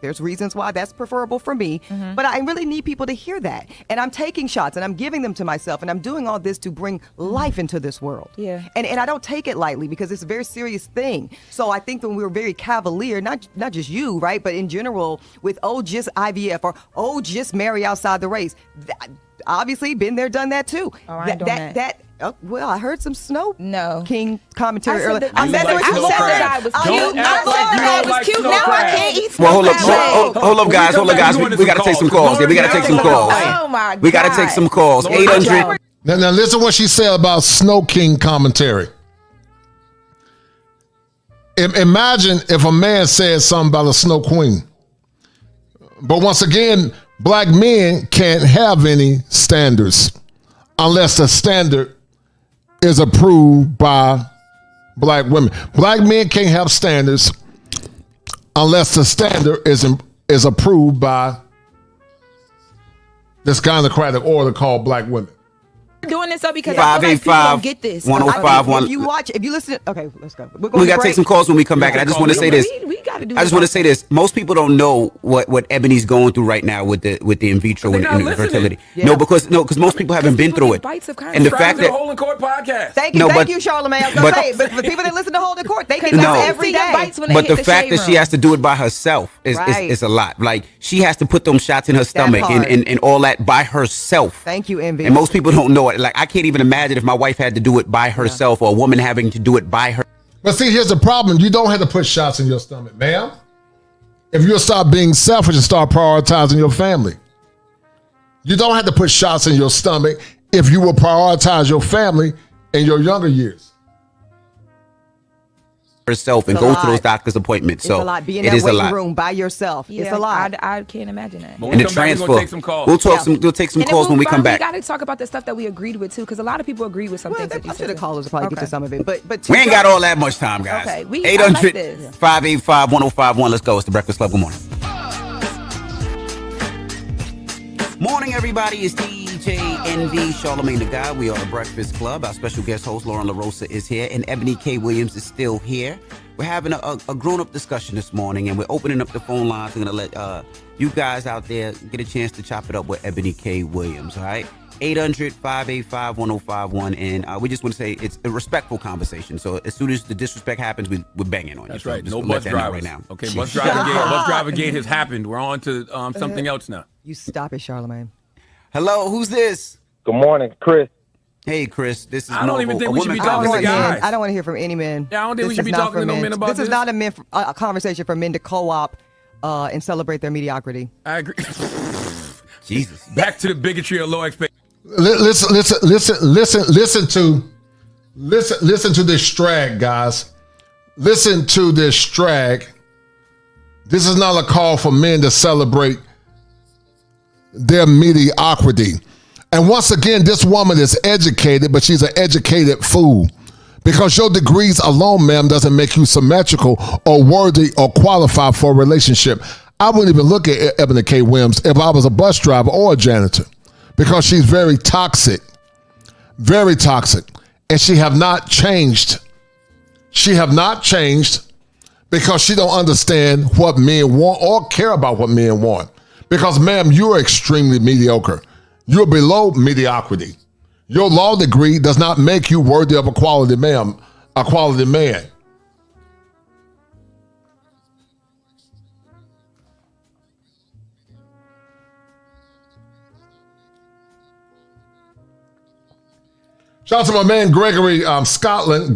there's reasons why that's preferable for me. But I really need people to hear that, and I'm taking shots and I'm giving them to myself, and I'm doing all this to bring life into this world. And I don't take it lightly, because it's a very serious thing. So I think when we were very cavalier, not just you, right, but in general, with just IVF, or just marry outside the race, obviously been there, done that too. Well, I heard some Snow King commentary earlier. I said that guy was cute. I was cute. Now I can't eat. Well, hold up, guys. We got to take some calls. Yeah, we got to take some calls. Oh my God. We got to take some calls. 800. Now listen what she said about Snow King commentary. Imagine if a man said something about a Snow Queen. But once again, black men can't have any standards unless the standard is approved by black women. Black men can't have standards unless the standard is approved by this gynocratic order called black women. Doing this up because I feel like people don't get this. 105.1. If you listen, okay, let's go. We got to take some calls when we come back, and I just want to say this. I just want to say this. Most people don't know what Ebony's going through right now with the in vitro and fertility. Yeah. No, because most people haven't been through it. And the fact that Hold in Court podcast. Thank you, Charlamagne. But the people that listen to Hold in Court, they get that every day. But the fact that she has to do it by herself is a lot. Like, she has to put them shots in her stomach and all that by herself. Thank you, Envy. And most people don't know it. Like, I can't even imagine if my wife had to do it by herself, or a woman having to do it by her. But see, here's the problem. You don't have to put shots in your stomach, ma'am. If you'll start being selfish and start prioritizing your family. You don't have to put shots in your stomach if you will prioritize your family in your younger years. Herself and go to those doctor's appointments. It's a lot. Be in that waiting room by yourself. Yeah, it's a lot. I can't imagine that. And the transfer. We'll take some calls when we come back. We got to talk about the stuff that we agreed with too, because a lot of people agree with some things. I'm sure the callers will probably get to some of it, but we ain't got all that much time, guys. Okay, 800-585-1051. Let's go. It's the Breakfast Club. Good morning. Morning, everybody. It's DJ NV, Charlamagne the Guy. We are the Breakfast Club. Our special guest host, Lauren LaRosa, is here, and Eboni K Williams is still here. We're having a grown-up discussion this morning, and we're opening up the phone lines. We're going to let you guys out there get a chance to chop it up with Eboni K Williams, all right? 800-585-1051. And we just want to say it's a respectful conversation. So as soon as the disrespect happens, we're banging on you. That's so right. just No let bus that know drivers. right now. Okay, bus driver gate has happened. We're on to something else now. You stop it, Charlamagne. Hello, who's this? Good morning, Chris. Hey, Chris. This is I don't even think we should be talking to guys. I don't want to hear from any men. Yeah, I don't think we should be talking to no men about this. This is not a conversation for men to co-op and celebrate their mediocrity. I agree. Jesus. Back to the bigotry of low expectations. Listen to this drag, guys. Listen to this drag. This is not a call for men to celebrate their mediocrity. And once again, this woman is educated, but she's an educated fool. Because your degrees alone, ma'am, doesn't make you symmetrical or worthy or qualified for a relationship. I wouldn't even look at Eboni K Williams if I was a bus driver or a janitor, because she's very toxic, and she have not changed. She have not changed because she don't understand what men want or care about what men want. Because, ma'am, you're extremely mediocre. You're below mediocrity. Your law degree does not make you worthy of a quality man. Shout out to my man Gregory Scotland,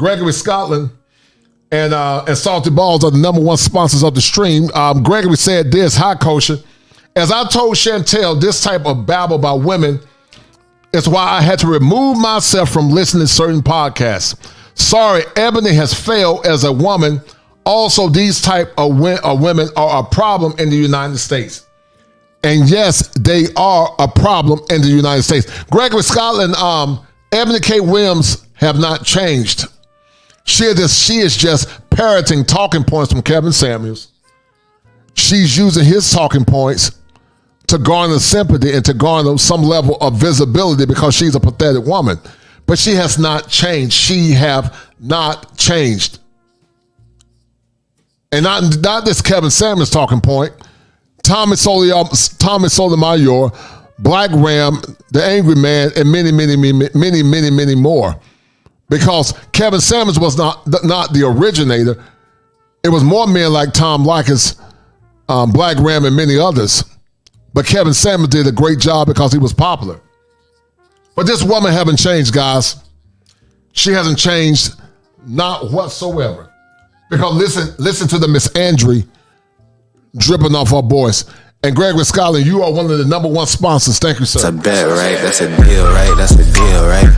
and Salty Balls are the number one sponsors of the stream. Gregory said this: "Hi, Kosher. As I told Chantel, this type of babble by women is why I had to remove myself from listening to certain podcasts. Sorry, Eboni has failed as a woman. Also, these type of women are a problem in the United States." And yes, they are a problem in the United States. Gregory Scotland, Eboni K Williams have not changed. She is just parroting talking points from Kevin Samuels. She's using his talking points to garner sympathy and to garner some level of visibility because she's a pathetic woman. But she has not changed. She have not changed. And not this Kevin Samuels talking point. Tommy Sotomayor, Black Ram, The Angry Man, and many more. Because Kevin Samuels was not the originator. It was more men like Tom Likas, Black Ram, and many others. But Kevin Samuels did a great job because he was popular. But this woman haven't changed, guys. She hasn't changed, not whatsoever. Because listen to the misandry dripping off her voice. And Gregory Scotland, you are one of the number one sponsors. Thank you, sir. That's a bet, right? That's a deal, right? That's a deal, right?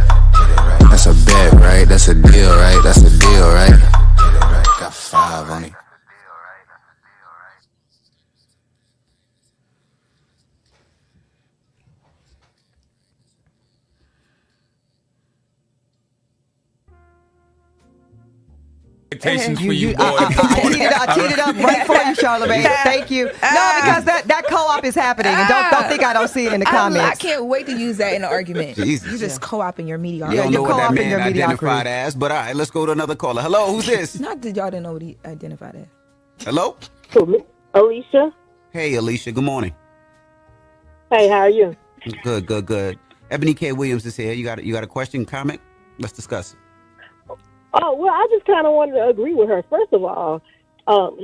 That's a bet, right? That's a deal, right? That's a deal, right? Got 5 on it. Expectations for you, boy. I teed it up right for you, Charlamagne. Thank you. No, because that co-op is happening, and don't think I don't see it in the comments. I can't wait to use that in an argument. Jesus. You just co-oping your mediocrity. You don't know what that man identified as, but all right, let's go to another caller. Hello, who's this? Not that y'all didn't know what he identified as. Hello? Alicia. Hey, Alicia, good morning. Hey, how are you? Good. Eboni K Williams is here. You got a question, comment? Let's discuss it. Oh, well, I just kind of wanted to agree with her. First of all,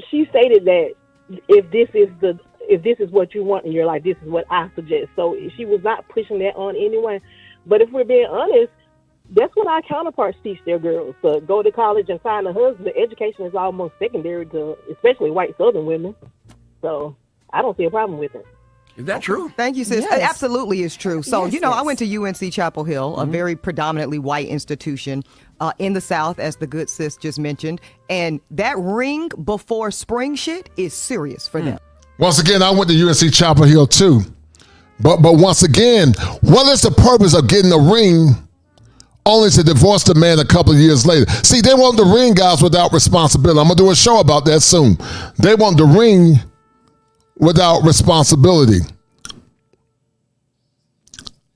she stated that if this is what you want in your life, this is what I suggest. So she was not pushing that on anyone. But if we're being honest, that's what our counterparts teach their girls, to go to college and find a husband. Education is almost secondary to especially white Southern women. So I don't see a problem with it. Is that true? Thank you, sis. Yes. It absolutely is true. So, Yes, I yes. went to UNC Chapel Hill, a very predominantly white institution in the South, as the good sis just mentioned. And that ring before spring shit is serious for them. Once again, I went to UNC Chapel Hill too. But once again, what is the purpose of getting a ring only to divorce the man a couple of years later? See, they want the ring guys without responsibility. I'm going to do a show about that soon. They want the ring without responsibility.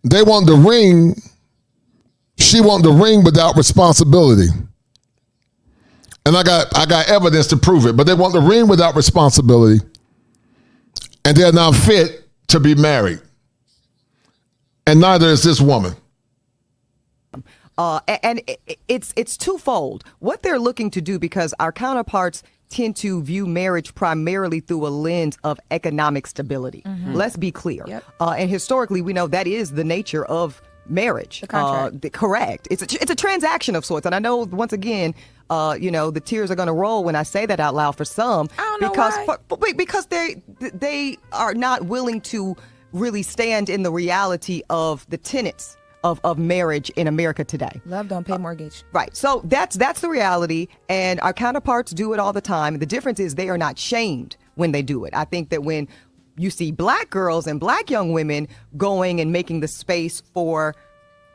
They want the ring. She want the ring without responsibility. And I got evidence to prove it, but they want the ring without responsibility. And they're not fit to be married. and neither is this woman. And it's twofold. What they're looking to do, because our counterparts tend to view marriage primarily through a lens of economic stability. Let's be clear. Yep. And historically, we know that is the nature of marriage. The contract. Correct. It's a transaction of sorts. And I know, once again, the tears are going to roll when I say that out loud for some. I don't know why. Because they are not willing to really stand in the reality of the tenets of marriage in America today. Love don't pay mortgage. Right. So that's the reality, and our counterparts do it all the time. The difference is they are not shamed when they do it. I think that when you see black girls and black young women going and making the space for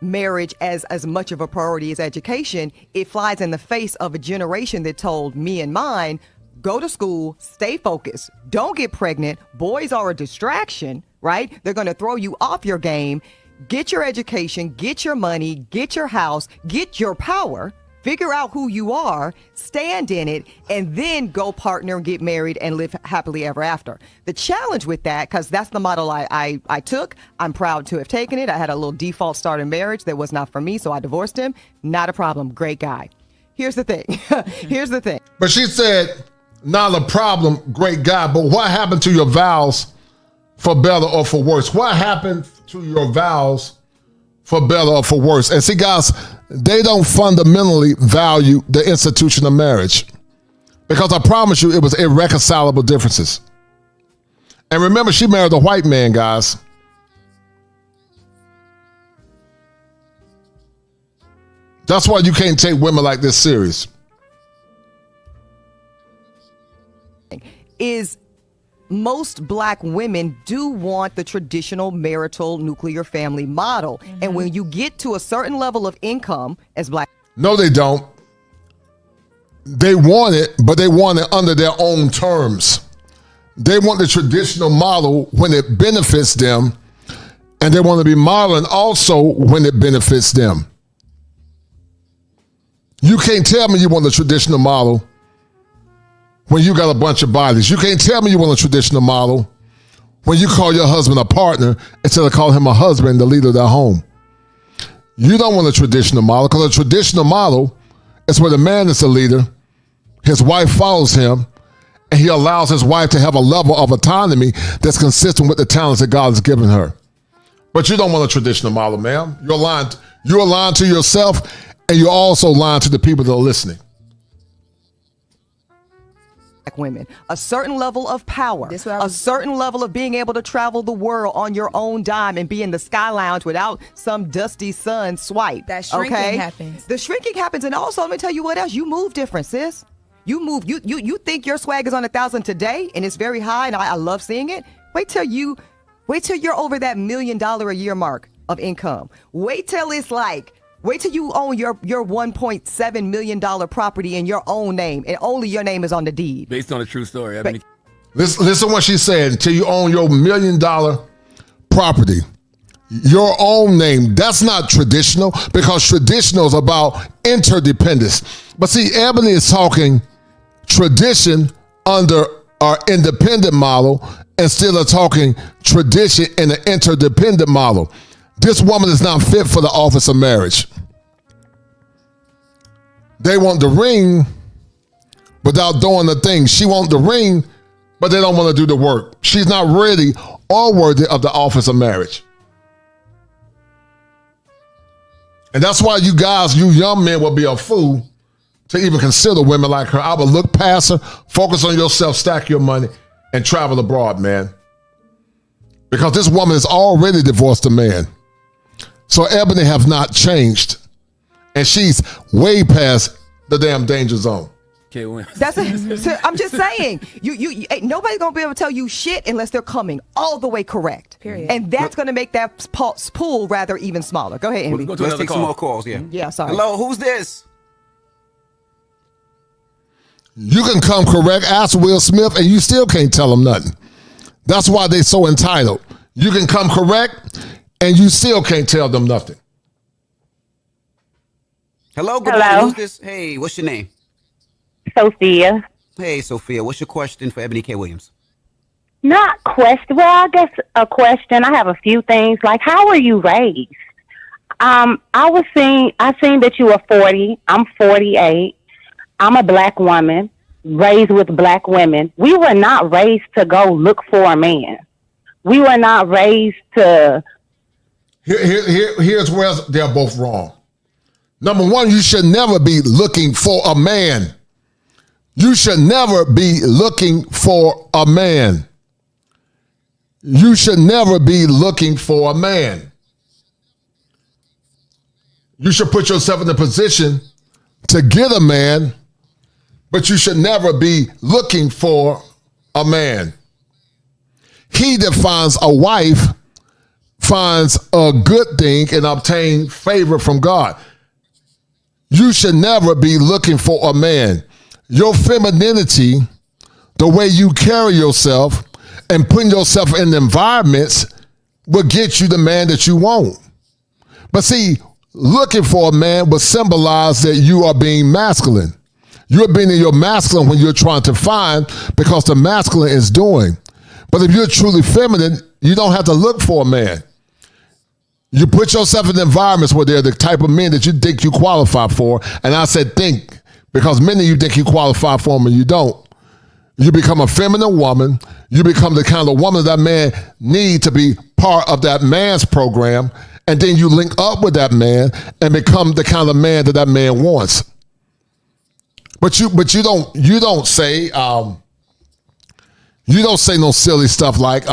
marriage as much of a priority as education, it flies in the face of a generation that told me and mine, go to school, stay focused, don't get pregnant, boys are a distraction, right? They're going to throw you off your game. Get your education, get your money, get your house, get your power, figure out who you are, stand in it, and then go partner and get married and live happily ever after. The challenge with that, because that's the model I took, I'm proud to have taken it. I had a little default start in marriage that was not for me, so I divorced him. Not a problem. Great guy. Here's the thing. Here's the thing. But she said, not a problem, great guy. But what happened to your vows for better or for worse? What happened to your vows for better or for worse? And see, guys, they don't fundamentally value the institution of marriage, because I promise you it was irreconcilable differences. And remember, she married a white man, guys. That's why you can't take women like this serious. Is most black women do want the traditional marital nuclear family model. And when you get to a certain level of income as black... No, they don't. They want it, but they want it under their own terms. They want the traditional model when it benefits them, and they want to be modeling also when it benefits them. You can't tell me you want the traditional model when you got a bunch of bodies. You can't tell me you want a traditional model when you call your husband a partner instead of calling him a husband, the leader of their home. You don't want a traditional model, because a traditional model is where the man is the leader, his wife follows him, and he allows his wife to have a level of autonomy that's consistent with the talents that God has given her. But you don't want a traditional model, ma'am. You're lying to yourself, and you're also lying to the people that are listening. Women, a certain level of power, a certain level of being able to travel the world on your own dime and be in the Sky Lounge without some dusty son swipe. That shrinking happens. The shrinking happens. And also, let me tell you what else. You move different, sis. You move. You think your swag is on 1,000 today and it's very high, and I love seeing it. Wait till you're over that $1 million a year mark of income. Wait till you own your $1.7 million property in your own name, and only your name is on the deed. Based on a true story. Listen what she said. Until you own your $1 million property, your own name. That's not traditional, because traditional is about interdependence. But see, Eboni is talking tradition under our independent model instead of talking tradition in an interdependent model. This woman is not fit for the office of marriage. They want the ring without doing the thing. She wants the ring, but they don't want to do the work. She's not ready or worthy of the office of marriage. And that's why you young men will be a fool to even consider women like her. I would look past her, focus on yourself, stack your money, and travel abroad, man. Because this woman has already divorced a man. So Eboni have not changed, and she's way past the damn danger zone. That's it. So I'm just saying, you ain't nobody's gonna be able to tell you shit unless they're coming all the way correct. Period. And that's gonna make that pool rather even smaller. Go ahead, Envy. Let's take some more calls. Yeah, sorry. Hello, who's this? You can come correct, ask Will Smith, and you still can't tell him nothing. That's why they so entitled. You can come correct, and you still can't tell them nothing. Hello, good morning. Who's this? Hey, what's your name? Sophia. Hey, Sophia. What's your question for Eboni K Williams? Not question. Well, I guess a question. I have a few things. Like, how were you raised? I seen that you were 40. I'm 48. I'm a black woman raised with black women. We were not raised to go look for a man. We were not raised to. Here's where they're both wrong. Number one, you should never be looking for a man. You should never be looking for a man. You should never be looking for a man. You should put yourself in a position to get a man, but you should never be looking for a man. He that finds a wife finds a good thing and obtain favor from God. You should never be looking for a man. Your femininity, the way you carry yourself and putting yourself in environments will get you the man that you want. But see, looking for a man will symbolize that you are being masculine. You're being in your masculine when you're trying to find, because the masculine is doing. But if you're truly feminine, you don't have to look for a man. You put yourself in environments where they're the type of men that you think you qualify for. And I said think, because many of you think you qualify for them and you don't. You become a feminine woman. You become the kind of woman that man need to be part of that man's program. And then you link up with that man and become the kind of man that that man wants. But you don't say no silly stuff like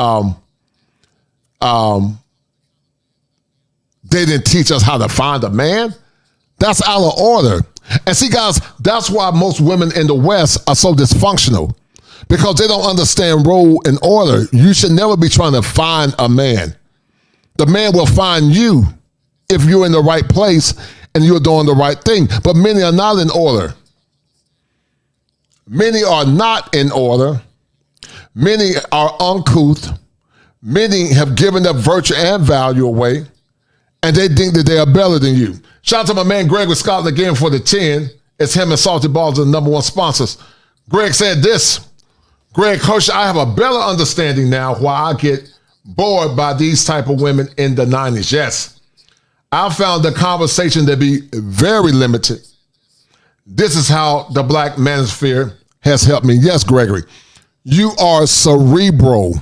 they didn't teach us how to find a man. That's out of order. And see, guys, that's why most women in the West are so dysfunctional, because they don't understand role and order. You should never be trying to find a man. The man will find you if you're in the right place and you're doing the right thing. But many are not in order. Many are not in order. Many are uncouth. Many have given their virtue and value away, and they think that they are better than you. Shout out to my man Greg with Scotland again for the 10. It's him and Salty Balls are the number one sponsors. Greg said this. Greg, Kosher, I have a better understanding now why I get bored by these type of women in the 90s. Yes, I found the conversation to be very limited. This is how the black manosphere has helped me. Yes, Gregory, you are cerebral.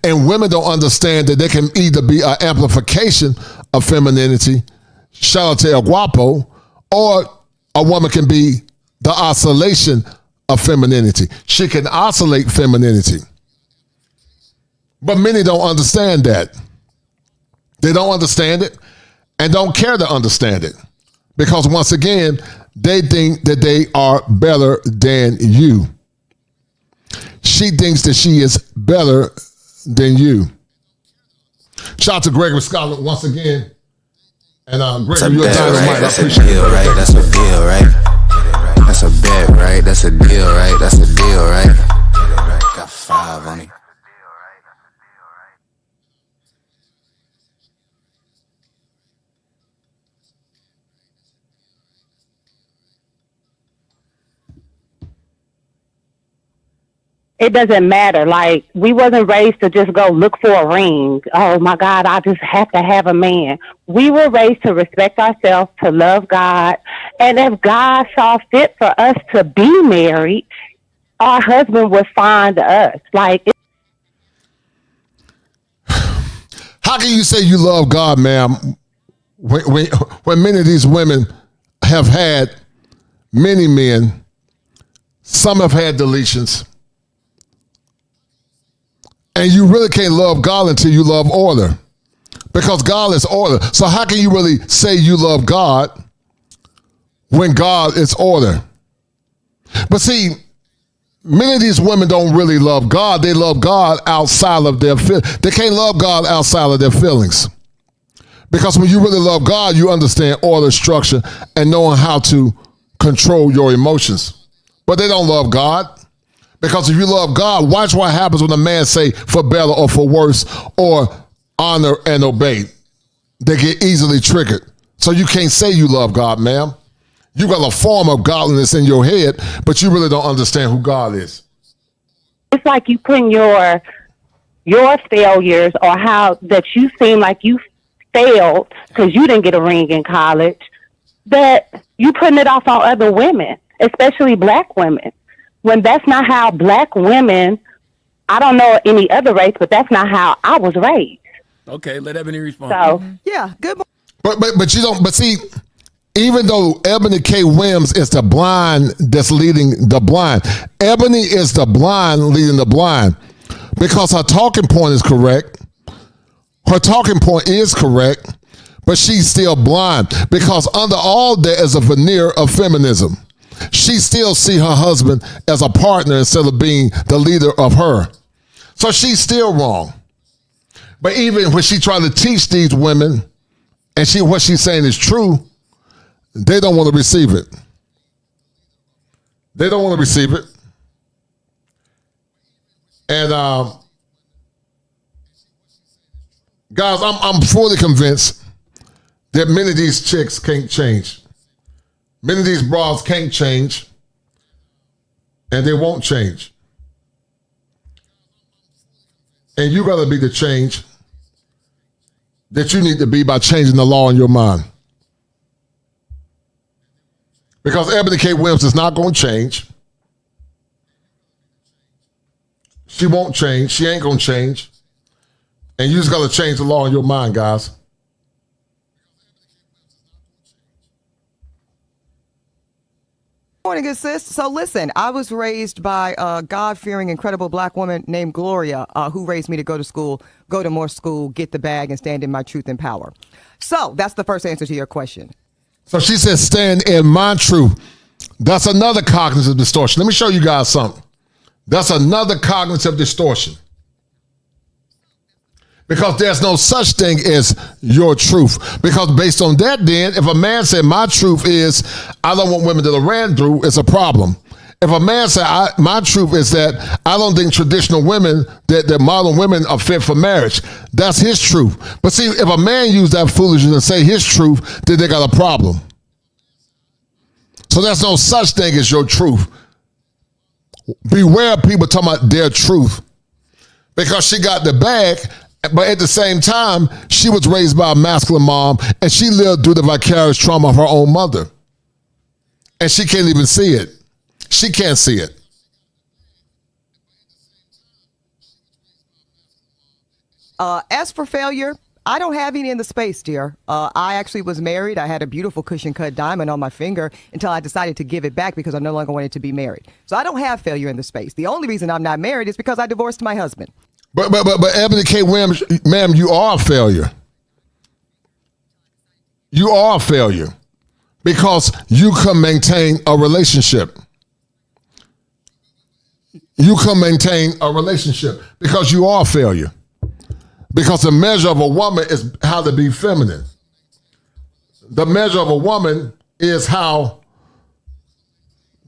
And women don't understand that they can either be an amplification of femininity, shout out to El Guapo, or a woman can be the oscillation of femininity. She can oscillate femininity. But many don't understand that. They don't understand it and don't care to understand it. Because once again, they think that they are better than you. She thinks that she is better than you. Shout out to Gregory Scotland once again. And Gregory, you're dynamite. That's a deal, right? That's a deal, right? That's a bet, right? That's a deal, right? That's a deal, right? Got 5 on it. It doesn't matter. Like, we wasn't raised to just go look for a ring. Oh my God, I just have to have a man. We were raised to respect ourselves, to love God. And if God saw fit for us to be married, our husband would find us. Like, how can you say you love God, ma'am, when many of these women have had many men? Some have had deletions. And you really can't love God until you love order, because God is order. So how can you really say you love God when God is order? But see, many of these women don't really love God. They love God outside of their feelings. They can't love God outside of their feelings. Because when you really love God, you understand order, structure, and knowing how to control your emotions. But they don't love God. Because if you love God, watch what happens when a man say for better or for worse or honor and obey. They get easily triggered. So you can't say you love God, ma'am. You got a form of godliness in your head, but you really don't understand who God is. It's like you putting your your failures or how that you seem like you failed because you didn't get a ring in college, that you putting it off on other women, especially black women, when that's not how black women, I don't know any other race, but that's not how I was raised. Okay, let Ebony respond. So, yeah, good. But you don't, but see, even though Eboni K Williams is the blind that's leading the blind, Ebony is the blind leading the blind because her talking point is correct. Her talking point is correct, but she's still blind because under all there is a veneer of feminism. She still see her husband as a partner instead of being the leader of her. So she's still wrong. But even when she trying to teach these women and what she's saying is true, they don't want to receive it. They don't want to receive it. And guys, I'm fully convinced that many of these chicks can't change. Many of these bras can't change, and they won't change. And you got to be the change that you need to be by changing the law in your mind. Because Eboni K Williams is not going to change. She won't change. She ain't going to change. And you just got to change the law in your mind, guys. Morning, good sis. So listen, I was raised by a God-fearing, incredible black woman named Gloria, who raised me to go to school, go to more school, get the bag, and stand in my truth and power. So that's the first answer to your question. So she says, stand in my truth. That's another cognitive distortion. Let me show you guys something. That's another cognitive distortion. Because there's no such thing as your truth. Because based on that, then, if a man said, my truth is, I don't want women that are ran through, it's a problem. If a man said, my truth is that I don't think traditional women, that modern women are fit for marriage, that's his truth. But see, if a man use that foolishness and say his truth, then they got a problem. So there's no such thing as your truth. Beware of people talking about their truth. Because she got the bag, but at the same time, she was raised by a masculine mom, and she lived through the vicarious trauma of her own mother. And she can't even see it. She can't see it. As for failure, I don't have any in the space, dear. I actually was married. I had a beautiful cushion cut diamond on my finger until I decided to give it back because I no longer wanted to be married. So I don't have failure in the space. The only reason I'm not married is because I divorced my husband. But Eboni K Williams, ma'am, you are a failure. You are a failure because you can maintain a relationship. You can maintain a relationship because you are a failure. Because the measure of a woman is how to be feminine. The measure of a woman is how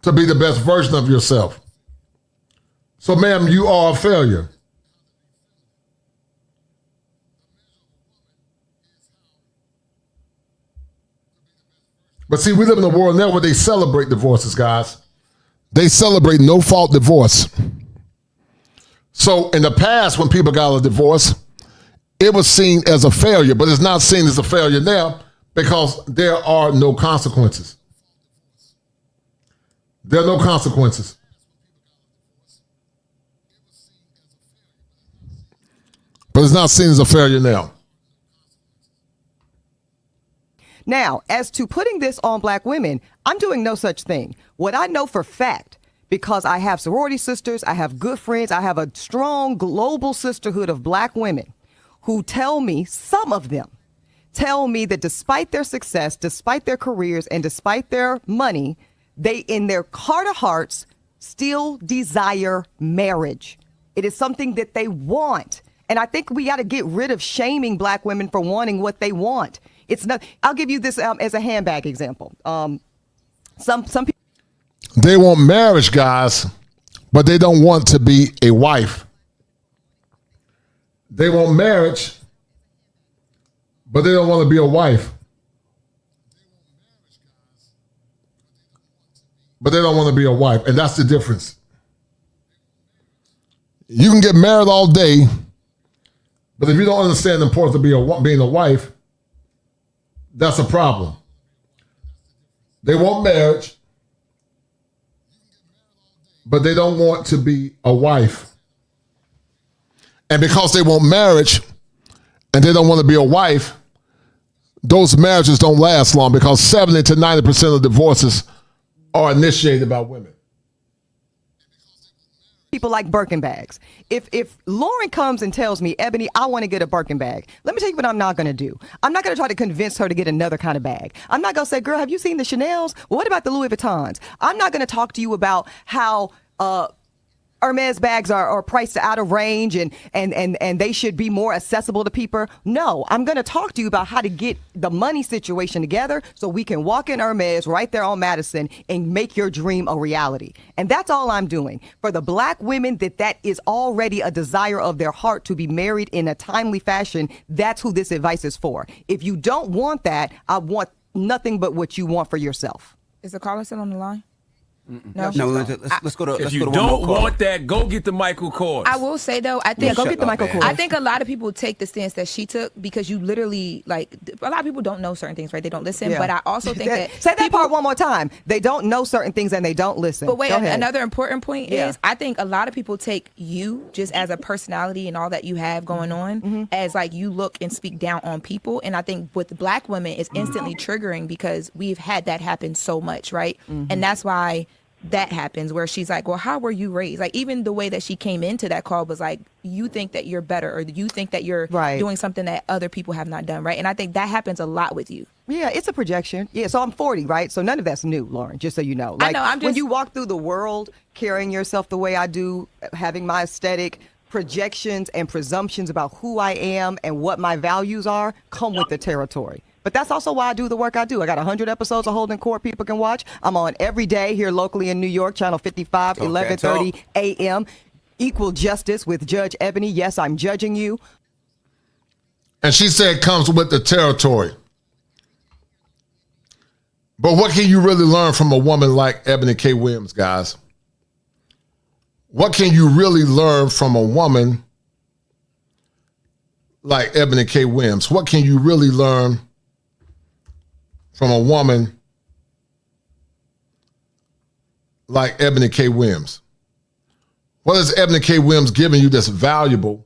to be the best version of yourself. So, ma'am, you are a failure. But see, we live in a world now where they celebrate divorces, guys. They celebrate no-fault divorce. So in the past, when people got a divorce, it was seen as a failure, but it's not seen as a failure now because there are no consequences. There are no consequences. But it's not seen as a failure now. Now, as to putting this on black women, I'm doing no such thing. What I know for fact, because I have sorority sisters, I have good friends, I have a strong global sisterhood of black women who tell me, some of them tell me that despite their success, despite their careers, and despite their money, they, in their heart of hearts, still desire marriage. It is something that they want. And I think we got to get rid of shaming black women for wanting what they want. It's not. I'll give you this as a handbag example. Some people, they want marriage, guys, but they don't want to be a wife. They want marriage, but they don't want to be a wife. But they don't want to be a wife, and that's the difference. You can get married all day, But if you don't understand the importance of being a wife, that's a problem. They want marriage, but they don't want to be a wife. And because they want marriage and they don't want to be a wife, those marriages don't last long because 70 to 90% of divorces are initiated by women. People like Birkin bags. If Lauren comes and tells me, Ebony, I want to get a Birkin bag, let me tell you what I'm not going to do. I'm not going to try to convince her to get another kind of bag. I'm not going to say, girl, have you seen the Chanels? Well, what about the Louis Vuittons? I'm not going to talk to you about how Hermes bags are priced out of range and they should be more accessible to people. No, I'm going to talk to you about how to get the money situation together so we can walk in Hermes right there on Madison and make your dream a reality. And that's all I'm doing. For the black women that is already a desire of their heart to be married in a timely fashion, that's who this advice is for. If you don't want that, I want nothing but what you want for yourself. Is the caller still on the line? No, let's go to. If you don't want that, go get the Michael Kors. I will say though, I think go get the Michael Kors. I think a lot of people take the stance that she took because you literally like a lot of people don't know certain things, right? They don't listen. Yeah. But I also think that say that part one more time. They don't know certain things and they don't listen. But wait, Go ahead. another important point is I think a lot of people take you just as a personality and all that you have going on as like you look and speak down on people. And I think with black women, it's instantly triggering because we've had that happen so much, right? And that's why that happens where she's like, well, how were you raised? Like even the way that she came into that call was like, you think that you're better or you think that you're doing something that other people have not done, right? And I think that happens a lot with you. Yeah, it's a projection. Yeah, so I'm 40, right? So none of that's new, Lauren, just so you know. Like, I know, when you walk through the world carrying yourself the way I do, having my aesthetic, projections and presumptions about who I am and what my values are come with the territory. But that's also why I do the work I do. I got 100 episodes of Holding Court people can watch. I'm on every day here locally in New York, Channel 55, 11:30 a.m. Equal Justice with Judge Ebony. Yes, I'm judging you. And she said it comes with the territory. But what can you really learn from a woman like Eboni K Williams, guys? What can you really learn from a woman like Eboni K Williams? What can you really learn from a woman like Eboni K Williams? What is Eboni K Williams giving you that's valuable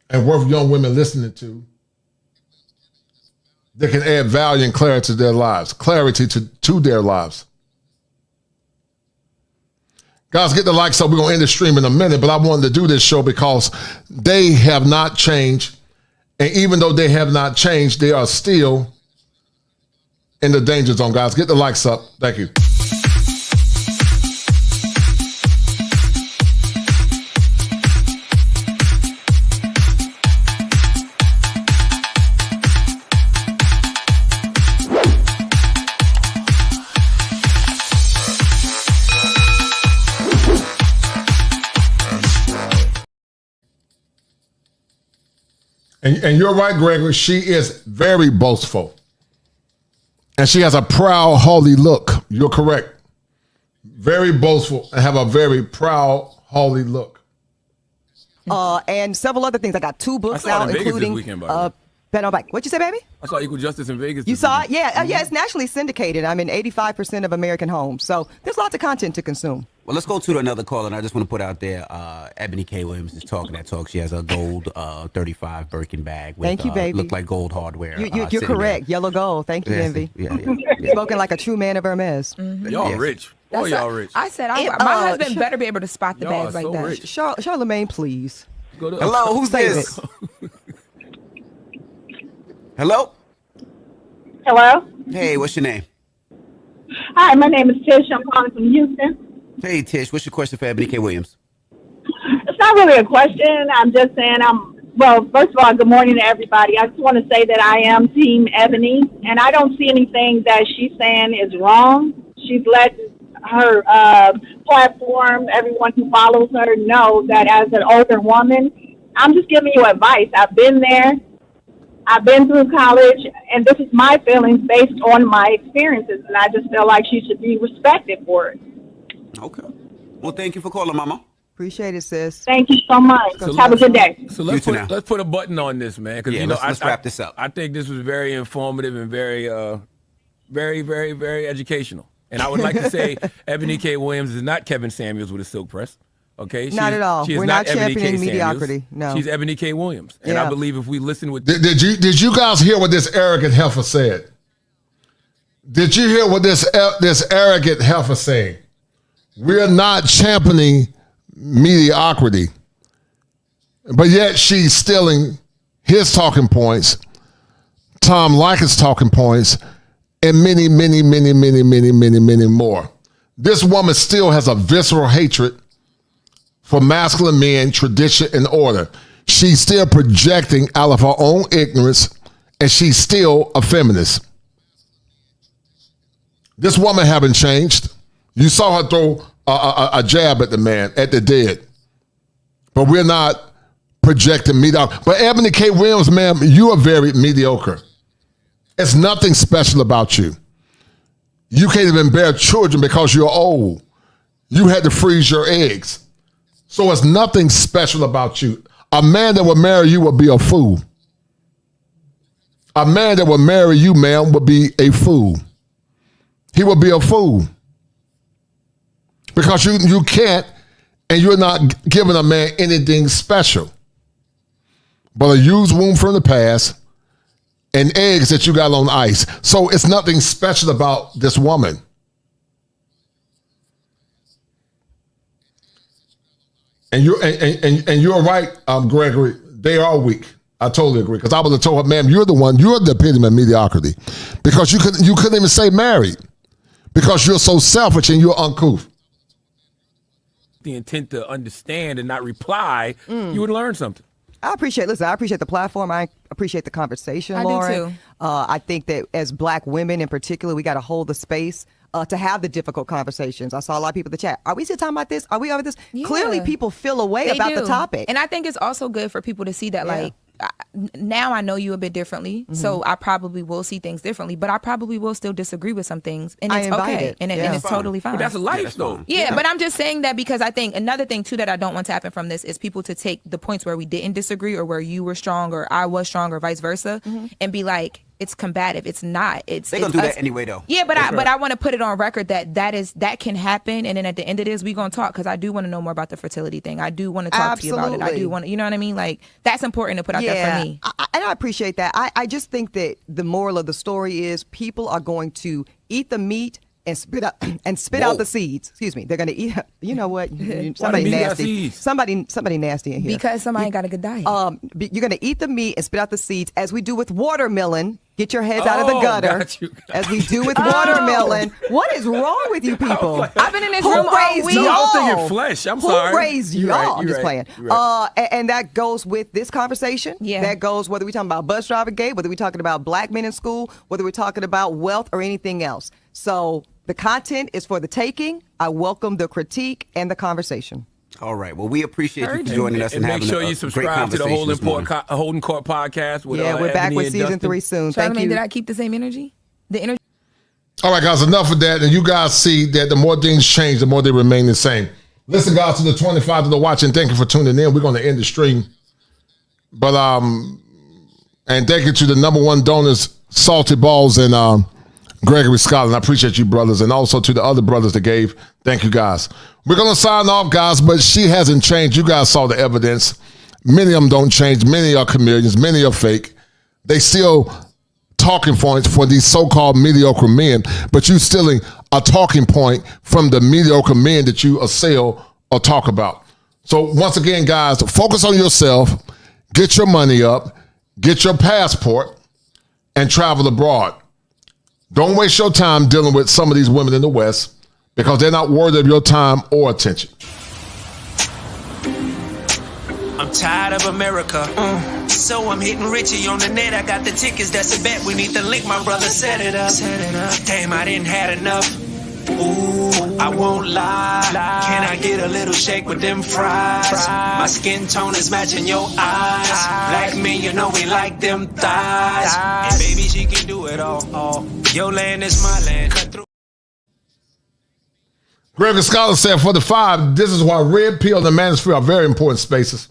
and worth young women listening to that can add value and clarity to their lives, clarity to their lives? Guys, get the likes up. We're going to end the stream in a minute, but I wanted to do this show because they have not changed. And even though they have not changed, they are still in the danger zone, guys. Get the likes up. Thank you. And you're right, Gregory. She is very boastful. And she has a proud, haughty look. You're correct. Very boastful and have a very proud, haughty look. And several other things. I got 2 books out, including Bet on Bike. What'd you say, baby? I saw Equal Justice in Vegas. You saw it? Yeah. Yeah, it's nationally syndicated. I'm in 85% of American homes. So there's lots of content to consume. Well, let's go to another call, and I just want to put out there, Eboni K Williams is talking that talk. She has a gold 35 Birkin bag with, thank you, baby. Look like gold hardware. You're correct. There. Yellow gold. Thank you, Envy. Yeah. Spoken like a true man of Hermes. Y'all rich. Boy, y'all rich. I said, my husband better be able to spot the bags like that. Rich. Charlamagne, please. Hello, who's this? Hello? Hello? Hey, what's your name? Hi, my name is Tish. I'm calling from Houston. Hey, Tish, what's your question for Eboni K Williams? It's not really a question. I'm just saying well, first of all, good morning to everybody. I just want to say that I am Team Ebony, and I don't see anything that she's saying is wrong. She's let her platform, everyone who follows her, know that as an older woman, I'm just giving you advice. I've been there. I've been through college, and this is my feelings based on my experiences, and I just feel like she should be respected for it. Okay. Well, thank you for calling, Mama. Appreciate it, sis. Thank you so much. So Have a good day. So let's put a button on this, man. Because let's wrap this up. I think this was very informative and very, very, very, very educational. And I would like to say, Eboni K Williams is not Kevin Samuels with a silk press. Okay, not at all. We're not championing mediocrity. No, she's Eboni K Williams, and I believe if we listen with did you guys hear what this arrogant heifer said? Did you hear what this arrogant heifer saying? We're not championing mediocrity, but yet she's stealing his talking points, Tom Likens' talking points, and many, many, many, many, many, many, many more. This woman still has a visceral hatred for masculine men, tradition, and order. She's still projecting out of her own ignorance, and she's still a feminist. This woman haven't changed. You saw her throw a jab at the man, at the dead. But we're not projecting mediocre. But Eboni K Williams, ma'am, you are very mediocre. It's nothing special about you. You can't even bear children because you're old. You had to freeze your eggs. So it's nothing special about you. A man that would marry you would be a fool. A man that would marry you, ma'am, would be a fool. He would be a fool. Because you can't, and you're not giving a man anything special. But a used wound from the past and eggs that you got on ice. So it's nothing special about this woman. And you're right, Gregory. They are weak. I totally agree. Because I would have told her, ma'am, you're the epitome of mediocrity. Because you couldn't even say married. Because you're so selfish and you're uncouth. The intent to understand and not reply, you would learn something. I appreciate the platform. I appreciate the conversation, Lauren. I do too. I think that as Black women in particular, we got to hold the space to have the difficult conversations. I saw a lot of people in the chat. Are we still talking about this? Are we over this? Yeah. Clearly, people feel a way about the topic. And I think it's also good for people to see that, like, now I know you a bit differently, so I probably will see things differently, but I probably will still disagree with some things, and it's okay, and it's totally fine. But that's life, though. Yeah, but I'm just saying that because I think another thing, too, that I don't want to happen from this is people to take the points where we didn't disagree or where you were strong or I was strong or vice versa and be like, it's combative. It's not. They're gonna do that anyway, though. Yeah, but I want to put it on record that can happen, and then at the end of this, we're gonna talk because I do want to know more about the fertility thing. I do want to talk to you about it. I do want to, you know what I mean? Like that's important to put out there for me. And I appreciate that. I just think that the moral of the story is people are going to eat the meat and spit out the seeds. Excuse me. They're going to eat. You know what? Somebody nasty. Somebody nasty in here. Because somebody got a good diet. You're going to eat the meat and spit out the seeds, as we do with watermelon. Get your heads out of the gutter, as we do with watermelon. What is wrong with you people? I've been in this room all week. No, I'm thinking flesh. I'm sorry. Who raised y'all? I'm just playing. And that goes with this conversation. Yeah. That goes whether we're talking about bus driver gate, whether we're talking about Black men in school, whether we're talking about wealth or anything else. So the content is for the taking. I welcome the critique and the conversation. All right. Well, we appreciate you for joining us and make having sure a you great subscribe to the conversation Holden Court podcast. With, we're back with and season Dustin. 3 soon. Thank Thank you. Did I keep the same energy? The energy. All right, guys, enough of that. And you guys see that the more things change, the more they remain the same. Listen, guys, to the 25 that are watching, thank you for tuning in. We're going to end the stream. But, and thank you to the number one donors, Salty Balls and Gregory Scotland. I appreciate you, brothers. And also to the other brothers that gave. Thank you, guys. We're going to sign off, guys, but she hasn't changed. You guys saw the evidence. Many of them don't change. Many are chameleons. Many are fake. They still talking points for these so-called mediocre men, but you stealing a talking point from the mediocre men that you assail or talk about. So once again, guys, focus on yourself. Get your money up. Get your passport and travel abroad. Don't waste your time dealing with some of these women in the West because they're not worthy of your time or attention. I'm tired of America, so I'm hitting Richie on the net. I got the tickets, that's a bet. We need to link, my brother set it up. Damn, I didn't had enough. Ooh, I won't lie. Can I get a little shake with them fries? My skin tone is matching your eyes. Black men, you know we like them thighs. And baby, she can do it all. Your land is my land. Cut through. Gregory Scholar said, for the 5, this is why red pill and the manosphere are very important spaces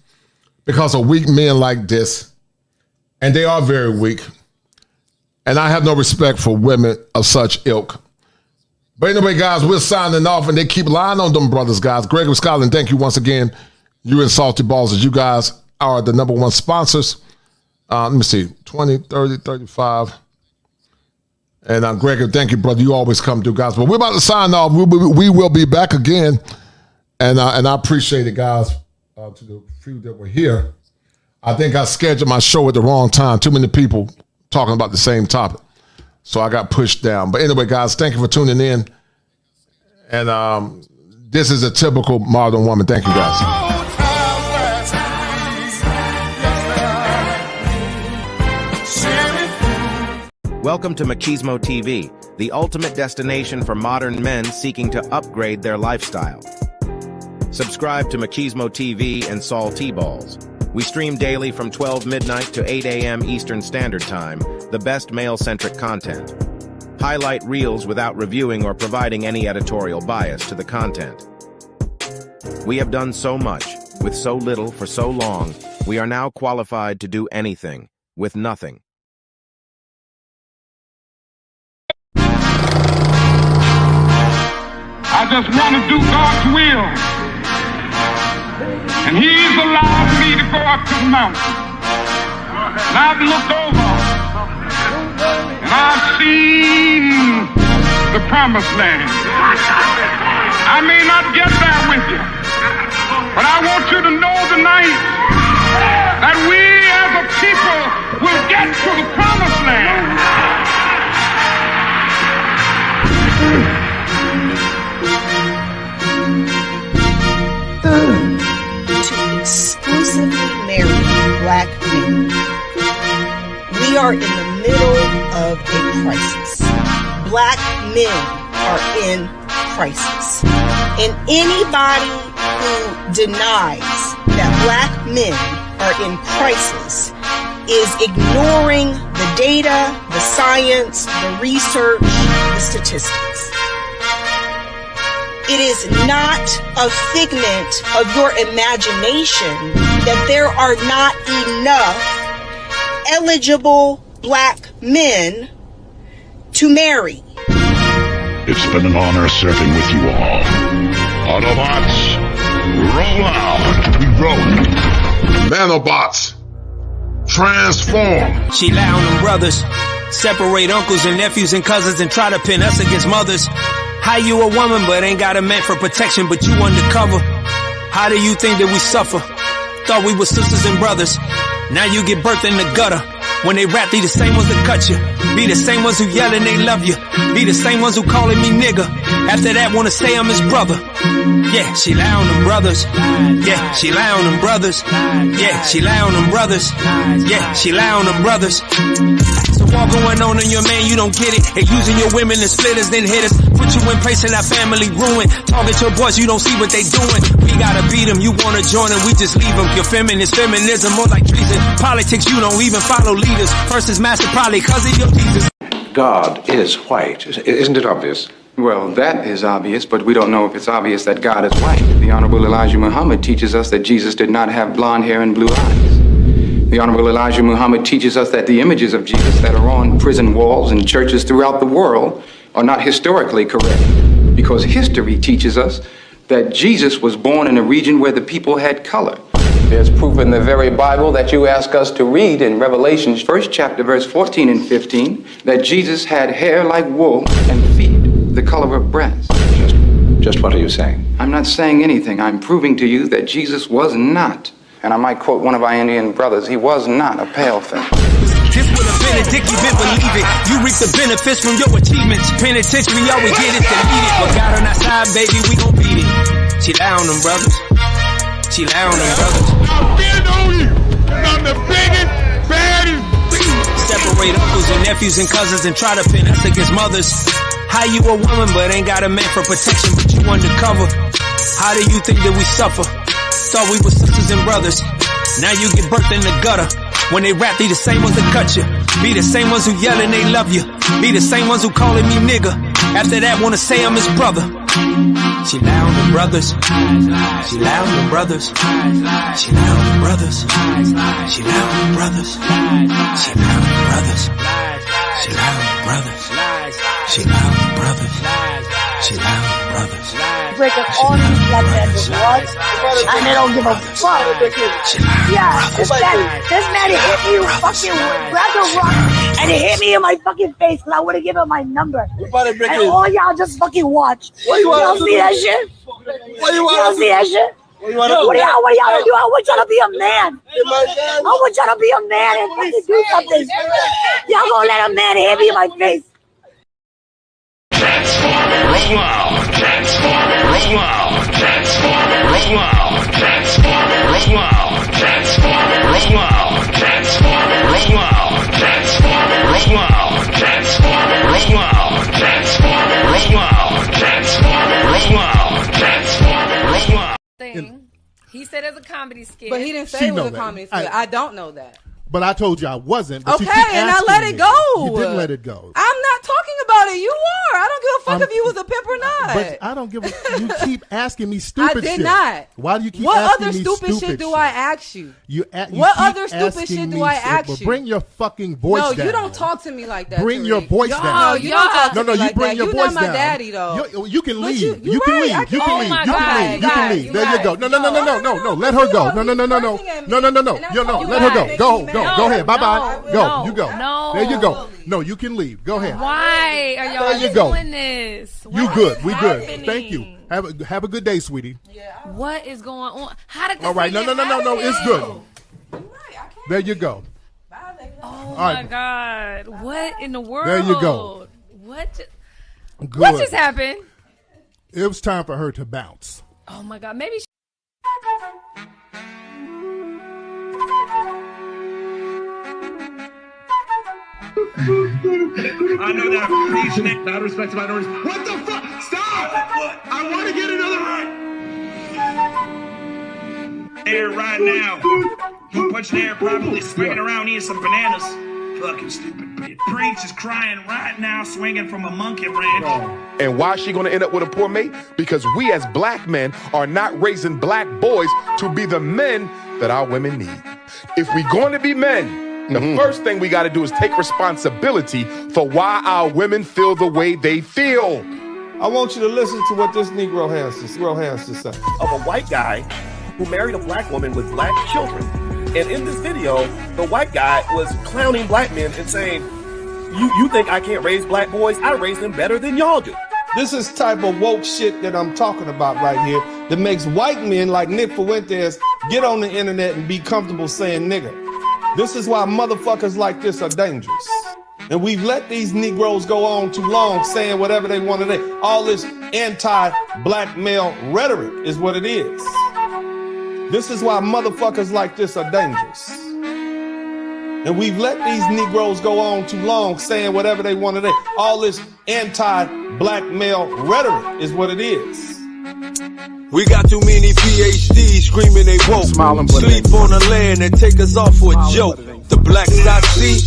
because of weak men like this. And they are very weak. And I have no respect for women of such ilk. But anyway, guys, we're signing off, and they keep lying on them brothers, guys. Gregory Scholar, thank you once again. You and Salty Balls, as you guys are the #1 sponsors. Let me see, 20, 30, 35. And Gregory, thank you, brother. You always come through, guys. But we're about to sign off. We will be back again. And I appreciate it, guys, to the few that were here. I think I scheduled my show at the wrong time. Too many people talking about the same topic. So I got pushed down. But anyway, guys, thank you for tuning in. And this is a typical modern woman. Thank you, guys. Welcome to Machismo TV, the ultimate destination for modern men seeking to upgrade their lifestyle. Subscribe to Machismo TV and Salty Balls. We stream daily from 12 midnight to 8 a.m. Eastern Standard Time, the best male-centric content. Highlight reels without reviewing or providing any editorial bias to the content. We have done so much, with so little for so long, we are now qualified to do anything, with nothing. I just want to do God's will. And He's allowed me to go up to the mountain. And I've looked over. And I've seen the promised land. I may not get there with you. But I want you to know tonight that we as a people will get to the promised land. To exclusively marry black men. We are in the middle of a crisis. Black men are in crisis. And anybody who denies that black men are in crisis is ignoring the data, the science, the research, the statistics. It is not a figment of your imagination that there are not enough eligible black men to marry. It's been an honor serving with you all. Autobots, roll out. We roll. Nanobots, transform. She lie on them brothers, separate uncles and nephews and cousins and try to pin us against mothers. How you a woman but ain't got a man for protection, but you undercover? How do you think that we suffer? Thought we were sisters and brothers. Now you get birthed in the gutter. When they rap, they the same ones that cut you. Be the same ones who yelling they love you. Be the same ones who calling me nigga. After that wanna say I'm his brother. Yeah, she lie on them brothers. Yeah, she lie on them brothers. Yeah, she lie on them brothers. Yeah, she lie on them brothers. So all going on in your man, you don't get it. And using your women as splitters, then hit us. Put you in place in our family ruin. Target your boys, you don't see what they doing. We gotta beat them, you wanna join them, we just leave them. Your feminist feminism, more like treason. Politics, you don't even follow leaders. First is master, probably cause of your Jesus. God is white. Isn't it obvious? Well, that is obvious, but we don't know if it's obvious that God is white. The Honorable Elijah Muhammad teaches us that Jesus did not have blonde hair and blue eyes. The Honorable Elijah Muhammad teaches us that the images of Jesus that are on prison walls and churches throughout the world are not historically correct, because history teaches us that Jesus was born in a region where the people had color. There's proof in the very Bible that you ask us to read in Revelation, 1st chapter, verse 14 and 15, that Jesus had hair like wool and feet the color of brass. Just what are you saying? I'm not saying anything. I'm proving to you that Jesus was not, and I might quote one of our Indian brothers, he was not a pale face. This would have been a dick, you didn't believe it. You reap the benefits from your achievements. Penitentiary, all we get is to eat it. But God on our side, baby, we gon' beat it. She lie on them brothers. She lie on them brothers. I'm big on you. I'm the biggest, baddest. Separate uncles and nephews and cousins and try to pin us against mothers. How you a woman but ain't got a man for protection, but you undercover? How do you think that we suffer? Thought we were sisters and brothers. Now you get birthed in the gutter. When they rap, they the same ones that cut you. Be the same ones who yelling they love you. Be the same ones who calling me nigga. After that, wanna say I'm his brother. She loud the brothers. She loud the brothers. She loud the brothers. She loud the brothers. She loud the brothers. She loud the brothers. She loud the brothers. She loud the brothers. Breaking all these black men with what? And they don't give a fuck. Yeah, this man hit me fucking with grabbed a rock and he hit me in my fucking face because I would have given him my number. And all y'all just fucking watch. Y'all see that shit? Y'all see that shit? What y'all do? I want y'all to be a man. I want y'all to be a man and fucking do something. Y'all gonna let a man hit me in my face. Roll out, transformer, roll out, transformer, roll out, transformer, roll out, transformer, roll out, transformer, roll out, transformer, roll out, transformer, roll out, transformer, roll out, transformer, roll out, transformer, roll out. Thing. He said it's a comedy skit. But he didn't say it was a comedy skit. I don't know that. But I told you I wasn't. But okay, and I let it go. You didn't let it go. I'm not talking about it. You are. I don't give a fuck if you was a pimp or not. But I don't give a. You keep asking me stupid shit. I did not. Why do you keep what asking other me stupid shit do I ask you? What other stupid shit do I ask you? Bring your fucking voice down. No, you don't talk to me like that. Bring your voice down. No, you don't talk to me you like bring that. your You're voice not my down. daddy though. You can leave. You can leave. You can leave. You can leave. There you go. No. Let her go. No. Let her go. Go ahead. Bye bye. Go. You go. No. There you go. No, you can leave. Go ahead. Why are y'all doing this? You good. We good. Thank you. Have a good day, sweetie. What is going on? How did this all right. No. It's good. There you go. Oh my God. What in the world? There you go. What just happened? It was time for her to bounce. Oh my God. Maybe I know that Asian out of respect to minorities. What the fuck? Stop! I want to get another air right now. I'm punching air privately, swinging around eating some bananas. Fucking stupid bitch. Preach is crying right now, swinging from a monkey branch. And why is she going to end up with a poor mate? Because we as black men are not raising black boys to be the men that our women need. If we're going to be men, the first thing we got to do is take responsibility for why our women feel the way they feel. I want you to listen to what this Negro has to say. Of a white guy who married a black woman with black children. And in this video, the white guy was clowning black men and saying, you think I can't raise black boys? I raise them better than y'all do. This is type of woke shit that I'm talking about right here that makes white men like Nick Fuentes get on the internet and be comfortable saying nigger. This is why motherfuckers like this are dangerous. And we've let these Negroes go on too long saying whatever they want to say. All this anti-black male rhetoric is what it is. This is why motherfuckers like this are dangerous. And we've let these Negroes go on too long saying whatever they want to say. All this anti-black male rhetoric is what it is. We got too many PhDs screaming they woke. Sleep on the land and take us off for a joke. The blacks I see,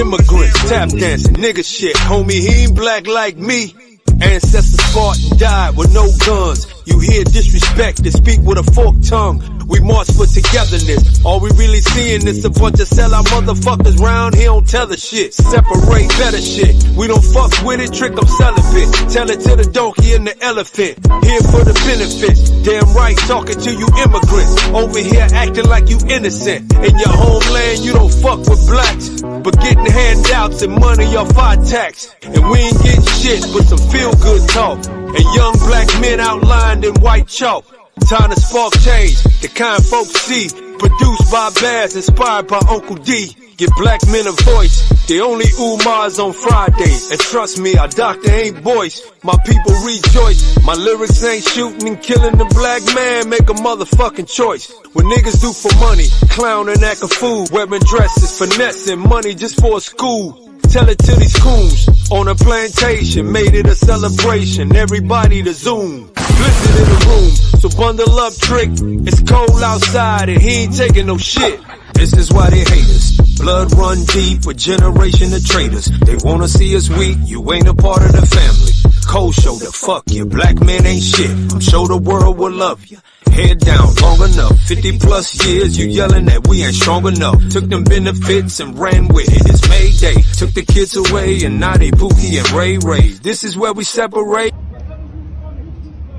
immigrants, tap dancing, nigga shit. Homie, he ain't black like me. Ancestors fought and died with no guns. You hear disrespect and speak with a forked tongue. We march for togetherness. All we really seeing is a bunch of sellout motherfuckers round here on tether shit. Separate better shit. We don't fuck with it, trick them celibate. Tell it to the donkey and the elephant. Here for the benefits. Damn right, talking to you immigrants. Over here acting like you innocent. In your homeland, you don't fuck with blacks. But getting handouts and money off our tax. And we ain't getting shit but some feel-good talk. And young black men outlined in white chalk. Time to spark change, the kind folks see. Produced by Baz, inspired by Uncle D. Give black men a voice, they only Umars on Friday. And trust me, our doctor ain't voice. My people rejoice, my lyrics ain't shooting and killing the black man. Make a motherfucking choice. What niggas do for money, clown and act a fool. Wearing dresses, finessing money just for a school. Tell it to these coons on a plantation, made it a celebration. Everybody to Zoom, blizzard in the room. So bundle up, trick. It's cold outside and he ain't taking no shit. This is why they hate us. Blood run deep, a generation of traitors. They wanna see us weak, you ain't a part of the family. cold shoulder. Fuck you, black men ain't shit. I'm sure the world will love you. Head down long enough, 50 plus years, you yelling that we ain't strong enough. Took them benefits and ran with it. It's Mayday. Took the kids away and now they Pookie and Ray Ray. This is where we separate.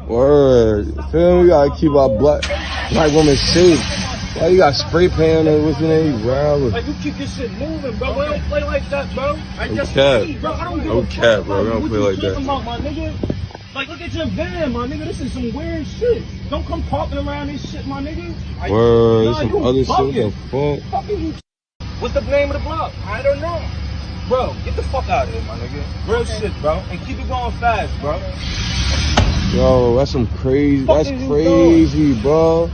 Word. Feel me? We gotta keep our black women safe. Why you got spray paint on what's the name? Like, you keep this shit moving, bro. We don't play like that, bro. Like, that's cap. me, bro. I don't give No a cap, fuck, bro. We don't play like that. About, my nigga? Like, look at your van, my nigga. This is some weird shit. Don't come talking around this shit, my nigga. Like, word. nah, There's some other shit. What the fuck? Fucking you. What's the name of the block? I don't know. Bro, get the fuck out of here, my nigga. Real shit, bro. And keep it going fast, bro. Yo, that's some crazy. That's crazy, bro.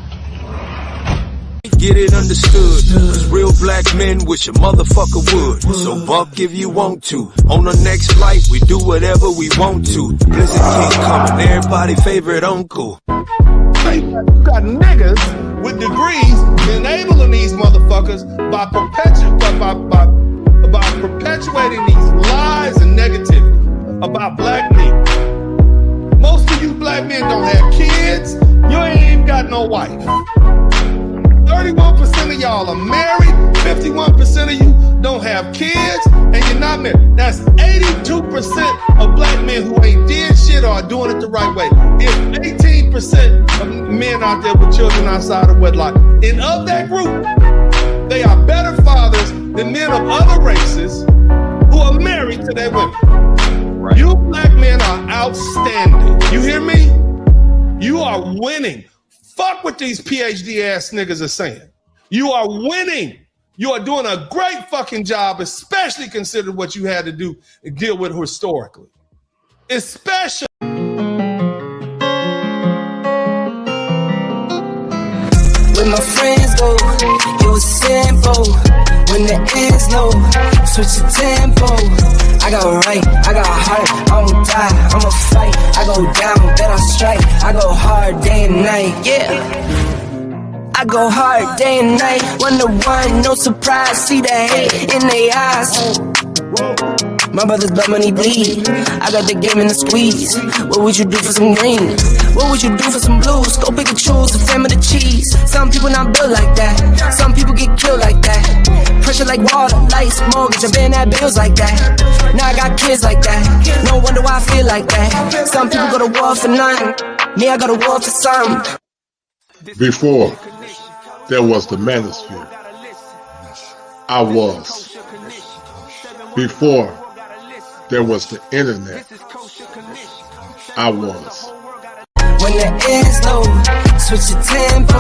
Get it understood, cause real black men wish a motherfucker would. So buck if you want to. On the next flight, we do whatever we want to. Blizzard King coming, everybody favorite uncle. You got niggas with degrees enabling these motherfuckers by perpetuating these lies and negativity about black men. Most of you black men don't have kids. You ain't even got no wife. 31% of y'all are married. 51% of you don't have kids, and you're not married. That's 82% of black men who ain't did shit or are doing it the right way. It's 18% of men out there with children outside of wedlock. And of that group, they are better fathers than men of other races who are married to their women. Right. You black men are outstanding. You hear me? You are winning. Fuck what these PhD ass niggas are saying. You are winning. You are doing a great fucking job, especially considering what you had to do and deal with historically. Especially. When my friends go, it was simple. When the ends low, switch the tempo. I go right, I got heart, I won't die, I'ma fight. I go down, then I strike. I go hard day and night, yeah. I go hard day and night. 1-to-1, no surprise. See the hate in their eyes. My brother's blood money bleed. I got the game in the squeeze. What would you do for some green? What would you do for some blues? Go pick and choose the fam of the cheese. Some people not built like that. Some people get killed like that. Pressure like water, lights, mortgage. I've been at bills like that. Now I got kids like that. No wonder why I feel like that. Some people go to war for nothing. Me, I go to war for something. Before there was the manosphere, I was. Before there was the internet, I was. When the end's low, switch the tempo.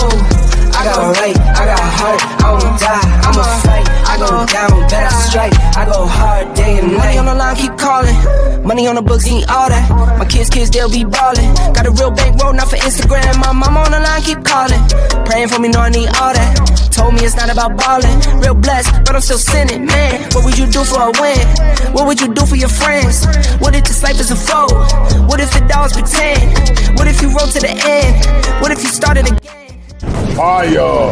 I got right, I got heart, I won't die, I'ma fight. I go down, bet I strike. I go hard day and night. Money on the line, keep calling. Money on the books, ain't all that. My kids, they'll be ballin'. Got a real bankroll, not for Instagram. My mama on the line, keep calling. Praying for me, know I need all that. Told me it's not about ballin'. Real blessed, but I'm still sinning, man. What would you do for a win? What would you do for your friends? What if this life is a foe? What if the dogs pretend? What if you roll to the end? What if you started again? Fire!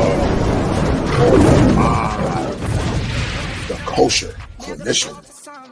The Kosher Clinician.